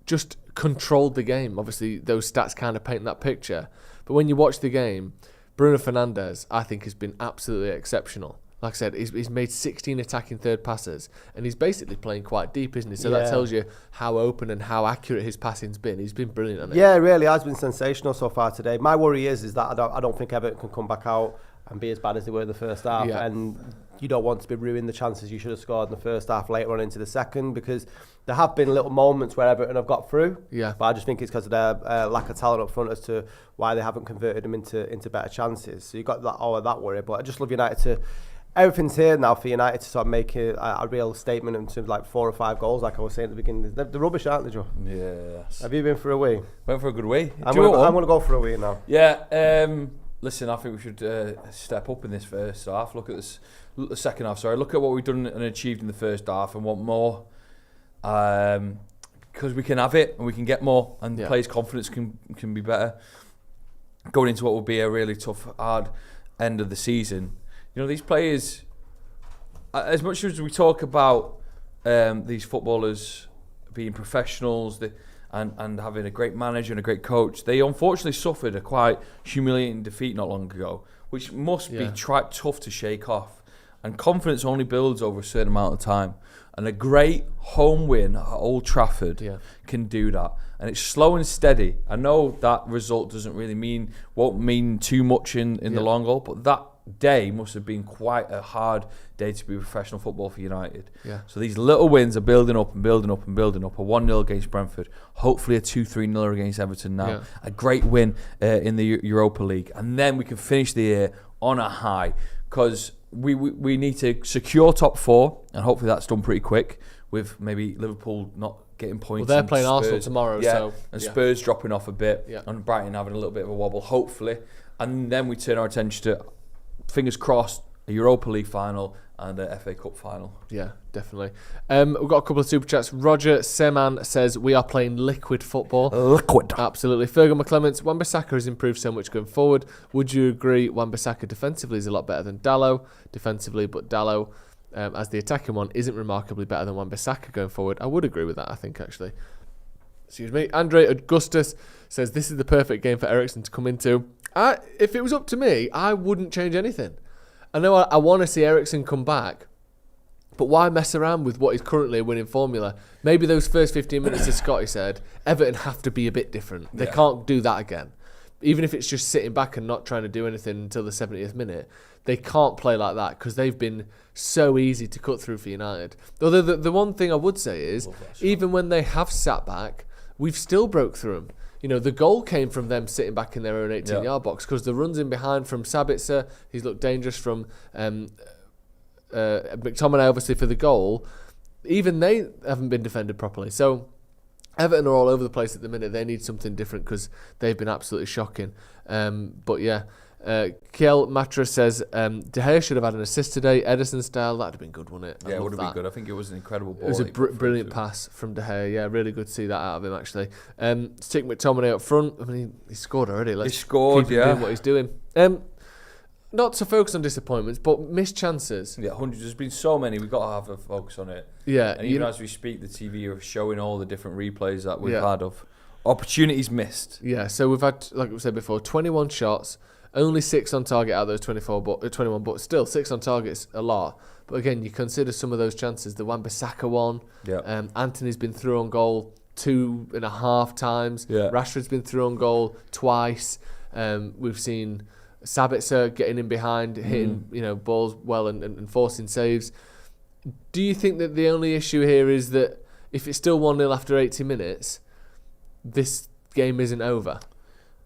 just controlled the game. Obviously, those stats kind of paint that picture. But when you watch the game, Bruno Fernandes, I think, has been absolutely exceptional. Like I said, he's made 16 attacking third passes, and he's basically playing quite deep, isn't he? So that tells you how open and how accurate his passing's been. He's been brilliant on it. Yeah, it really has been sensational so far today. My worry is that I don't think Everton can come back out and be as bad as they were in the first half. Yeah. And you don't want to be ruining the chances you should have scored in the first half later on into the second, because there have been little moments where Everton have got through. Yeah. But I just think it's because of their lack of talent up front as to why they haven't converted them into better chances. So you've got that worry. But I just love United to... Everything's here now for United to sort of make a real statement in terms of like 4 or 5 goals, like I was saying at the beginning. They're rubbish, aren't they, Joe? Yes. Have you been for a wee? Went for a good wee. I'm going to go for a wee now. Yeah. Listen, I think we should step up in this first half. Look at this, the second half. Sorry, look at what we've done and achieved in the first half, and want more. Because we can have it and we can get more, and players' confidence can be better. Going into what will be a really tough, hard end of the season. These players, as much as we talk about these footballers being professionals and having a great manager and a great coach, they unfortunately suffered a quite humiliating defeat not long ago, which must be tough to shake off. And confidence only builds over a certain amount of time. And a great home win at Old Trafford can do that. And it's slow and steady. I know that result won't mean too much in the long haul, but that day must have been quite a hard day to be professional football for United. So these little wins are building up and building up and building up. A 1-0 against Brentford, hopefully a 2-3-0 against Everton now, a great win in the Europa League, and then we can finish the year on a high, because we need to secure top 4, and hopefully that's done pretty quick, with maybe Liverpool not getting points. Well, they're playing Arsenal tomorrow, Spurs dropping off a bit, and Brighton having a little bit of a wobble, hopefully, and then we turn our attention to, fingers crossed, a Europa League final and a FA Cup final. Yeah, definitely. We've got a couple of super chats. Roger Seman says, we are playing liquid football. Liquid. Absolutely. Fergal McClements, Wan-Bissaka has improved so much going forward. Would you agree Wan-Bissaka defensively is a lot better than Dalot defensively, but Dalot, as the attacking one, isn't remarkably better than Wan-Bissaka going forward? I would agree with that, I think, actually. Excuse me. Andre Augustus says, this is the perfect game for Eriksen to come into. If it was up to me, I wouldn't change anything. I know I want to see Eriksen come back, but why mess around with what is currently a winning formula? Maybe those first 15 minutes, as Scotty said, Everton have to be a bit different. They can't do that again. Even if it's just sitting back and not trying to do anything until the 70th minute, they can't play like that because they've been so easy to cut through for United. Although the one thing I would say is, even when they have sat back, we've still broke through them. The goal came from them sitting back in their own 18-yard box, because the runs in behind from Sabitzer, he's looked dangerous, from McTominay obviously for the goal. Even they haven't been defended properly. So Everton are all over the place at the minute. They need something different because they've been absolutely shocking. But yeah, Kiel Matra says De Gea should have had an assist today, Ederson style. That'd have been good, wouldn't it? Yeah, it would have been good. I think it was an incredible ball. It was a brilliant pass from De Gea. Yeah, really good to see that out of him, actually. Stick McTominay up front. I mean, he scored already. He scored, keep him doing what he's doing. Not to focus on disappointments, but missed chances. Yeah, hundreds. There's been so many. We've got to have a focus on it. Yeah. And even as we speak, the TV are showing all the different replays that we've had of opportunities missed. Yeah, so we've had, like we said before, 21 shots. Only 6 on target out of those 21, but still 6 on target's a lot. But again, you consider some of those chances. The Wan-Bissaka one, Anthony's been through on goal 2.5 times. Yeah. Rashford's been through on goal twice. We've seen Sabitzer getting in behind, hitting balls well and forcing saves. Do you think that the only issue here is that if it's still 1-0 after 80 minutes, this game isn't over?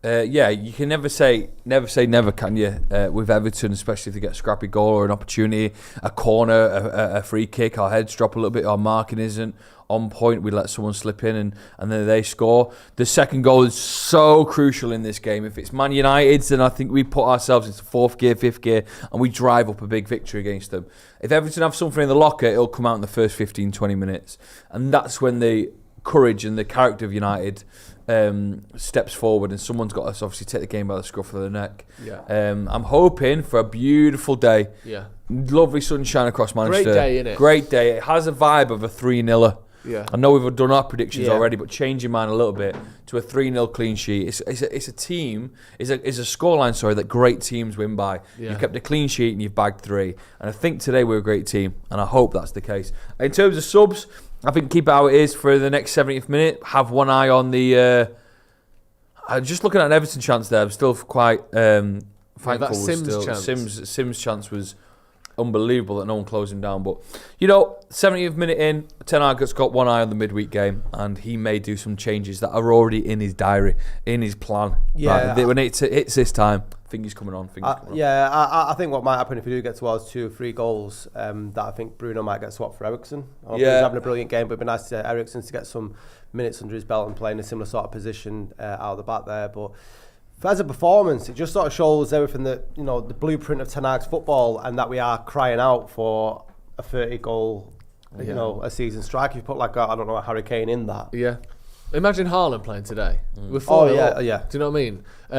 Yeah, you can never say never, can you? With Everton, especially if they get a scrappy goal or an opportunity, a corner, a free kick, our heads drop a little bit, our marking isn't on point, we let someone slip in and then they score. The second goal is so crucial in this game. If it's Man United's, then I think we put ourselves into 4th gear, 5th gear, and we drive up a big victory against them. If Everton have something in the locker, it'll come out in the first 15, 20 minutes. And that's when the courage and the character of United steps forward, and someone's got to obviously take the game by the scruff of the neck. Yeah. I'm hoping for a beautiful day. Yeah. Lovely sunshine across Manchester. Great day, innit? Great day. It has a vibe of a 3-0. Yeah. I know we've done our predictions already, but change your mind a little bit to a 3-0 clean sheet. It's a team, it's a scoreline, sorry, that great teams win by. Yeah. You've kept a clean sheet and you've bagged 3. And I think today we're a great team, and I hope that's the case. In terms of subs, I think keep it how it is for the next 70th minute. Have one eye on the... just looking at an Everton chance there, I'm still quite thankful. That Sims chance. Sims chance was unbelievable that no one closed him down. But, 70th minute in, Ten Hag's got one eye on the midweek game, and he may do some changes that are already in his diary, in his plan. Yeah. Right, when it hits this time, I think he's coming on. I think what might happen if we do get towards 2 or 3 goals, that I think Bruno might get swapped for Eriksen. He's having a brilliant game, but it'd be nice to Eriksen to get some minutes under his belt and play in a similar sort of position out of the back there. But as a performance, it just sort of shows everything that, the blueprint of Ten Hag's football, and that we are crying out for a 30-goal, a season strike. If you put a Harry Kane in that. Yeah. Imagine Haaland playing today. We're yeah. Do you know what I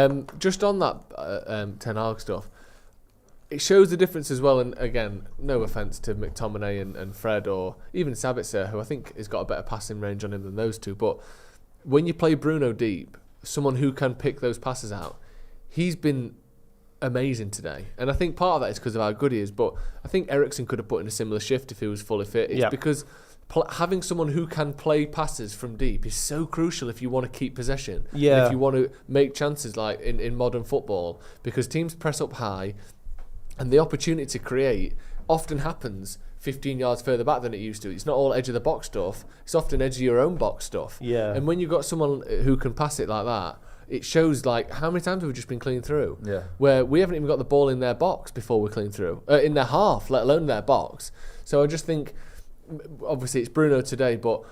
mean? Just on that Ten Hag stuff, it shows the difference as well. And again, no offence to McTominay and Fred, or even Sabitzer, who I think has got a better passing range on him than those two. But when you play Bruno deep, someone who can pick those passes out, he's been amazing today. And I think part of that is because of how good he is. But I think Eriksen could have put in a similar shift if he was fully fit. It's because having someone who can play passes from deep is so crucial if you want to keep possession. Yeah. And if you want to make chances like in modern football, because teams press up high, and the opportunity to create often happens 15 yards further back than it used to. It's not all edge of the box stuff. It's often edge of your own box stuff. Yeah. And when you've got someone who can pass it like that, it shows how many times have we just been clean through? Yeah. Where we haven't even got the ball in their box before we're clean through. In their half, let alone their box. So I just think, obviously it's Bruno today, but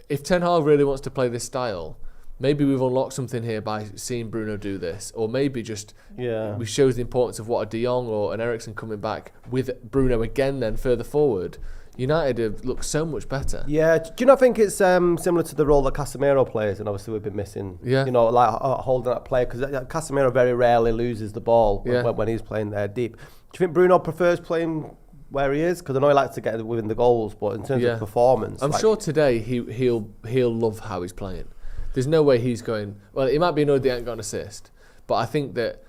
if Ten Hag really wants to play this style, maybe we've unlocked something here by seeing Bruno do this, or maybe just we shows the importance of what a De Jong or an Eriksen coming back with Bruno again then further forward. United have looked so much better. Yeah, do you not think it's similar to the role that Casemiro plays, and obviously we've been missing, holding that play, because Casemiro very rarely loses the ball when he's playing there deep. Do you think Bruno prefers playing where he is? Because I know he likes to get within the goals, but in terms of performance, I'm sure today he'll love how he's playing. There's no way he's going... Well, he might be annoyed they ain't got an assist, but I think that...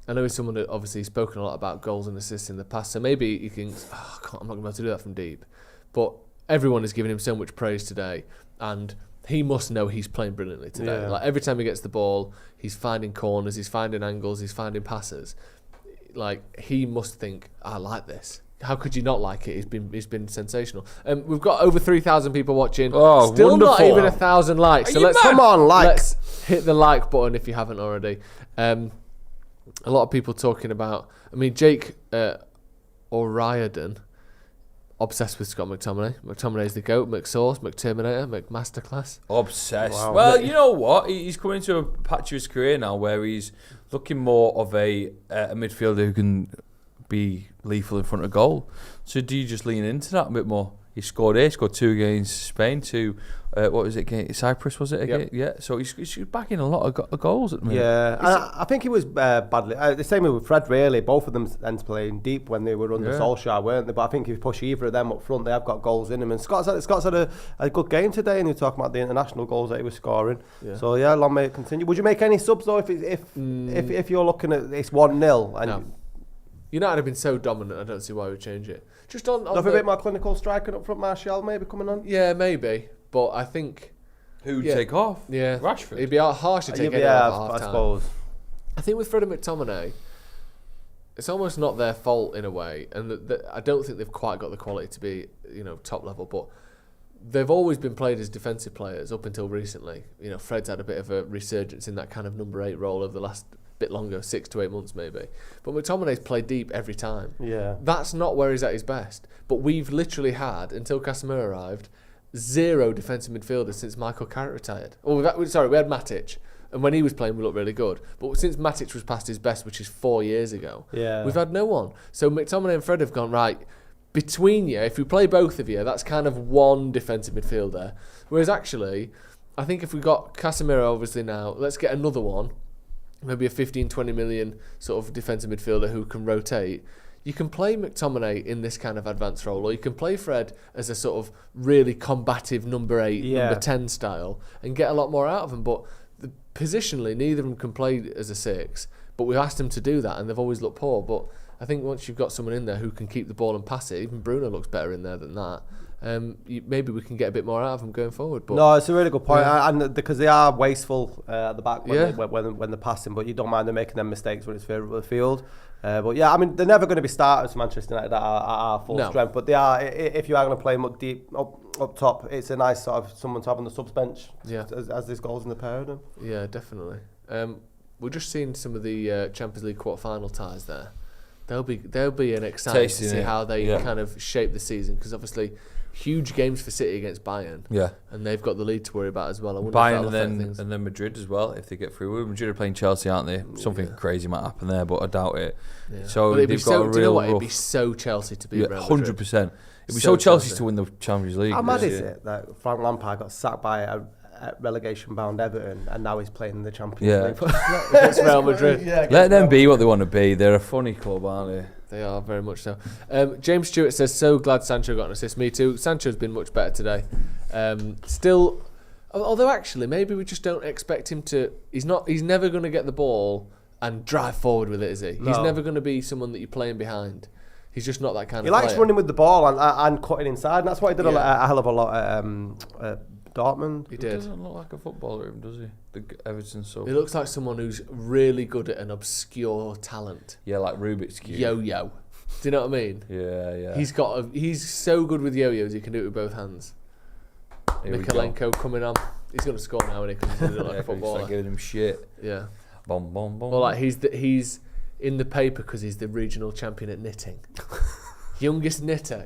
I know he's someone that obviously spoken a lot about goals and assists in the past, so maybe he thinks, I'm not going to be able to do that from deep. But everyone is giving him so much praise today, and he must know he's playing brilliantly today. Yeah. Like every time he gets the ball, he's finding corners, he's finding angles, he's finding passes. Like, he must think, I like this. How could you not like it? He's been sensational. We've got over 3,000 people watching. Oh, still wonderful. not even 1,000 likes. So let's hit the like button if you haven't already. A lot of people talking about. I mean, Jake O'Riordan, obsessed with Scott McTominay. McTominay's the GOAT. McSauce, McTerminator, McMasterclass. Obsessed. Wow. Well, you know what? He's coming into a patch of his career now where he's looking more of a midfielder who can be lethal in front of goal. So do you just lean into that a bit more? He scored 2 against Spain, 2 what was it, against Cyprus, was it? Yep. Yeah, so he's backing a lot of goals at the minute. Yeah, I think he was badly. The same with Fred, really. Both of them ended playing deep when they were under Solskjaer, weren't they? But I think if you push either of them up front, they have got goals in them. And Scott's had a good game today, and you're talking about the international goals that he was scoring. Yeah. So yeah, long may it continue. Would you make any subs though if you're looking at this 1-0? No. United have been so dominant, I don't see why we would change it. Just on a bit more clinical striking up front, Martial maybe coming on? Yeah, maybe. But I think Who'd take off? Yeah. Rashford. It'd be harsh to take anyone off at I half-time. suppose. I think with Fred and McTominay, it's almost not their fault in a way, and I don't think they've quite got the quality to be, top level. But they've always been played as defensive players up until recently. Fred's had a bit of a resurgence in that kind of number 8 role over the last bit longer, 6 to 8 months maybe. But McTominay's played deep every time. Yeah, that's not where he's at his best. But we've literally had, until Casemiro arrived, 0 defensive midfielders since Michael Carrick retired. We had Matic. And when he was playing, we looked really good. But since Matic was past his best, which is 4 years ago, we've had no one. So McTominay and Fred have gone, right, between you, if we play both of you, that's kind of one defensive midfielder. Whereas actually, I think if we got Casemiro obviously now, let's get another one, maybe a 15, 20 million sort of defensive midfielder who can rotate. You can play McTominay in this kind of advanced role, or you can play Fred as a sort of really combative number 8, number 10 style, and get a lot more out of him. But positionally, neither of them can play as a 6, but we asked them to do that and they've always looked poor. But I think once you've got someone in there who can keep the ball and pass it, even Bruno looks better in there than that. Maybe we can get a bit more out of them going forward. But no, it's a really good point, and because they are wasteful at the back when they're passing, but you don't mind them making them mistakes when it's favourable of the field. But yeah, I mean, they're never going to be starters, Manchester United, at our full strength. But they are, if you are going to play them up deep, up top, it's a nice sort of someone to have on the subs bench. As there's goals in the pair of them. Yeah, definitely. We're just seeing some of the Champions League quarter-final ties there. They'll be an exciting to see how they kind of shape the season, because obviously huge games for City against Bayern. Yeah, and they've got the lead to worry about as well. I Bayern and then Madrid as well if they get through. Madrid are playing Chelsea, aren't they? Something crazy might happen there, but I doubt it. Yeah. So they've got a real. Do you know what? It'd be so Chelsea to beat Real Madrid. 100%. It'd be so Chelsea to win the Champions League. How mad is it that Frank Lampard got sacked by a relegation-bound Everton, and now he's playing in the Champions League against Real Madrid? Let them be what they want to be. They're a funny club, aren't they? They are, very much so. James Stewart says, so glad Sancho got an assist. Me too. Sancho's been much better today. Still, although actually, maybe we just don't expect him to... He's never going to get the ball and drive forward with it, is he? No. He's never going to be someone that you're playing behind. He's just not that kind of player. He likes running with the ball and cutting inside, and that's what he did a hell of a lot at Dortmund. He doesn't look like a footballer, does he? The Everton sub. He looks like someone who's really good at an obscure talent. Yeah, like Rubik's Cube. Yo-yo. Do you know what I mean? Yeah. He's so good with yo-yos, he can do it with both hands. Mikalenko coming on. He's going to score now, and he can do it like a footballer. Start giving him shit. Yeah. Bom, bom, bom. Well, like he's in the paper because he's the regional champion at knitting. Young knitter.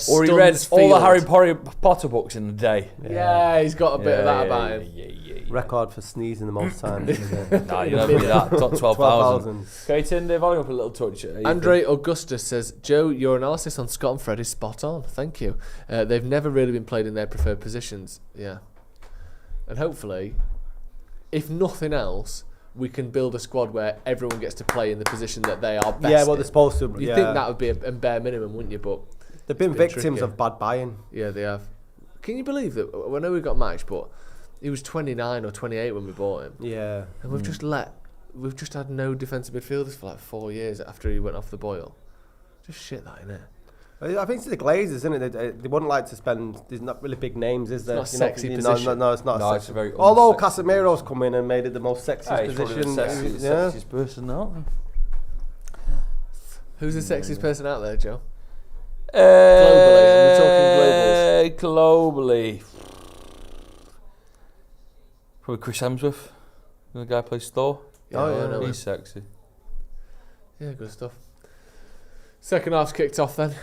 Or he read all the Harry Potter books in the day. Yeah, he's got a bit of that about him. Yeah. Record for sneezing the most times. Nah, you never do that. Top 12,000. Okay, Tim, they're volume up a little touch. Andre Augustus says, Joe, your analysis on Scott and Fred is spot on. Thank you. They've never really been played in their preferred positions. Yeah. And hopefully, if nothing else, we can build a squad where everyone gets to play in the position that they are best in. Yeah, well, they're supposed to. You'd think that would be a bare minimum, wouldn't you? But they've been victims of bad buying. Yeah, they have. Can you believe that? I know we got matched, but he was 29 or 28 when we bought him. Yeah. And we've just had no defensive midfielders for like 4 years after he went off the boil. Just shit that, innit? I think it's the Glazers, isn't it? They wouldn't like to spend. There's not really big names, is there? It's not a sexy position. No, it's not. No, it's a very. Although Casemiro's come in and made it the most sexiest position. Sexiest person out. Who's the sexiest person out there, Joe? Globally, we're talking globally. Probably Chris Hemsworth. The guy who plays Thor. Yeah, he's sexy. Yeah, good stuff. Second half's kicked off then.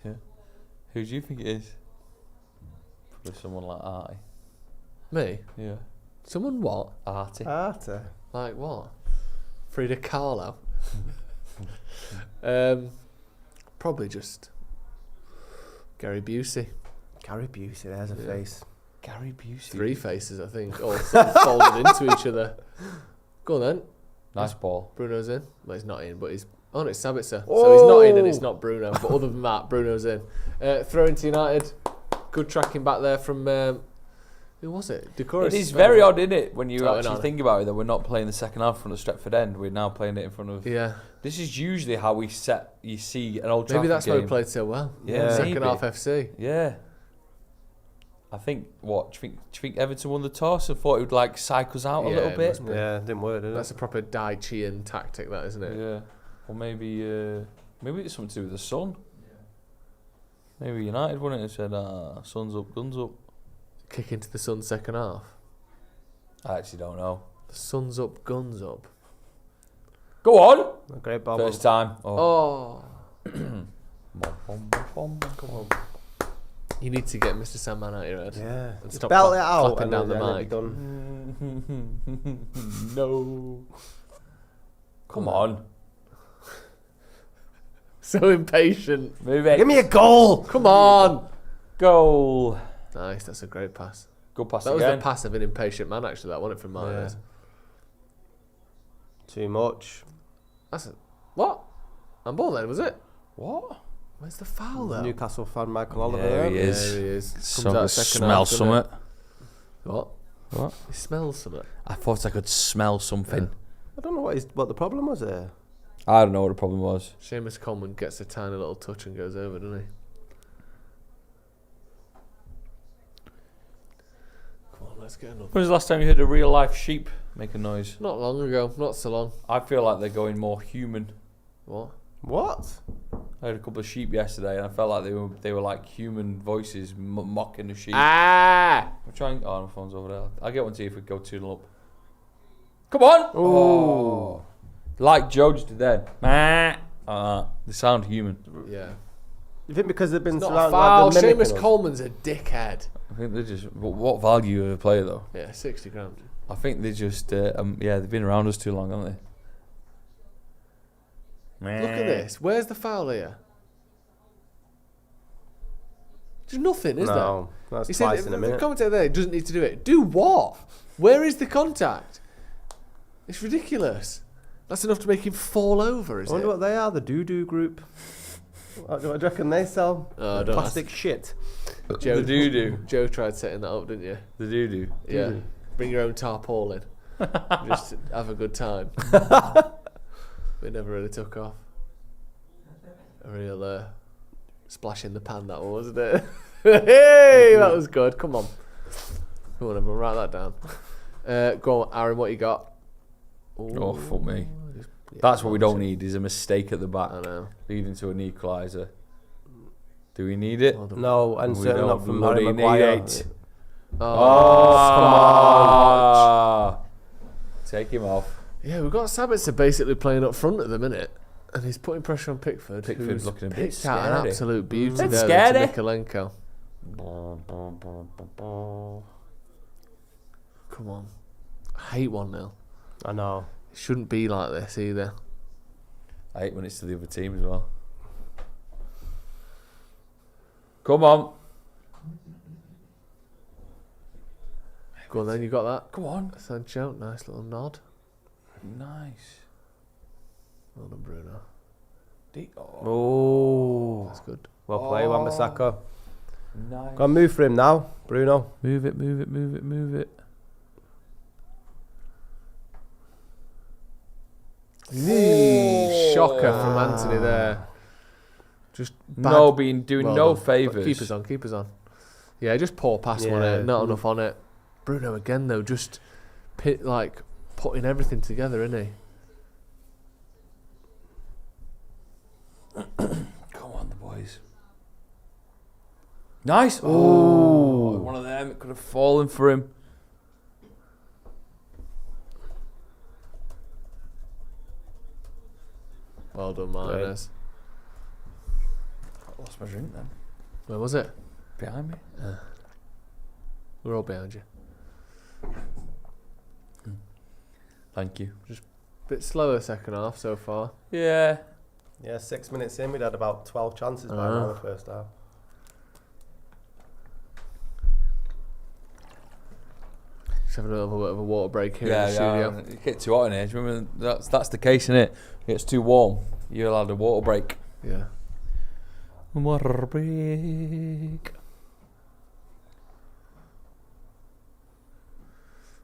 Yeah. Who do you think it is? Probably someone like Artie. Me? Yeah. Someone what? Artie. Like what? Frida Kahlo. Probably just Gary Busey. Gary Busey, there's a face. Gary Busey. 3 faces, I think, all folded into each other. Go on then. Nice ball. Bruno's in. Well, he's not in, but he's... Oh, no, it's Sabitzer. So he's not in and it's not Bruno. But other than that, Bruno's in. Throw into United. Good tracking back there from... who was it? Decorus. It is very odd, isn't it, when you actually think about it, that we're not playing the second half in front of Stretford End. We're now playing it in front of... Yeah. This is usually how you see an Old Trafford Maybe that's game. why we played so well. Yeah, second half FC. Yeah. I think, what, do you think Everton won the toss and thought it would like psych us out a little bit? Yeah, it didn't work, did it? That's a proper Dai Chian tactic, that, isn't it? Yeah. Or maybe it's something to do with the sun. Maybe United won it and said, sun's up, guns up. Kick into the sun second half. I actually don't know. The sun's up, guns up. Go on! A great ball. First time. Oh. Come on. You need to get Mr. Sandman out of your head. Yeah. And stop belt it out clapping down the mic. No. Come on. So impatient. Move it. Give me a goal! Come on. Goal. Nice, that's a great pass. Good pass That again. was the pass of an impatient man, actually, that wasn't it, from Martinez? Too much. That's a... What? Handball then, was it? What? Where's the foul, though? Newcastle fan Michael Oliver. There he is. There he is. Comes So out I second smell half, doesn't something. it? What? What? He smells something. I thought I could smell something. I don't know what the problem was there. I don't know what the problem was. Seamus Coleman gets a tiny little touch and goes over, doesn't he? Come on, let's get another. When was the last time you heard a real life sheep make a noise? Not long ago, not so long. I feel like they're going more human. What? What? I heard a couple of sheep yesterday, and I felt like they were like human voices mocking the sheep. Ah! I'm trying. Oh, my phone's over there. I'll get one to you if we go 2-0 up. Come on! Oh, like Joe just did then. They sound human. Yeah. You think because they've been It's not a surrounded foul. by the Seamus Coleman's a dickhead. I think they're just. What value of a player though? Yeah, 60 grand. I think they just. They've been around us too long, haven't they? Look at this. Where's the foul here? There's nothing, is No, there? that's He twice said in a the minute. commentator there doesn't need to do it. Do what? Where is the contact? It's ridiculous. That's enough to make him fall over, is I wonder it? what they are, the doo-doo group. What do you reckon they sell? Oh, don't Plastic shit. Joe, The doo-doo. Joe tried setting that up, didn't you? The doo-doo. Yeah. Bring your own tarpaulin. Just have a good time. It never really took off. A real splash in the pan, that one, wasn't it? Hey, that was good. Come on. Come on, everyone, write that down. Go on, Aaron, what you got? Ooh. Oh, fuck me. Yeah, That's what we don't need, is a mistake at the back. I know. Leading to an equaliser. Do we need it? No, and We certainly don't not from Harry bloody need Maguire. it. Oh, come on. Take him off. Yeah, we've got Sabitzer basically playing up front at the minute, and he's putting pressure on Pickford. Pickford's who's looking a bit picked out an scary. absolute beauty Bit there scary. to Mikalenko. Come on. I hate 1-0. I know. It shouldn't be like this either. I hate when it's to the other team as well. Come on. Go on then, you got that? Come on. Sancho, nice little nod. Nice. Well done, Bruno. Oh. That's good. Well played, Wan-Bissaka. Nice. Go on, move for him now, Bruno. Move it, move it, move it, move it. Shocker from Anthony there. Just bad. Doing Well no done. favours. Keepers on. Yeah, just poor pass on Yeah. it. Not enough on it. Bruno again though, just putting everything together, isn't he? Come on, the boys. Nice. Oh, one of them. It could have fallen for him. Well done, Martinez. I lost my drink then. Where was it? Behind me. We're all behind you. Thank you. Bit slower second half so far. Yeah. Yeah, 6 minutes in, we'd had about 12 chances by now in the first half. Just having a little bit of a water break here in the Yeah. studio. It gets too hot in here. Do you remember that's the case, isn't it? It gets too warm. You're allowed a water break. Yeah. Water break.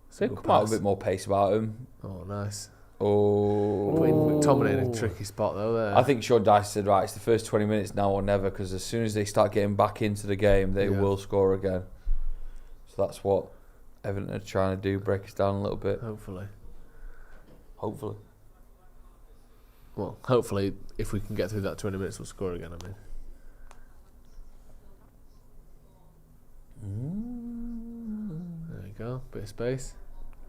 So Good come out pass. a bit more pace about him. Oh, nice. Oh. Putting McTominay in a tricky spot though there. I think Sean Dyche said, right, it's the first 20 minutes now or never, because as soon as they start getting back into the game, they will score again. So that's what Everton are trying to do, break us down a little bit. Hopefully. Well, hopefully, if we can get through that 20 minutes, we'll score again, I mean. There you go. Bit of space.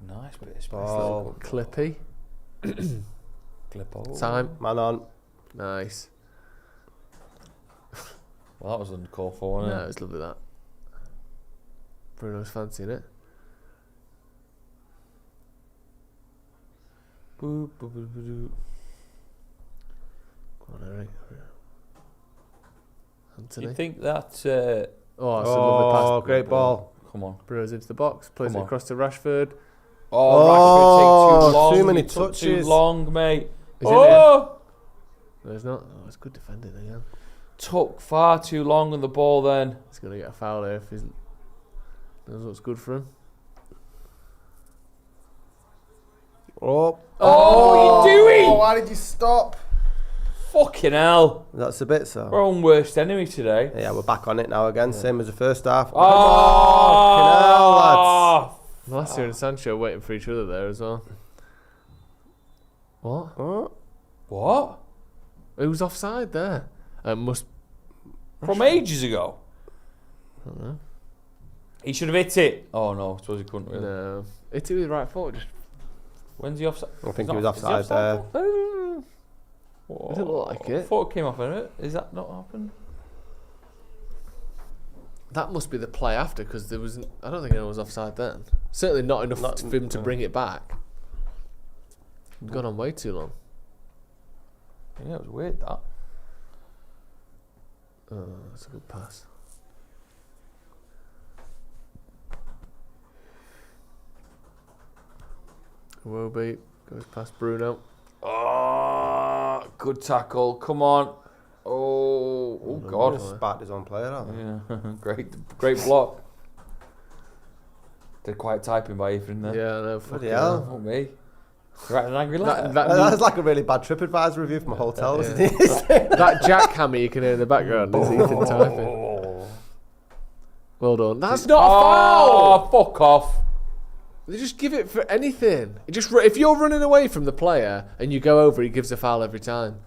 Nice bit of space. Oh, Clippy. Clippo. Time. Man on. Nice. Well, that was uncalled for, wasn't Yeah, it was lovely, that. Bruno's fancying it. Boop, boop, boop, boop, boop. Go on, Eric. Anthony. You think that... Oh, it's a lovely pass. Oh, great ball. Come on. Bruno's into the box. Plays it across to Rashford. Rashford take too long. Too many He took touches. too long, mate. Is it there? No, it's not. Oh, it's good defending again. Took far too long on the ball then. He's going to get a foul here if he knows what's good for him. Oh. What are you doing? Why did you stop? Fucking hell. That's a bit so. We're on worst enemy today. Yeah, we're back on it now again. Same as the first half. Oh, Malacia and Sancho waiting for each other there as well. What? What? Who's offside there? Must From ages ago. I don't know. He should have hit it. Oh no, I suppose he couldn't really. No. Hit it with the right foot. Just When's he offside? I think he was offside there. It doesn't look like it. I thought it came off in it. Is that not happened? That must be the play after, because there wasn't. I don't think anyone was offside then. Certainly not enough for him to bring it back. It'd gone on way too long. Yeah, it was weird that. Oh, that's a good pass. Iwobi goes past Bruno. Oh, good tackle. Come on. Oh God. Spat his own player out. Yeah, great block. Did quite typing by Ethan there. Yeah, I know. Bloody hell. Oh me. Right, an angry letter. That's like a really bad TripAdvisor review from a hotel, isn't it? That jackhammer you can hear in the background is Ethan typing. Well done. That's not a foul! Oh, fuck off. They just give it for anything. If you're running away from the player and you go over, he gives a foul every time.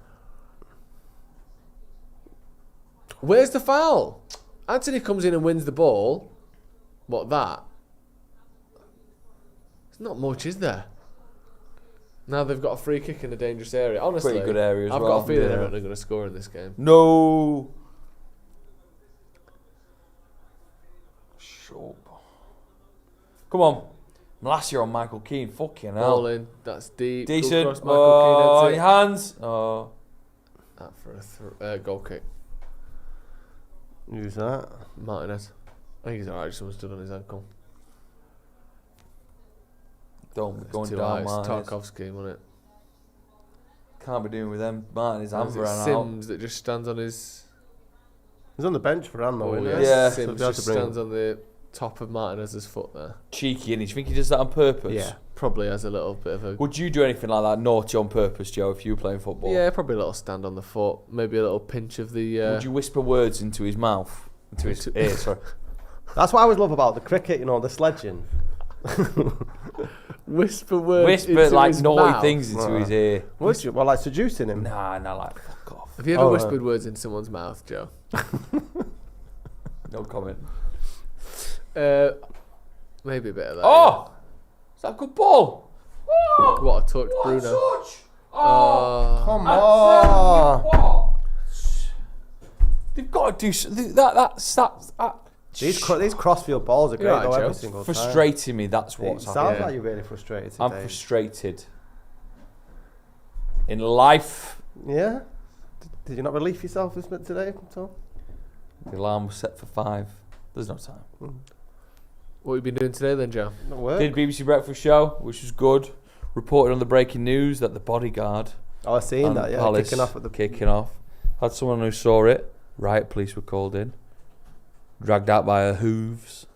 Where's the foul? Anthony comes in and wins the ball. What, that? There's not much, is there? Now they've got a free kick in a dangerous area. Honestly, Pretty good area as I've well. got a feeling they're not going to score in this game. No. Sure. Come on. Malacia on Michael Keane. Fucking hell. Ball in. That's deep. Decent. Good cross, Michael Keane, your hands. Oh. That for a goal kick. Who's that? Martinez. I think he's alright. Someone stood on his ankle. Don't be going too down, high. It's Martinez. Tarkovsky, wasn't it? Can't be doing with them. Martinez hands Or is ran it out. Sims that just stands on his... He's on the bench for Ram though, Oh, isn't he? Yeah. Sims So just stands on the top of Martinez's foot there. Cheeky, innit? Do you think he does that on purpose? Yeah, probably has a little bit of a... Would you do anything like that naughty on purpose, Joe, if you were playing football? Yeah, probably a little stand on the foot. Maybe a little pinch of the... Would you whisper words into his mouth? Into his ear, sorry. That's what I always love about the cricket, you know, the sledging. Whisper words Whisper into like his naughty mouth. things into his ear. Well, like seducing him. Nah, like, fuck off. Have you ever whispered words in someone's mouth, Joe? No comment. Maybe a bit of that. Oh! Is that a good ball? Yeah. What a touch, Bruno. Touch! Oh, Come on. What? They've got to do that. These crossfield balls are great right, though, Joe. every single time. Frustrating me, that's It what's sounds happening. like you're really frustrated today. I'm frustrated. In life. Yeah? Did you not relieve yourself today, Tom? The alarm was set for 5. There's no time. what have you been doing today then, Joe? Not work. Did BBC Breakfast Show, which was good. Reported on the breaking news that the bodyguard Oh, I've seen and that, yeah. Palace Kicking off. Had someone who saw it. Riot police were called in. Dragged out by her hooves.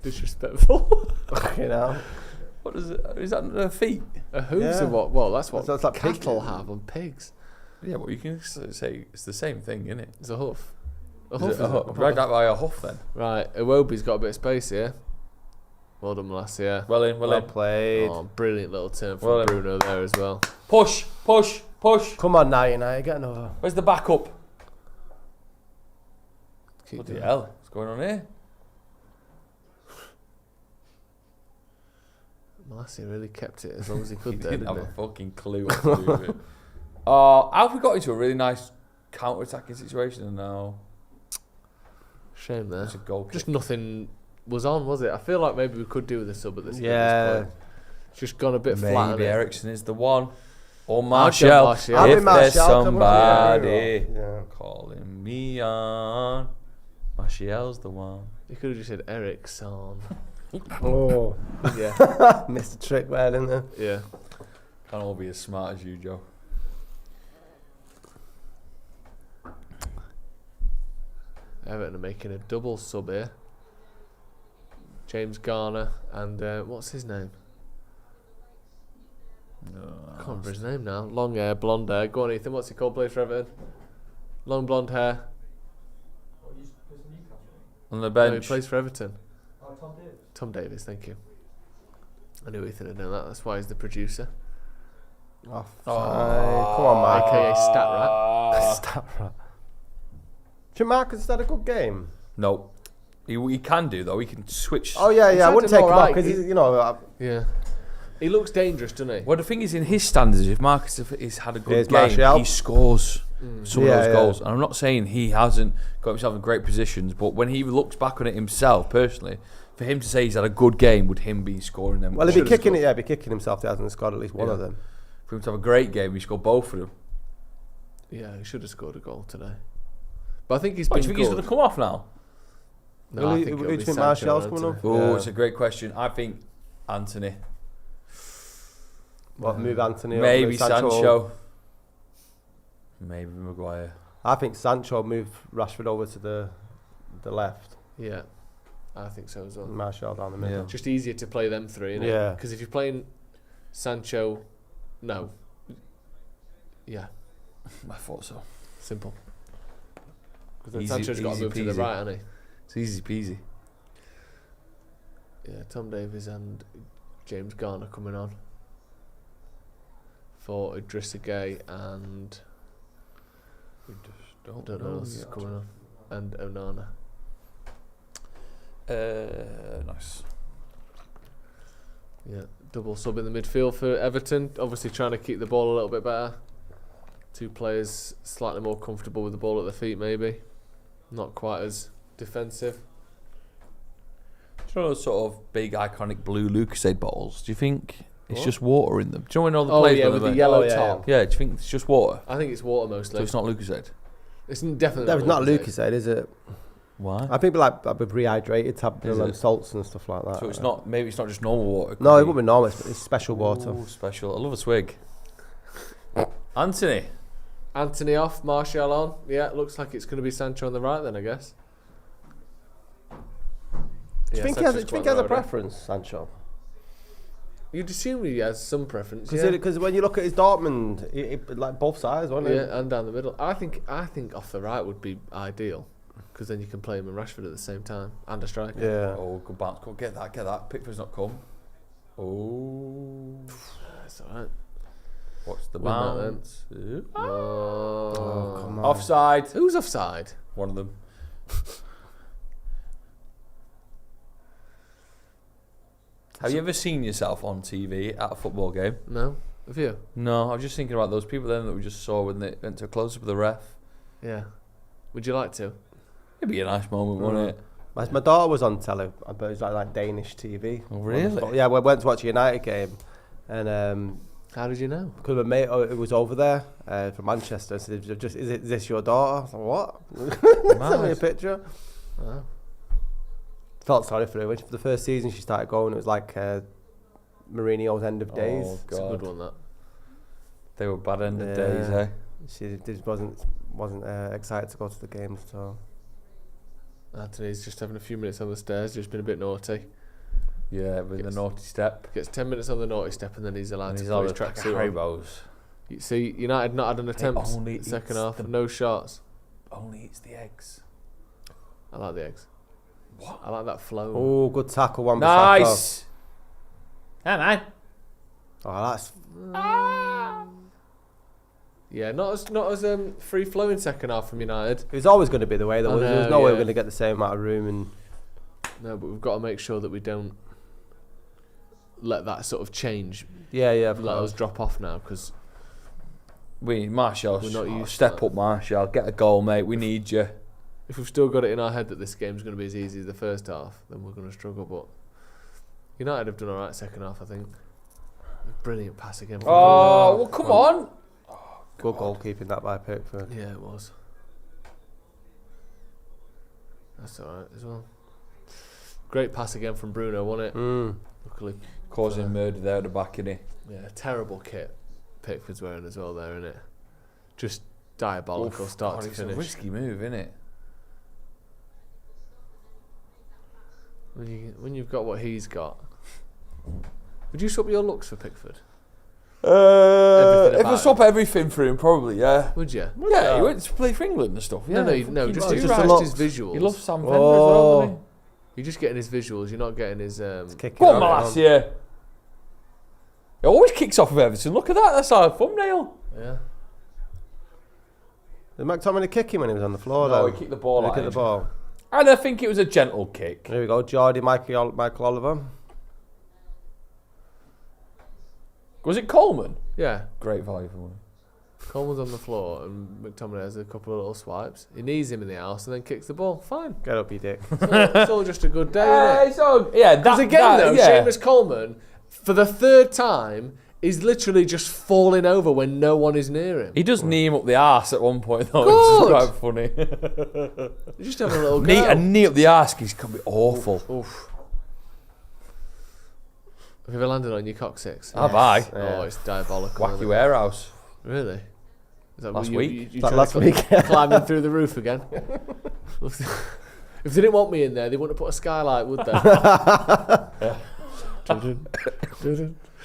Disrespectful. You know. What is it? Is that her feet? A hooves Yeah. of what? Well, that's what That's like cattle pig. have on pigs. Yeah, well, you can say it's the same thing, isn't it? It's a hoof. A hoof, is it? I've dragged that by a hoof then. Right, Iwobi's got a bit of space here. Well done, Lass, yeah. Well played. Oh, brilliant little turn from Bruno there as well. Push. Come on now, United, get another. Where's the backup? Keep Bloody hell, what's going on here? Malassi really kept it as long as he could He there, didn't have didn't a fucking clue what to do with it. How have we got into a really nice counter-attacking situation and now? Shame there. It's a goal Just kick. nothing was on, was it? I feel like maybe we could do with a sub at this Yeah. point. It's just gone a bit flat. Maybe Ericsson is the one. Or Martial. Martial. I'll If be there's Martial, somebody Yeah. calling me on, Martial's the one. You could have just said Ericsson. Oh. Yeah. Missed a trick there, didn't they? Yeah. Can't all be as smart as you, Joe. Everton are making a double sub here. James Garner and what's his name? No, I can't remember his name now. Long hair, blonde hair. Go on, Ethan. What's he called? Plays for Everton. Long blonde hair. on the No, bench. he plays for Everton. Tom Davis. Tom Davis, thank you. I knew Ethan had done that. That's why he's the producer. Oh, come on, Mike. AKA Stat Rat. Stat Rat. Do you Marcus has had a good game? No. He can do, though. He can switch. Oh, yeah, He's I had wouldn't an take him off alright- because he's, you know... Yeah. He looks dangerous, doesn't he? Well, the thing is, in his standards, if Marcus has had a good Here's game, Martial. he scores some of Yeah, those yeah. goals. And I'm not saying he hasn't got himself in great positions, but when he looks back on it himself, personally, for him to say he's had a good game, would him be scoring them? Well, he'd be Should've kicking scored. it. Yeah, be kicking himself. He hasn't scored at least one of them. For him to have a great game, he scored both of them. Yeah, he should have scored a goal today. But I think he's What, been do you think good. he's going to come off now? No, Who I do think you it'll be think Sancho Martial's and coming Anthony. off? Oh, Yeah. it's a great question. I think Anthony. What, move Anthony over, Maybe move Sancho? Sancho. Maybe Maguire. I think Sancho move Rashford over to the left. Yeah, I think so as well. Martial down the middle. Yeah. Just easier to play them three, innit? Yeah. Because if you're playing Sancho, no. Yeah, I thought so. simple. Because then Easy- Sancho's got to easy move to the peasy. right, hasn't It's easy peasy. he? Yeah, Tom Davies and James Garner coming on for Idrissa Gueye and We just I don't know who else is coming on, and Onana. Nice. Yeah, double sub in the midfield for Everton. Obviously trying to keep the ball a little bit better. Two players slightly more comfortable with the ball at their feet, maybe. Not quite as defensive. Do you know those sort of big iconic blue Lucasade bottles? Do you think it's just water in them? Do you know when all the players yeah, go with there? the yellow Oh, yeah, top. Yeah, do you think it's just water? I think it's water mostly. So it's not Lucasade? It's definitely That was not Lucasade. Lucasade, is it? Why? I think like rehydrated tab Is it? salts and stuff like that. So it's not. Maybe it's not just normal water. No, it wouldn't be normal. It's special water. Ooh, special. I love a swig. Anthony. Anthony off, Martial on. Yeah, it looks like it's going to be Sancho on the right then, I guess. Do you think he has a preference, Sancho? You'd assume he has some preference, yeah. Because when you look at his Dortmund, like both sides, wasn't it? Yeah, and down the middle. I think off the right would be ideal, because then you can play him and Rashford at the same time, and a striker. Yeah. Oh, good bounce. Go get that. Pickford's not come. Oh. That's alright. What's the Win that then. bounce? Oh, come on. Offside. Who's offside? One of them. Have you ever seen yourself on TV at a football game? No? Have you? No, I was just thinking about those people then that we just saw when they went to a close-up of the ref. Yeah. Would you like to? It'd be a nice moment, wouldn't it? My daughter was on telly, but it was like Danish TV. Oh, really? Yeah, we went to watch a United game, and How did you know? because my mate who was over there from Manchester said, "Is this your daughter?" I was like, "What?" Sent me a picture. Wow. Felt sorry for her. When for the first season she started going, it was like Mourinho's end of days. Oh, It's a good God. one, that. They were bad end of Yeah. days, eh? She just wasn't excited to go to the games. So Anthony's just having a few minutes on the stairs, just been a bit naughty. Yeah, with the Yes. naughty step. Gets 10 minutes on the naughty step and then he's allowed And to he's put all his the pack of tracksuit on. Haribos. You see, United not had an attempt only second eats half, them. no shots. Only eats the eggs. I like the eggs. What? I like that flow. Oh, good tackle, one. Nice. Yeah, man. Oh, that's. Yeah, not as free flowing second half from United. It was always going to be the way. There was no way we're going to get the same amount of room. And no, but we've got to make sure that we don't let that sort of change. Yeah. Let us drop off now because We need Martial. We're not used to Step that. up, Martial. Get a goal, mate. We need you. if we've still got it in our head that this game's going to be as easy as the first half, then we're going to struggle. But United have done all right second half, I think. Brilliant pass again. From Oh, well, come on. good goalkeeping that by Pickford. Yeah, it was. That's all right as well. Great pass again from Bruno, wasn't it? Luckily, Causing murder there at the back, innit? yeah, terrible kit Pickford's wearing as well there, innit? Just diabolical start to It's a finish. risky move, innit? When you've got what he's got, would you swap your looks for Pickford? If about I swap everything for him, probably, yeah. Would you? Yeah, he went to play for England and stuff. Yeah, No, just his visuals. He loves Sam Fender as well, doesn't he? You're just getting his visuals. You're not getting his. Go on, Malacia. He always kicks off with Everton. Look at that. That's our thumbnail. Yeah. Did McTominay kick him when he was on the floor? No, though? he kicked the ball He out. kicked the ball. And I think it was a gentle kick. There we go. Jordi, Michael Oliver. Was it Coleman? Yeah. Great value for money. Coleman's on the floor and McTominay has a couple of little swipes. He knees him in the arse and then kicks the ball. Fine. Get up, you dick. It's all just a good day, isn't it? It's all, yeah, Because again, though, Seamus Coleman, for the third time, is literally just falling over when no one is near him. He does knee him up the arse at one point, though. Good. It's quite funny. He's just having a little go. A knee up the arse is going to be awful. Oof. Have you ever landed on your coccyx? Have I? Yeah. Oh, it's diabolical. Wacky warehouse. Really? Is that Last you, week. You That last week. climbing through the roof again? If they didn't want me in there, they wouldn't have put a skylight, would they?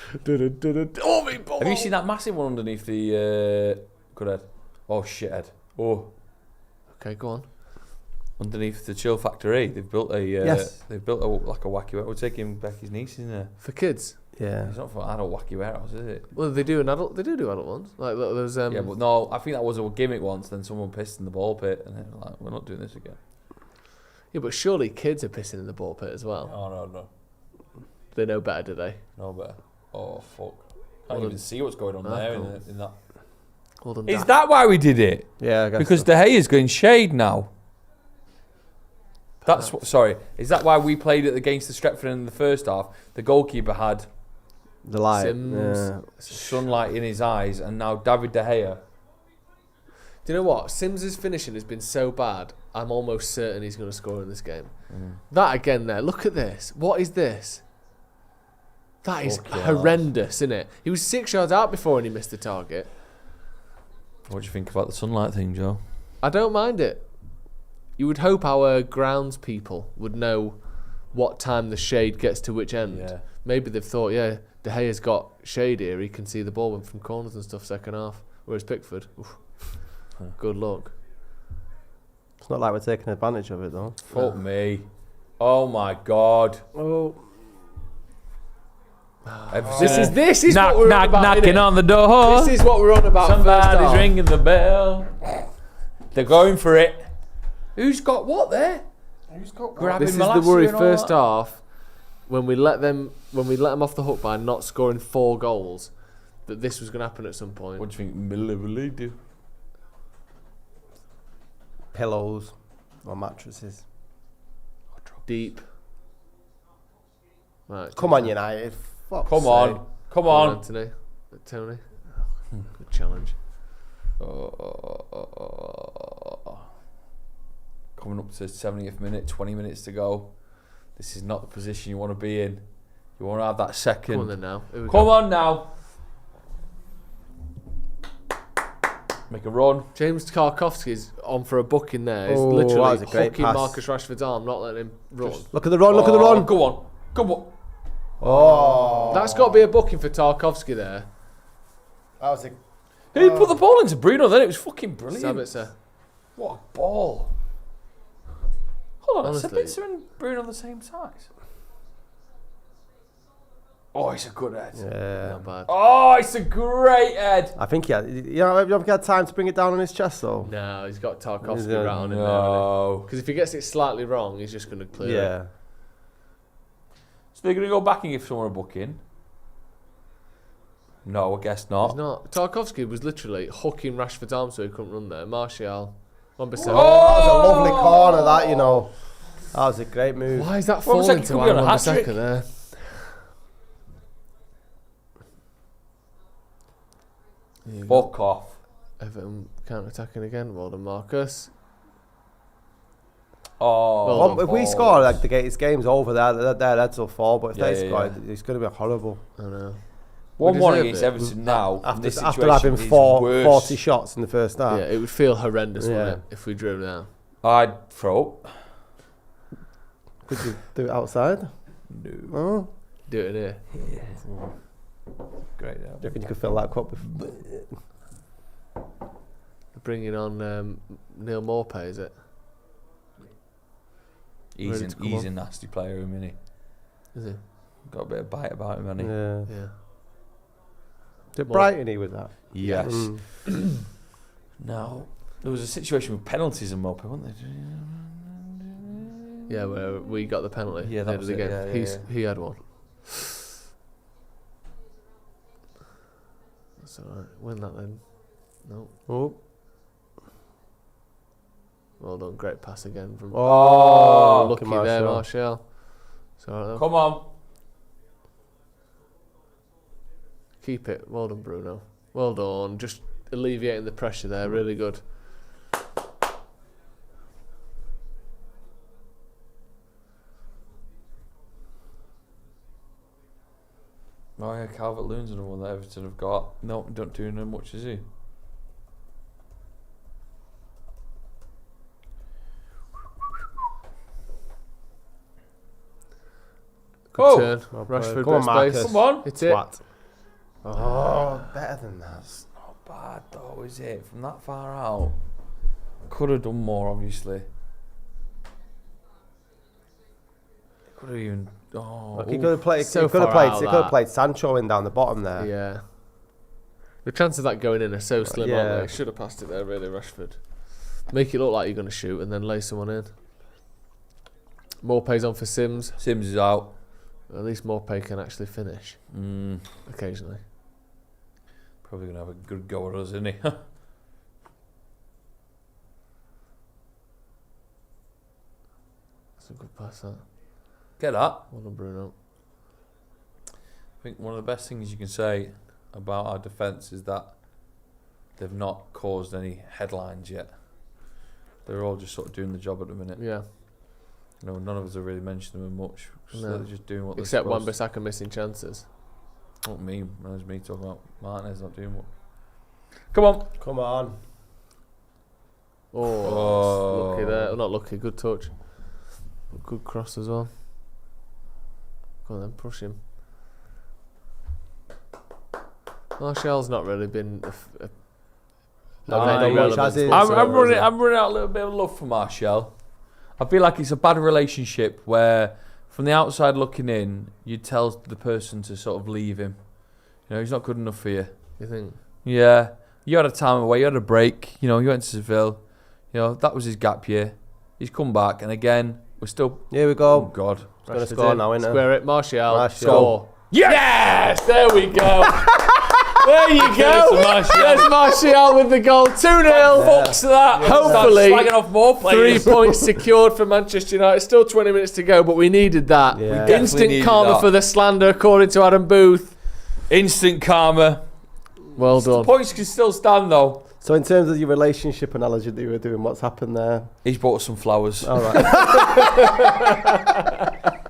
Have you seen that massive one underneath the good head? Oh, shit head. Oh. Okay, go on. Underneath the Chill Factory, they've built a Yes. They've built like a wacky. We're taking Becky's niece in there. For kids? Yeah. It's not for adult wacky warehouse, is it? Well, they do adult ones. Like those. Yeah, but no, I think that was a gimmick once. Then someone pissed in the ball pit, and they were like, "We're not doing this again." Yeah, but surely kids are pissing in the ball pit as well. Oh no, They know better, do they? no better. Oh fuck! Can't even see what's going on there in that. Well done, Is that why we did it? Yeah, I guess Because so. De Gea's going shade now. That's what. Sorry, is that why we played it against the Stretford in the first half? The goalkeeper had the light. Sims. Yeah. sunlight in his eyes, and now David De Gea. Do you know what? Sims's finishing has been so bad, I'm almost certain he's going to score in this game. That again there, look at this. What is this? That is Fuck yeah. horrendous, isn't it? He was 6 yards out before and he missed the target. What do you think about the sunlight thing, Joe? I don't mind it. You would hope our grounds people would know what time the shade gets to which end. Yeah. Maybe they've thought, yeah, De Gea's got shade here, he can see the ball from corners and stuff second half. Whereas Pickford, good luck. It's not like we're taking advantage of it, though. Fuck me. Oh my god. Oh. This is what we're on about, knocking innit? on the door. This is what we're on about. Somebody's ringing the bell. They're going for it. Who's got what there? Who's got Grabbing This is the Malacia worry and all first that. half when we let them off the hook by not scoring 4 goals that this was going to happen at some point. What do you think Miller will do? Pillows or mattresses. Deep. Right, Come on, United. Fuck's Come sake. on. Come on. Anthony. Tony. Good challenge. Coming up to 70th minute, 20 minutes to go. This is not the position you want to be in. You want to have that second. Come on then now. Here we Come go. on now. Make a run. James Tarkowski's on for a booking there. He's Oh, that literally was a great hooking pass. Marcus Rashford's arm, not letting him run. Look at the run, look at the run. Go on. Come on. Oh. That's got to be a booking for Tarkowski there. That was a... Who put the ball into Bruno then? It was fucking brilliant. Sabitzer. What a ball. Hold on, Honestly. Sabitzer and Bruno on the same size. Oh, it's a good head. Yeah. Not bad. Oh, it's a great head. I think he had, you know, he had time to bring it down on his chest, though. No, he's got Tarkovsky Yeah. right on him No. Because if he gets it slightly wrong, he's just going to clear it. Yeah. So they're going to go back and give someone a booking? No, I guess not. He's not. Tarkovsky was literally hooking Rashford's arm so he couldn't run there. Martial, 1%. That was a lovely corner, that, you know. That was a great move. Why is that Well, falling Wan-Bissaka to could be on a Aaron hat-trick. Wan-Bissaka there? Fuck off. Everton counter-attacking again. Well done, Marcus. Oh. Well, If we score, like his game's over. Their heads will fall. But if Yeah, they yeah, score, yeah. it's going to be horrible. I know. 1-1 deserve against it. Everton now. in After, this after situation having is 40 worse. shots in the first half. Yeah, it would feel horrendous, Yeah. wouldn't it, if we drew now? I'd throw up. Could you do it outside? No. Oh. Do it in here. Great. Do you reckon you could fill that cup with... Bringing on Neil Maupay, is it? He's Ready to come a on. nasty player, isn't he? Is he? Got a bit of bite about him, hasn't he? Yeah. Yeah. Did Brighton he with that? Yes. Mm. No. There was a situation with penalties in Mope, wasn't there? Yeah, where we got the penalty. Yeah, that Did was it it, again. yeah. He had one. That's alright. Win that then. No. Oh. Well done. Great pass again from. Oh, lucky Martial. there, Martial. It's alright though. Come on. Keep it. Well done, Bruno. Well done. Just alleviating the pressure there. Really good. Oh yeah, Calvert-Lewin's another one that Everton have got. No, don't do him much, is he? Good turn. Well Rashford, Come on, bit of Marcus. space. Come on. Hit it. Twat. Oh, better than that. That's not bad though, is it? From that far out. Could have done more, obviously. Could have even. Oh, Look, he could have played. So he could have far played. out He could have that. played Sancho in down the bottom there. Yeah. The chances of that going in are so slim, Yeah. aren't they? Should have passed it there, really, Rashford. Make it look like you're going to shoot and then lay someone in. Maupay's on for Sims. Sims is out. At least Maupay can actually finish. Occasionally. Probably gonna have a good go at us, isn't he? That's a good pass, that. Get that. Well done, Bruno. I think one of the best things you can say about our defence is that they've not caused any headlines yet. They're all just sort of doing the job at the minute. Yeah. You know, none of us have really mentioned them much. No. They're just doing what Except they're supposed Wan-Bissaka missing chances. to. Not me. That was me talking about Martinez not doing what. Come on. Come on. Oh, lucky there. Not lucky, good touch. But good cross as well. Go on then, push him. Martial's not really been No, of any no, relevance has he? whatsoever, I'm running. has he? I'm running out a little bit of love for Martial. I feel like it's a bad relationship where, from the outside looking in, you tell the person to sort of leave him. You know, he's not good enough for you. You think? Yeah, you had a time away. You had a break. You know, you went to Seville. You know, that was his gap year. He's come back, and again, we're still. Here we Oh go. God! He's going to Rashford's score in. now, isn't Square it, Martial. Score. Yes! There we go. There you Give us go. a Martial. There's Martial with the goal. 2-0. Fuck's that. Hopefully, Start slagging off more 3 players. points secured for Manchester United. Still 20 minutes to go, but we needed that. Yeah. We Instant definitely karma needed that. for the slander, according to Adam Booth. Instant karma. Well done. Points can still stand though. So in terms of your relationship analogy that you were doing, what's happened there? He's bought us some flowers. All right.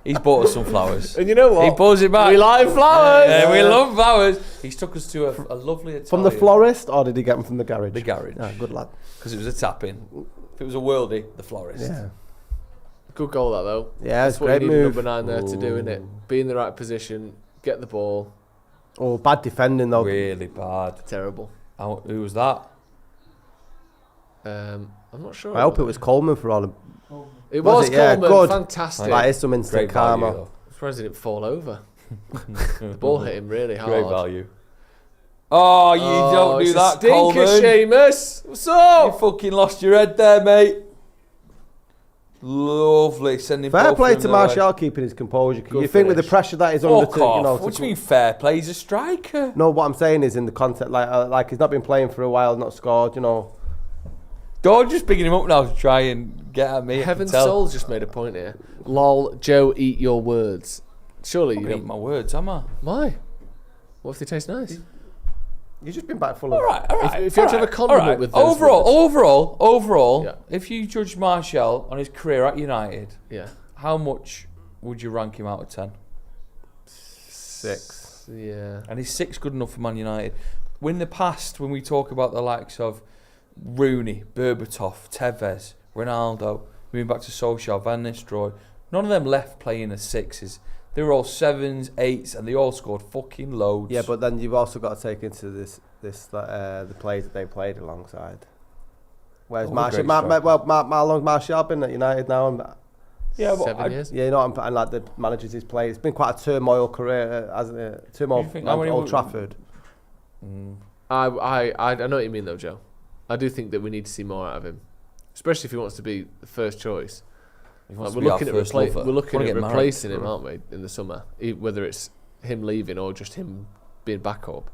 He's bought us some flowers. And you know what? He pulls it back. We like flowers. Yeah, we love flowers. He's took us to a lovely Italian. From the florist, or did he get them from the garage? The garage. Ah, good lad. Because it was a tap-in. If it was a worldie, the florist. Yeah. Good goal, that though. Yeah, That's it's what great you need move. number 9 there to do, innit? Be in the right position, get the ball. Oh, bad defending though. Really bad. Terrible. Who was that? I'm not sure. I hope it was Coleman for all the... It was Yeah, Coleman. good. Fantastic. That is some instant karma. Value, I'm surprised he didn't fall over. The ball hit him really hard. Great value. Oh, you don't do that, stinker, Coleman. Seamus. What's up? You fucking lost your head there, mate. Lovely. Sending Fair both play of to them away. Martial keeping his composure. Good You think with the finish. pressure that he's under, Fuck off. What do you mean fair play? He's a striker. No, what I'm saying is in the context, like he's not been playing for a while, not scored, Don't just picking him up now to try and get at me. Heaven Souls just made a point here. Lol, Joe, eat your words. Surely you Eat don't. my words, am I? Why? What if they taste nice? You've just been back full of... All right. If you have to have a compliment with those Overall, Yeah. if you judge Martial on his career at United, Yeah. how much would you rank him out of 10? 6. Yeah. And is 6 good enough for Man United? In the past, when we talk about the likes of Rooney, Berbatov, Tevez, Ronaldo, moving back to Solskjaer, Van Nistelrooy, none of them left playing as 6s. They were all 7s, 8s, and they all scored fucking loads. Yeah, but then you've also got to take into the players that they played alongside. Whereas Martial, how long's Martial been at United now? And, yeah, but 7 years. Yeah, and like the managers he's played, it's been quite a turmoil career, hasn't it? Turmoil at Old Trafford. I know what you mean though, Joe. I do think that we need to see more out of him, especially if he wants to be the first choice. Like we're looking at replacing him, aren't we, in the summer? Whether it's him leaving or just him being backup.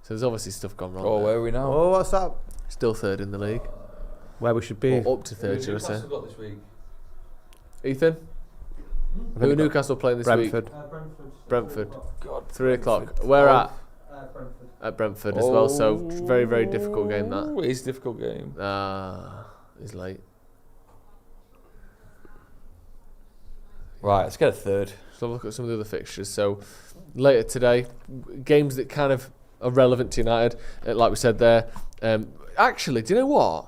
So there's obviously stuff gone wrong. Oh, there. where are we now? Oh, what's that? Still third in the league. Where we should be. Or up to third, should I say? got this week? Ethan? Who are Newcastle playing this Brentford. week? Brentford. God, 3 o'clock. Where at? At Brentford as well. So very, very difficult game that. It is a difficult game. He's late. Right, let's get a third. So look at some of the other fixtures. So later today, games that kind of are relevant to United, like we said there. Actually, do you know what?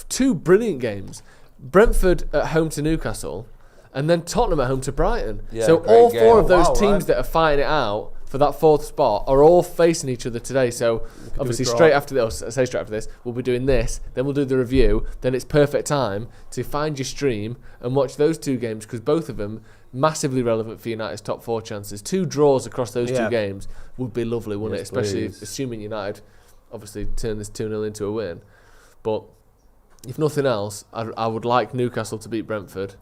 2 brilliant games. Brentford at home to Newcastle, and then Tottenham at home to Brighton. Yeah, so great all game. 4 of those Wow, teams right. that are fighting it out for that 4th spot are all facing each other today. So obviously straight after this, we'll be doing this, then we'll do the review, then it's perfect time to find your stream and watch those 2 games, because both of them massively relevant for United's top 4 chances. 2 draws across those 2 games would be lovely, wouldn't it? Especially assuming United obviously turn this 2-0 into a win. But if nothing else, I would like Newcastle to beat Brentford,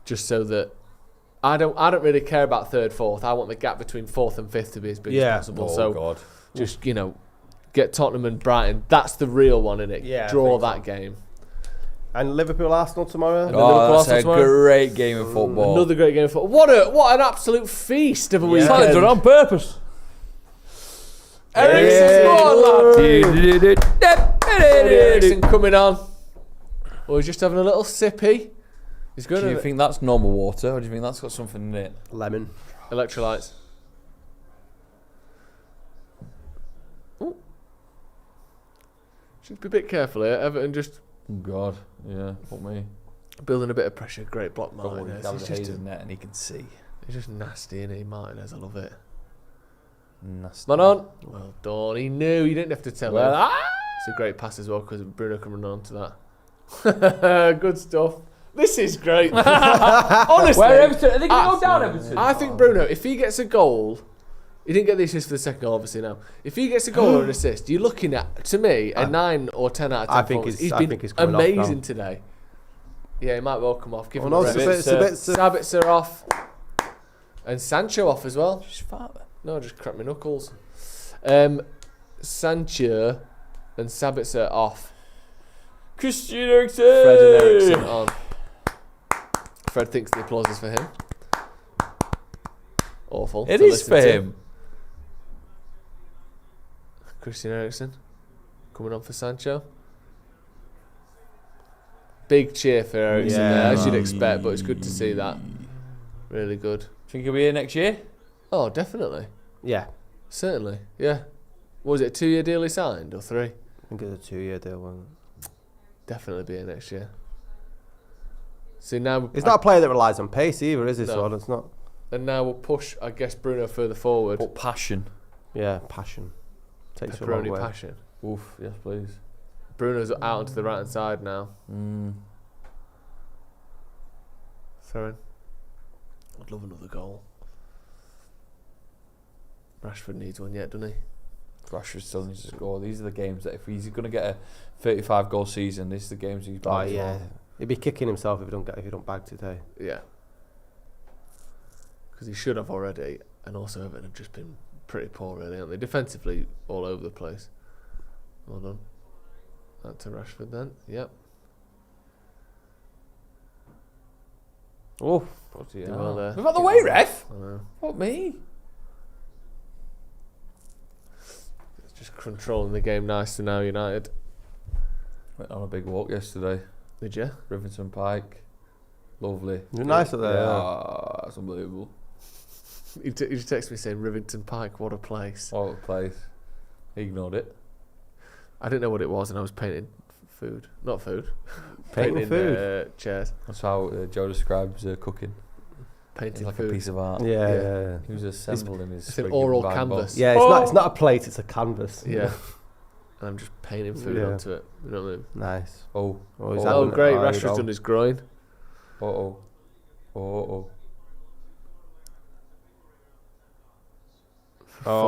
just so that I don't really care about 3rd, 4th. I want the gap between 4th and 5th to be as big as possible. Just get Tottenham and Brighton. That's the real one, innit? Yeah, Draw that game. And Liverpool-Arsenal tomorrow? That's a great game of football. Another great game of football. What an absolute feast of a weekend. It's done on purpose. Eriksen coming on. Or he's just having a little sippy. He's good. Do you think that's normal water, or do you think that's got something in it? Lemon. Electrolytes. Ooh. Should be a bit careful here. Everton just Oh God, yeah, fuck me. building a bit of pressure. Great block, Martinez. He's just net and he can see. He's just nasty, isn't he, Martinez? I love it. Nasty. Man on. Well done. He knew. You didn't have to tell him. Well, It's a great pass as well, because Bruno can run on to that. Good stuff. This is great. Honestly, where Everton? Are they going to go down, Everton? I think Bruno, if he gets a goal, he didn't get the assist for the second goal, obviously now. If he gets a goal or an assist, you're looking at, to me, a 9 or 10 out of 10. I think he's he's been coming off amazing now. today. Yeah, he might well come off. Give him no, a rest. Sabitzer off, and Sancho off as well. No, just crack my knuckles. Sancho and Sabitzer off. Christian Eriksen. Fred and Eriksen on. Fred thinks the applause is for him. Awful. It to is listen for to. him. Christian Eriksen coming on for Sancho. Big cheer for Eriksen there, as you'd expect, but it's good to see that. Really good. Think he'll be here next year? Oh, definitely. Yeah. Certainly, yeah. What was it, a 2-year deal he signed, or 3? I think it's a 2-year deal, wasn't it? Definitely be here next year. See, now He's not a player that relies on pace either, is he? No. So it's not. And now we'll push, I guess, Bruno further forward. But passion. Yeah, passion. Takes you a long Pepperoni way. passion. Oof, yes please. Bruno's out onto the right hand side now. Throwing. I'd love another goal. Rashford needs one yet, doesn't he? Rashford still needs to score. These are the games that if he's going to get a 35 goal season, these are the games he's back for. He'd be kicking himself if he don't bag today. Yeah. Because he should have already, and also Everton have just been pretty poor, really, haven't they? Defensively, all over the place. Well done. That to Rashford then. Yep. Oh, well there. Move out the way, ref. I know. What me? It's just controlling the game nicely now, United. Went on a big walk yesterday. Did you? Rivington Pike. Lovely. You're nice up there. Yeah, that's unbelievable. You just texted me saying Rivington Pike, what a place. What a place. He ignored it. I didn't know what it was, and I was painting food. Not food. Painting food? Chairs. That's how Joe describes cooking. Painting It's like food. a piece of art. Yeah. He was assembling his. It's an oral canvas. Box. Yeah, it's not a plate, it's a canvas. Yeah. And I'm just painting food onto it. You know what I mean? Nice. Oh, great. Rashford's done his groin. Oh. Oh,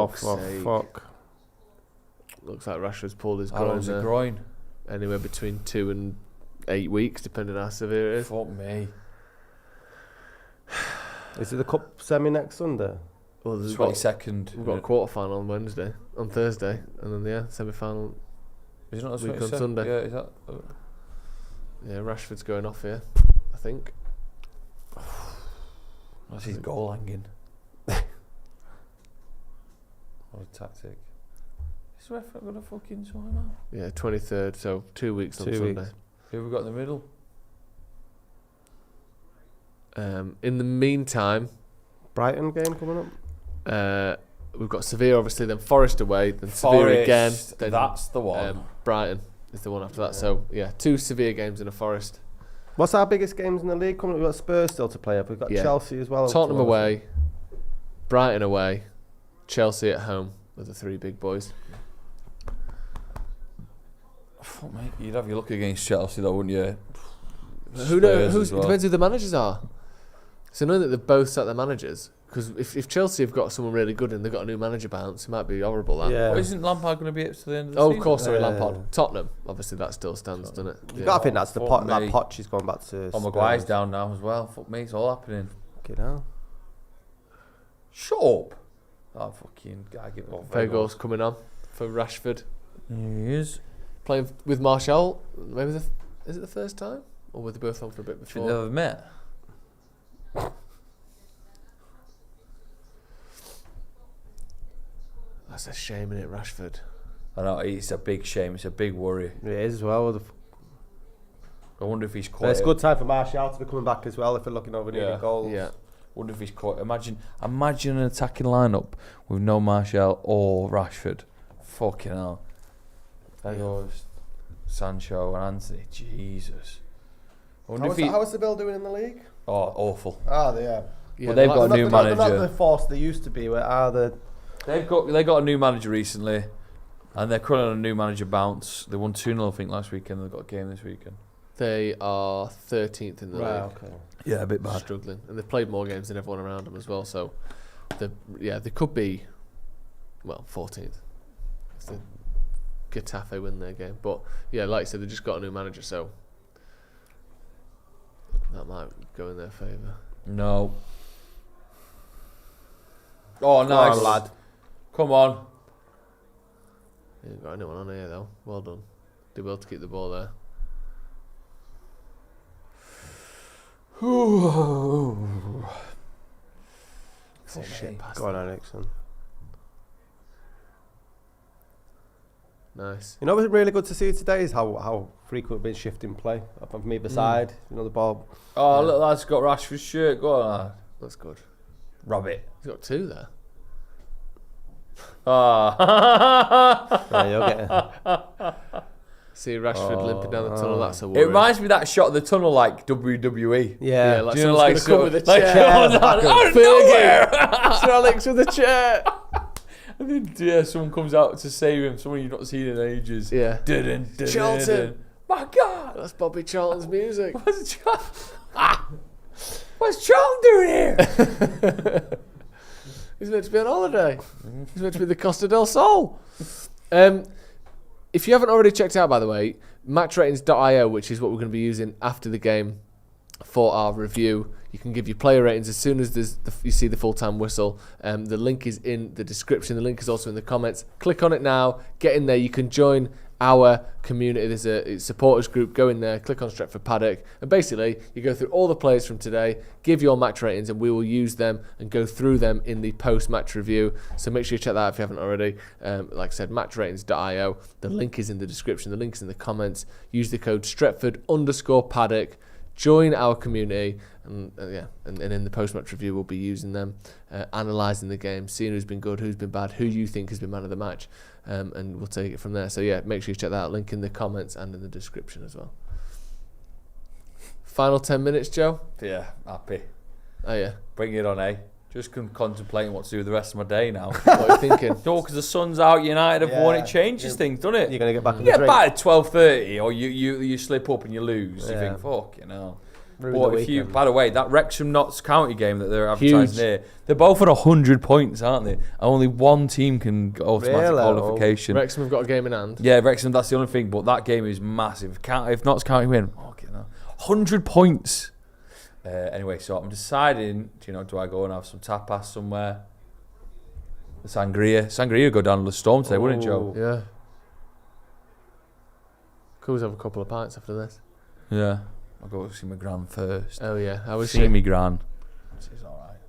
Fuck's for sake. fuck. Looks like Rashford's pulled his How groin long's there. a groin? Anywhere between 2 and 8 weeks, depending on how severe it is. Fuck me. Is it the cup semi next Sunday? Well, there's 22nd. We've got a quarter final on Thursday, and then semi final. Is it not the week on 22nd? Sunday. Yeah, is that? Yeah, Rashford's going off here, I think. That's his goal hanging. What a tactic. Is the ref got a fucking time out? Yeah, 23rd, so 2 weeks on Sunday. Who have we got in the middle? In the meantime, Brighton game coming up. We've got Sevilla, obviously, then Forest away, then Sevilla again. Then, that's the one. Brighton is the one after that. So, 2 Sevilla games in a Forest. What's our biggest games in the league coming up? We've got Spurs still to play up. We've got Chelsea as well. Tottenham away, Brighton away, Chelsea at home with the 3 big boys. Fuck, mate. You'd have your luck against Chelsea, though, wouldn't you? Who knows? It depends who the managers are. So knowing that they've both set their managers, because if Chelsea have got someone really good and they've got a new manager bounce, it might be horrible. That. Yeah. Well, isn't Lampard going to be up to the end of the season? Of course, sorry, Lampard. Tottenham, obviously that still stands, doesn't it? You got to think that's the pot. That Poch is going back to. Oh, Maguire's down now as well. Fuck me, it's all happening. Get out. Shut up. Oh, fucking guy, give up. Weghorst's coming on for Rashford. He is. Playing with Martial. Maybe is it the first time? Or were they both on for a bit before? Should they have met? That's a shame, innit, Rashford? I know, it's a big shame. It's a big worry. It is as well. I wonder if he's But quite... it's a good time for Martial to be coming back as well if they're looking over needing goals. Yeah. Wonder if he's quite... Imagine an attacking lineup with no Martial or Rashford. Fucking hell. There goes Sancho and Anthony. Jesus. How is Seville doing in the league? Oh, awful. Ah, they are. Yeah, But they've got a new manager. They're not the force they used to be. Where are they? They got a new manager recently, and they're currently on a new manager bounce. They won 2-0, I think, last weekend. They've got a game this weekend. They are 13th in the league. Okay. Yeah, a bit bad. Struggling, and they've played more games than everyone around them as well. So, they could be, 14th. If the Getafe win their game, but like you said, they just got a new manager, so that might go in their favour. No. Oh, nice. Come on, lad. Come on. You ain't got anyone on here though. Well done. Do well to keep the ball there. It's a shit pass. Go on, Ericsson. Nice. You know what's really good to see today is how frequent we've been shifting play up from either side. You know, the ball. Oh, look, lad's got Rashford's shirt. Go on, lad. That's good. Rob it. He's got 2 there. Ah. Yeah, you'll get it. See Rashford limping down the tunnel. That's a worry. It reminds me of that shot of the tunnel, like WWE. Yeah, like do you know, someone's like gonna come with a like chair. out of nowhere. Alex with a chair. And then someone comes out to save him, someone you've not seen in ages. Yeah. Charlton! My God! That's Bobby Charlton's music. What's Charlton doing here? He's meant to be on holiday. He's meant to be the Costa del Sol. If you haven't already checked out, by the way, matchratings.io, which is what we're going to be using after the game for our review. You can give your player ratings as soon as you see the full-time whistle. The link is in the description. The link is also in the comments. Click on it now. Get in there. You can join our community. There's a supporters group. Go in there. Click on Stretford Paddock. And basically, you go through all the players from today, give your match ratings, and we will use them and go through them in the post-match review. So make sure you check that out if you haven't already. Like I said, matchratings.io. The link is in the description. The link is in the comments. Use the code Stretford_Paddock. Join our community, and in the post-match review we'll be using them, analysing the game, seeing who's been good, who's been bad, who you think has been man of the match, and we'll take it from there. So yeah, make sure you check that out. Link in the comments and in the description as well. Final 10 minutes, Joe? Yeah, happy. Oh yeah. Bring it on, eh? Just contemplating what to do with the rest of my day now. What are you thinking? No, because the sun's out, United have won, it changes things, doesn't it? You're going to get back in You the get drink. back at 12:30 or you slip up and you lose. You think, fuck, But by the way, that Wrexham-Notts County game that they're advertising here, they're both on 100 points, aren't they? And only one team can go automatic qualification. Wrexham have got a game in hand. Yeah, Wrexham, that's the only thing, but that game is massive. If Notts County win, 100 points. Anyway, so I'm deciding, do I go and have some tapas somewhere? The Sangria would go down to the Storm today, wouldn't it, Joe? Yeah. Cool to have a couple of pints after this. Yeah. I'll go see my gran first. Oh yeah, I was see me gran. She's all right.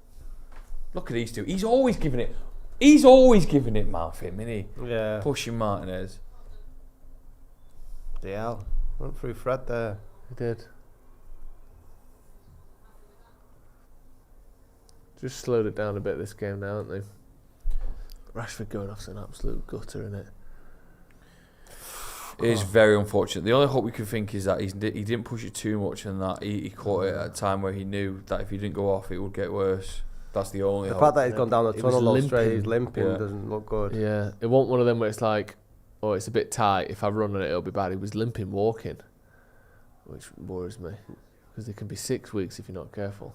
Look at these two. He's always giving it mouth him, isn't he? Yeah. Pushing Martinez. DL went through Fred there. He did. Just slowed it down a bit this game now, haven't they? Rashford going off's an absolute gutter, isn't it? It is very unfortunate. The only hope we can think is that he didn't push it too much and that he caught it at a time where he knew that if he didn't go off, it would get worse. That's the only hope. The fact that he's gone down the tunnel straight, he's limping, Yeah. doesn't look good. Yeah, it wasn't one of them where it's like, oh, it's a bit tight. If I run on it, it'll be bad. He was limping walking, which worries me because it can be 6 weeks if you're not careful.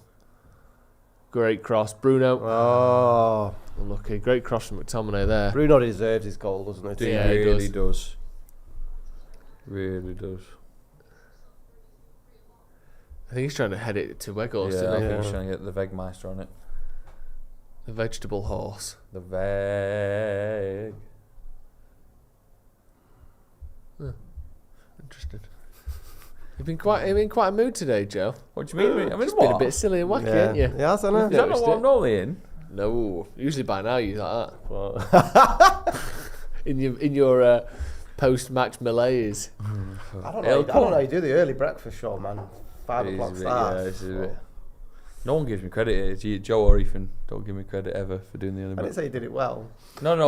Great cross, Bruno. Oh, unlucky. Great cross from McTominay there. Bruno deserves his goal, doesn't he? Yeah, he really does. Really does. I think he's trying to head it to Weghorst, I isn't he? think he's trying to get the Vegmeister on it. The vegetable horse. The Veg. Interesting. You've been quite a mood today, Joe. What do you mean? I mean, Just been a bit silly and wacky, ain't you? Yeah, I know. Is that not what I'm normally in? No. Usually by now you're like that. in your post-match malaise. I don't know how you do the early breakfast show, man. 5 o'clock start. No one gives me credit. It's Joe or Ethan. Don't give me credit ever for doing the early I didn't breakfast. say you did it well. No.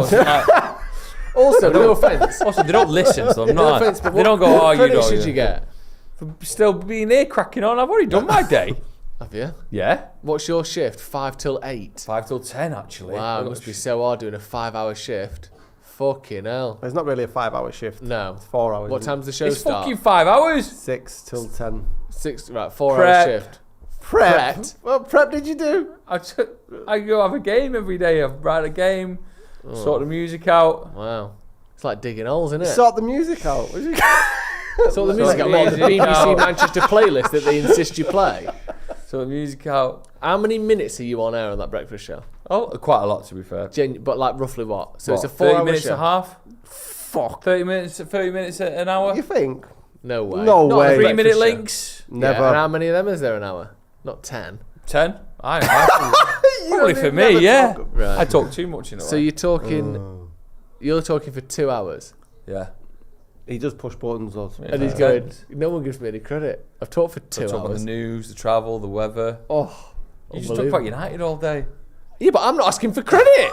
Also, no offence. Also, they don't listen, so I'm No not. offence, but They don't go, what you know. credit should you get? For still being here cracking on. I've already done my day. Have you? Yeah. What's your shift? 5 till 8? 5 till 10, actually. Wow, it must be so hard doing a 5-hour shift. Fucking hell. It's not really a 5-hour shift. No. It's 4 hours. What time's the show It's start? fucking 5 hours. 6 till 10. 6, right, 4 Prep. hour shift. Prep? What prep did you do? I go have a game every day. I write a game, sort the music out. Wow. It's like digging holes, isn't it? Sort the music out. Sort the music out. What, the BBC Manchester playlist that they insist you play? Sort the music out. How many minutes are you on air on that breakfast show? Oh, quite a lot, to be fair. But like roughly what? So What, it's a 4 hour 30 minutes show. a half? Fuck. 30 minutes an hour? You think? No way. No Not way. a 3-minute breakfast show. links? Never. Yeah, and how many of them is there an hour? Not 10. 10? Probably for me, yeah. Right. I talk too much in a way. So you're talking for 2 hours. Yeah. He does push buttons though. And he's going, no one gives me any credit. I've talked for 2 Talk about hours. the news, the travel, the weather. Oh, You just talk about United all day. Yeah, but I'm not asking for credit.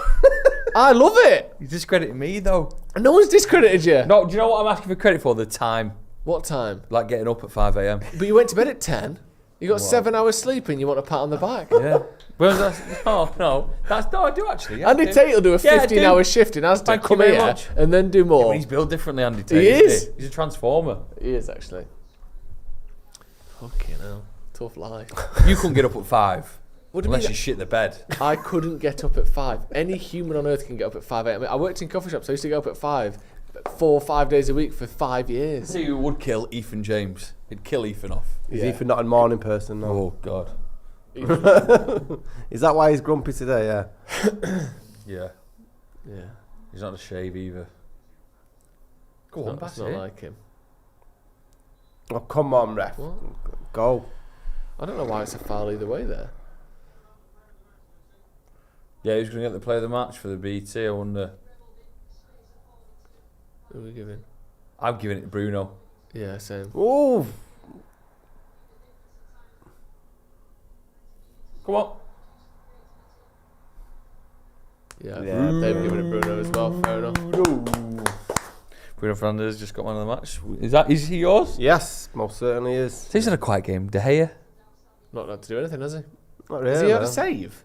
I love it. You're discrediting me, though. No one's discredited you. No, do you know what I'm asking for credit for? The time. What time? Like getting up at 5 a.m. But you went to bed at 10. You got 7 hours sleep and you want a pat on the back. Yeah. Well, no. I do actually. Yeah, Andy Tate will do a 15-hour shift in Asda, come here, and then do more. Yeah, he's built differently, Andy Tate. He is. He's a transformer. He is, actually. Fucking hell. Tough life. You couldn't get up at 5. What do unless you you shit the bed. I couldn't get up at 5. Any human on earth can get up at 5 a.m. I worked in coffee shops. I used to go up at 5, 4 or 5 days a week for 5 years. See who would kill Ethan James? He'd kill Ethan off. Is Ethan not a morning person? No. Oh, God. Is that why he's grumpy today? Yeah. Yeah. Yeah. He's not a shave either. Go on, That's not like him. Oh, come on, ref. What? Go. I don't know why it's a foul either way there. Yeah, who's going to get the play of the match for the BT, I wonder. Who are we giving? I'm giving it to Bruno. Yeah, same. Ooh. Come on. Yeah, they've given it Bruno as well. Fair enough. Bruno Fernandes just got man of the match. Is he yours? Yes, most certainly is. So he's had a quiet game. De Gea? Not had to do anything, has he? Not really. Has he had a save?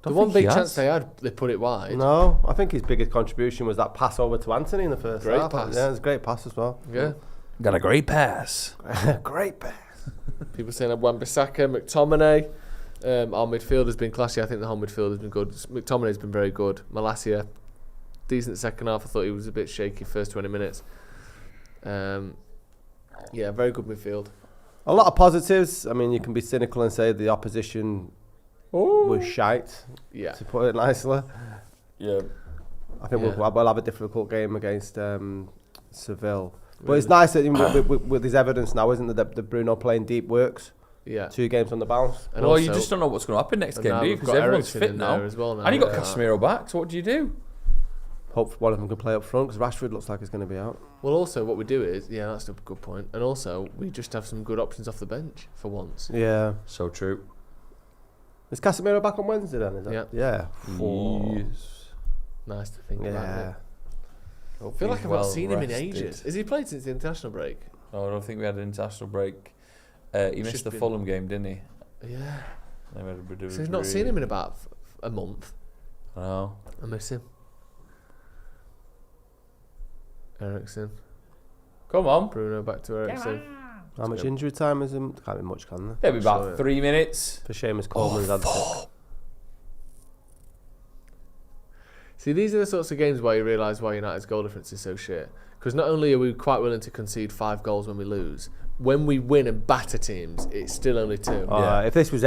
The one big chance they had, they put it wide. No, I think his biggest contribution was that pass over to Anthony in the first Great half. pass. Yeah, it was a great pass as well. Yeah. Got a great pass. Great pass. People saying Wan-Bissaka, McTominay. Our midfield has been classy. I think the whole midfield has been good. McTominay's been very good. Malacia, decent second half. I thought he was a bit shaky first 20 minutes. Yeah, very good midfield. A lot of positives. I mean, you can be cynical and say the opposition was shite. Yeah. To put it nicely. Yeah. I think we'll have a difficult game against Seville. But it's nice that with his evidence now, isn't it, that the Bruno playing deep works. Yeah. 2 games on the bounce. And well, you just don't know what's going to happen next game, do you? Because everyone's fit now. As well now. And you got Casemiro back, so what do you do? Hope one of them can play up front, because Rashford looks like he's going to be out. Well, also, what we do is, yeah, that's a good point. And also, we just have some good options off the bench for once. Yeah. So true. Is Casemiro back on Wednesday then? Is that? Yeah. Yes. Nice to think about it. I feel like I've not seen him in ages. Has he played since the international break? Oh, I don't think we had an international break. He missed the Fulham game, didn't he? Yeah. So we've not seen him in about a month. No. I miss him. Eriksen. Come on. Bruno back to Eriksen. How much injury time is him? Can't be much, can there? Maybe about 3 minutes. For Seamus Coleman's had it. See, these are the sorts of games where you realise why United's goal difference is so shit. Because not only are we quite willing to concede 5 goals when we lose, when we win and batter teams, it's still only 2. If this was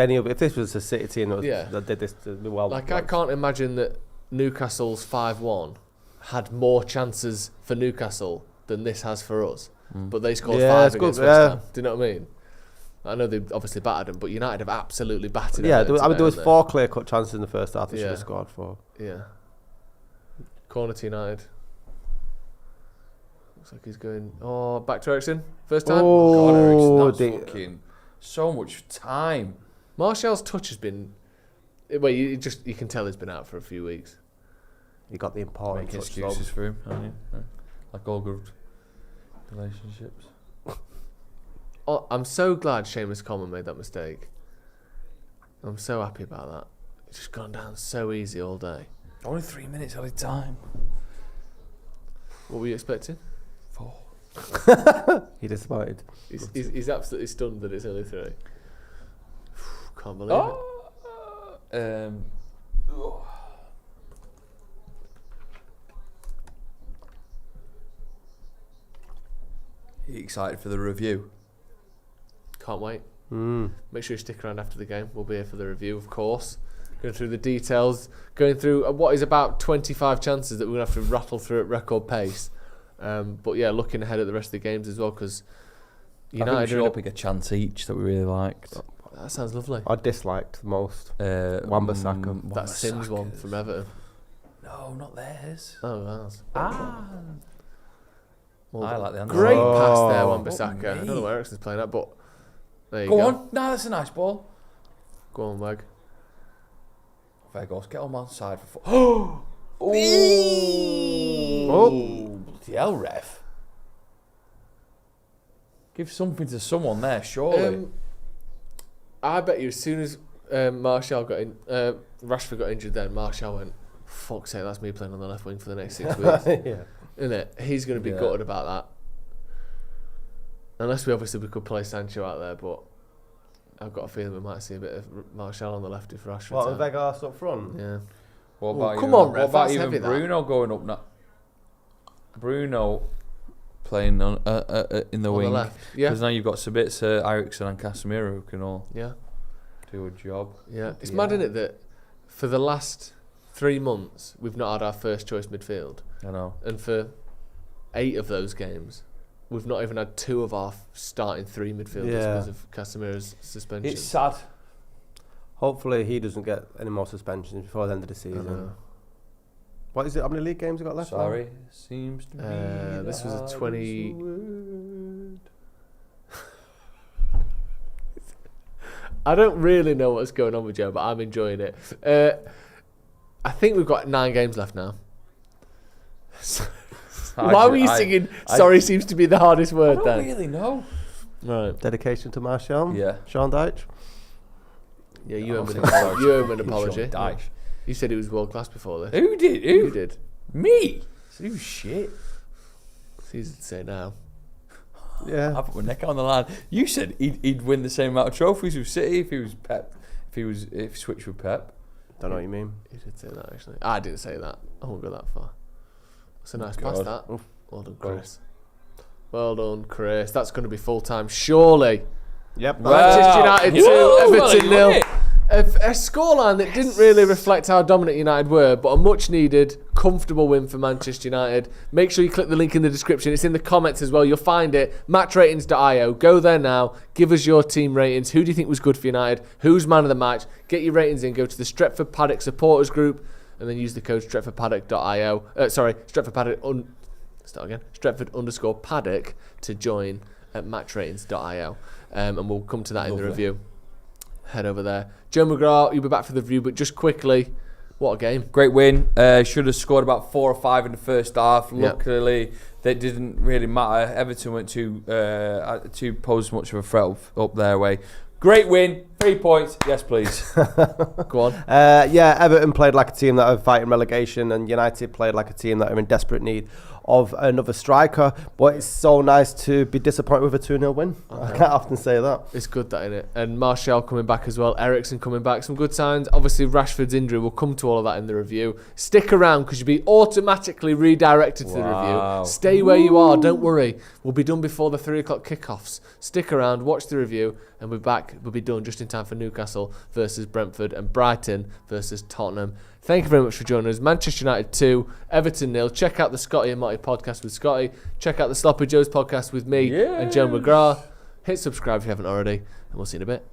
a City team that did this, well, like I can't imagine that Newcastle's 5-1 had more chances for Newcastle than this has for us. But they scored 5 against West Ham. Do you know what I mean? I know they obviously battered them, but United have absolutely battered them. Yeah, there was 4 clear-cut chances in the first half. They should have scored 4. Yeah. Corner to United. Looks like he's going. Oh, back to Eriksen. First time. God, Eriksen, that's fucking so much time. Martial's touch has been. Well, you can tell he's been out for a few weeks. You got the important Make excuses for him, haven't you? Yeah. Like all good relationships. Oh, I'm so glad Seamus Coleman made that mistake. I'm so happy about that. It's just gone down so easy all day. Only 3 minutes at a time. What were you expecting? 4. He disappointed. He's absolutely stunned that it's only 3. Can't believe it. Are you excited for the review? Can't wait. Make sure you stick around after the game. We'll be here for the review, of course. Going through the details, going through what is about 25 chances that we're going to have to rattle through at record pace. But yeah, looking ahead at the rest of the games as well, because United I think we should all pick a chance each that we really liked. That sounds lovely. I disliked the most Wan-Bissaka. That Sims one from Everton. No, not theirs. Oh, ours. Well, I like the answer. Great pass there, Wan-Bissaka. I don't know where Eriksen's playing at, but there you go. Go on. No, that's a nice ball. Go on, Weg. Fair goals. Get on one side for 4. Oh, bloody hell, ref. Give something to someone there, surely. I bet you as soon as Rashford got injured, then Martial went, fuck's sake, that's me playing on the left wing for the next 6 weeks. Yeah. Isn't it? He's going to be gutted about that. Unless we could play Sancho out there, but I've got a feeling we might see a bit of Martial on the left if Rashford's What, out. Vegas up front? Yeah. What about come even, on, Ref, what about that's even heavy, Bruno going up now? Bruno playing on in the On wing. the left, yeah. Because now you've got Sabitzer, Ericsson and Casemiro who can all do a job. Yeah. It's mad, isn't it, that for the last 3 months we've not had our first choice midfield. I know. And for 8 of those games, we've not even had 2 of our starting 3 midfielders because of Casemiro's suspension. It's sad. Hopefully he doesn't get any more suspensions before the end of the season. What is it? How many league games have got left? Sorry, seems to be. This was a 20. I don't really know what's going on with Joe, but I'm enjoying it. I think we've got 9 games left now. Why were you singing? Sorry seems to be the hardest word. I don't really know. Right. Dedication to Martial. Yeah. Sean Dyche. Yeah, you owe him an apology. Sean Dyche. You said he was world class before this. Who did? You did. Me? You shit. It's easy to say now. Yeah. I put my neck on the line. You said he'd win the same amount of trophies with City if he was Pep. If he switched with Pep. Don't know what you mean. You did say that actually. I didn't say that. I won't go that far. It's a nice pass that. Well done, Chris. Well done, Chris. That's going to be full time, surely. Yep. Manchester United 2, Everton 0. A scoreline that didn't really reflect how dominant United were, but a much needed, comfortable win for Manchester United. Make sure you click the link in the description. It's in the comments as well. You'll find it. Matchratings.io. Go there now. Give us your team ratings. Who do you think was good for United? Who's man of the match? Get your ratings in. Go to the Stretford Paddock supporters group and then use the code StretfordPaddock.io. Stretford_Paddock to join at matchratings.io. And we'll come to that in the review. Head over there. Joe McGrath, you'll be back for the review, but just quickly, what a game. Great win. Should have scored about 4 or 5 in the first half. Luckily, that didn't really matter. Everton went to pose much of a threat up their way. Great win. 3 points. Yes, please. Go on. Everton played like a team that are fighting relegation, and United played like a team that are in desperate need of another striker. But it's so nice to be disappointed with a 2-0 win. I can't often say that. It's good, that, innit? And Martial coming back as well. Ericsson coming back. Some good signs. Obviously, Rashford's injury. We'll come to all of that in the review. Stick around because you'll be automatically redirected to the review. Stay where you are. Don't worry. We'll be done before the 3 o'clock kickoffs. Stick around. Watch the review. And we're back. We'll be done just in time for Newcastle versus Brentford and Brighton versus Tottenham. Thank you very much for joining us. Manchester United 2, Everton 0. Check out the Scotty and Marty podcast with Scotty. Check out the Sloppy Joe's podcast with me and Joe McGrath. Hit subscribe if you haven't already. And we'll see you in a bit.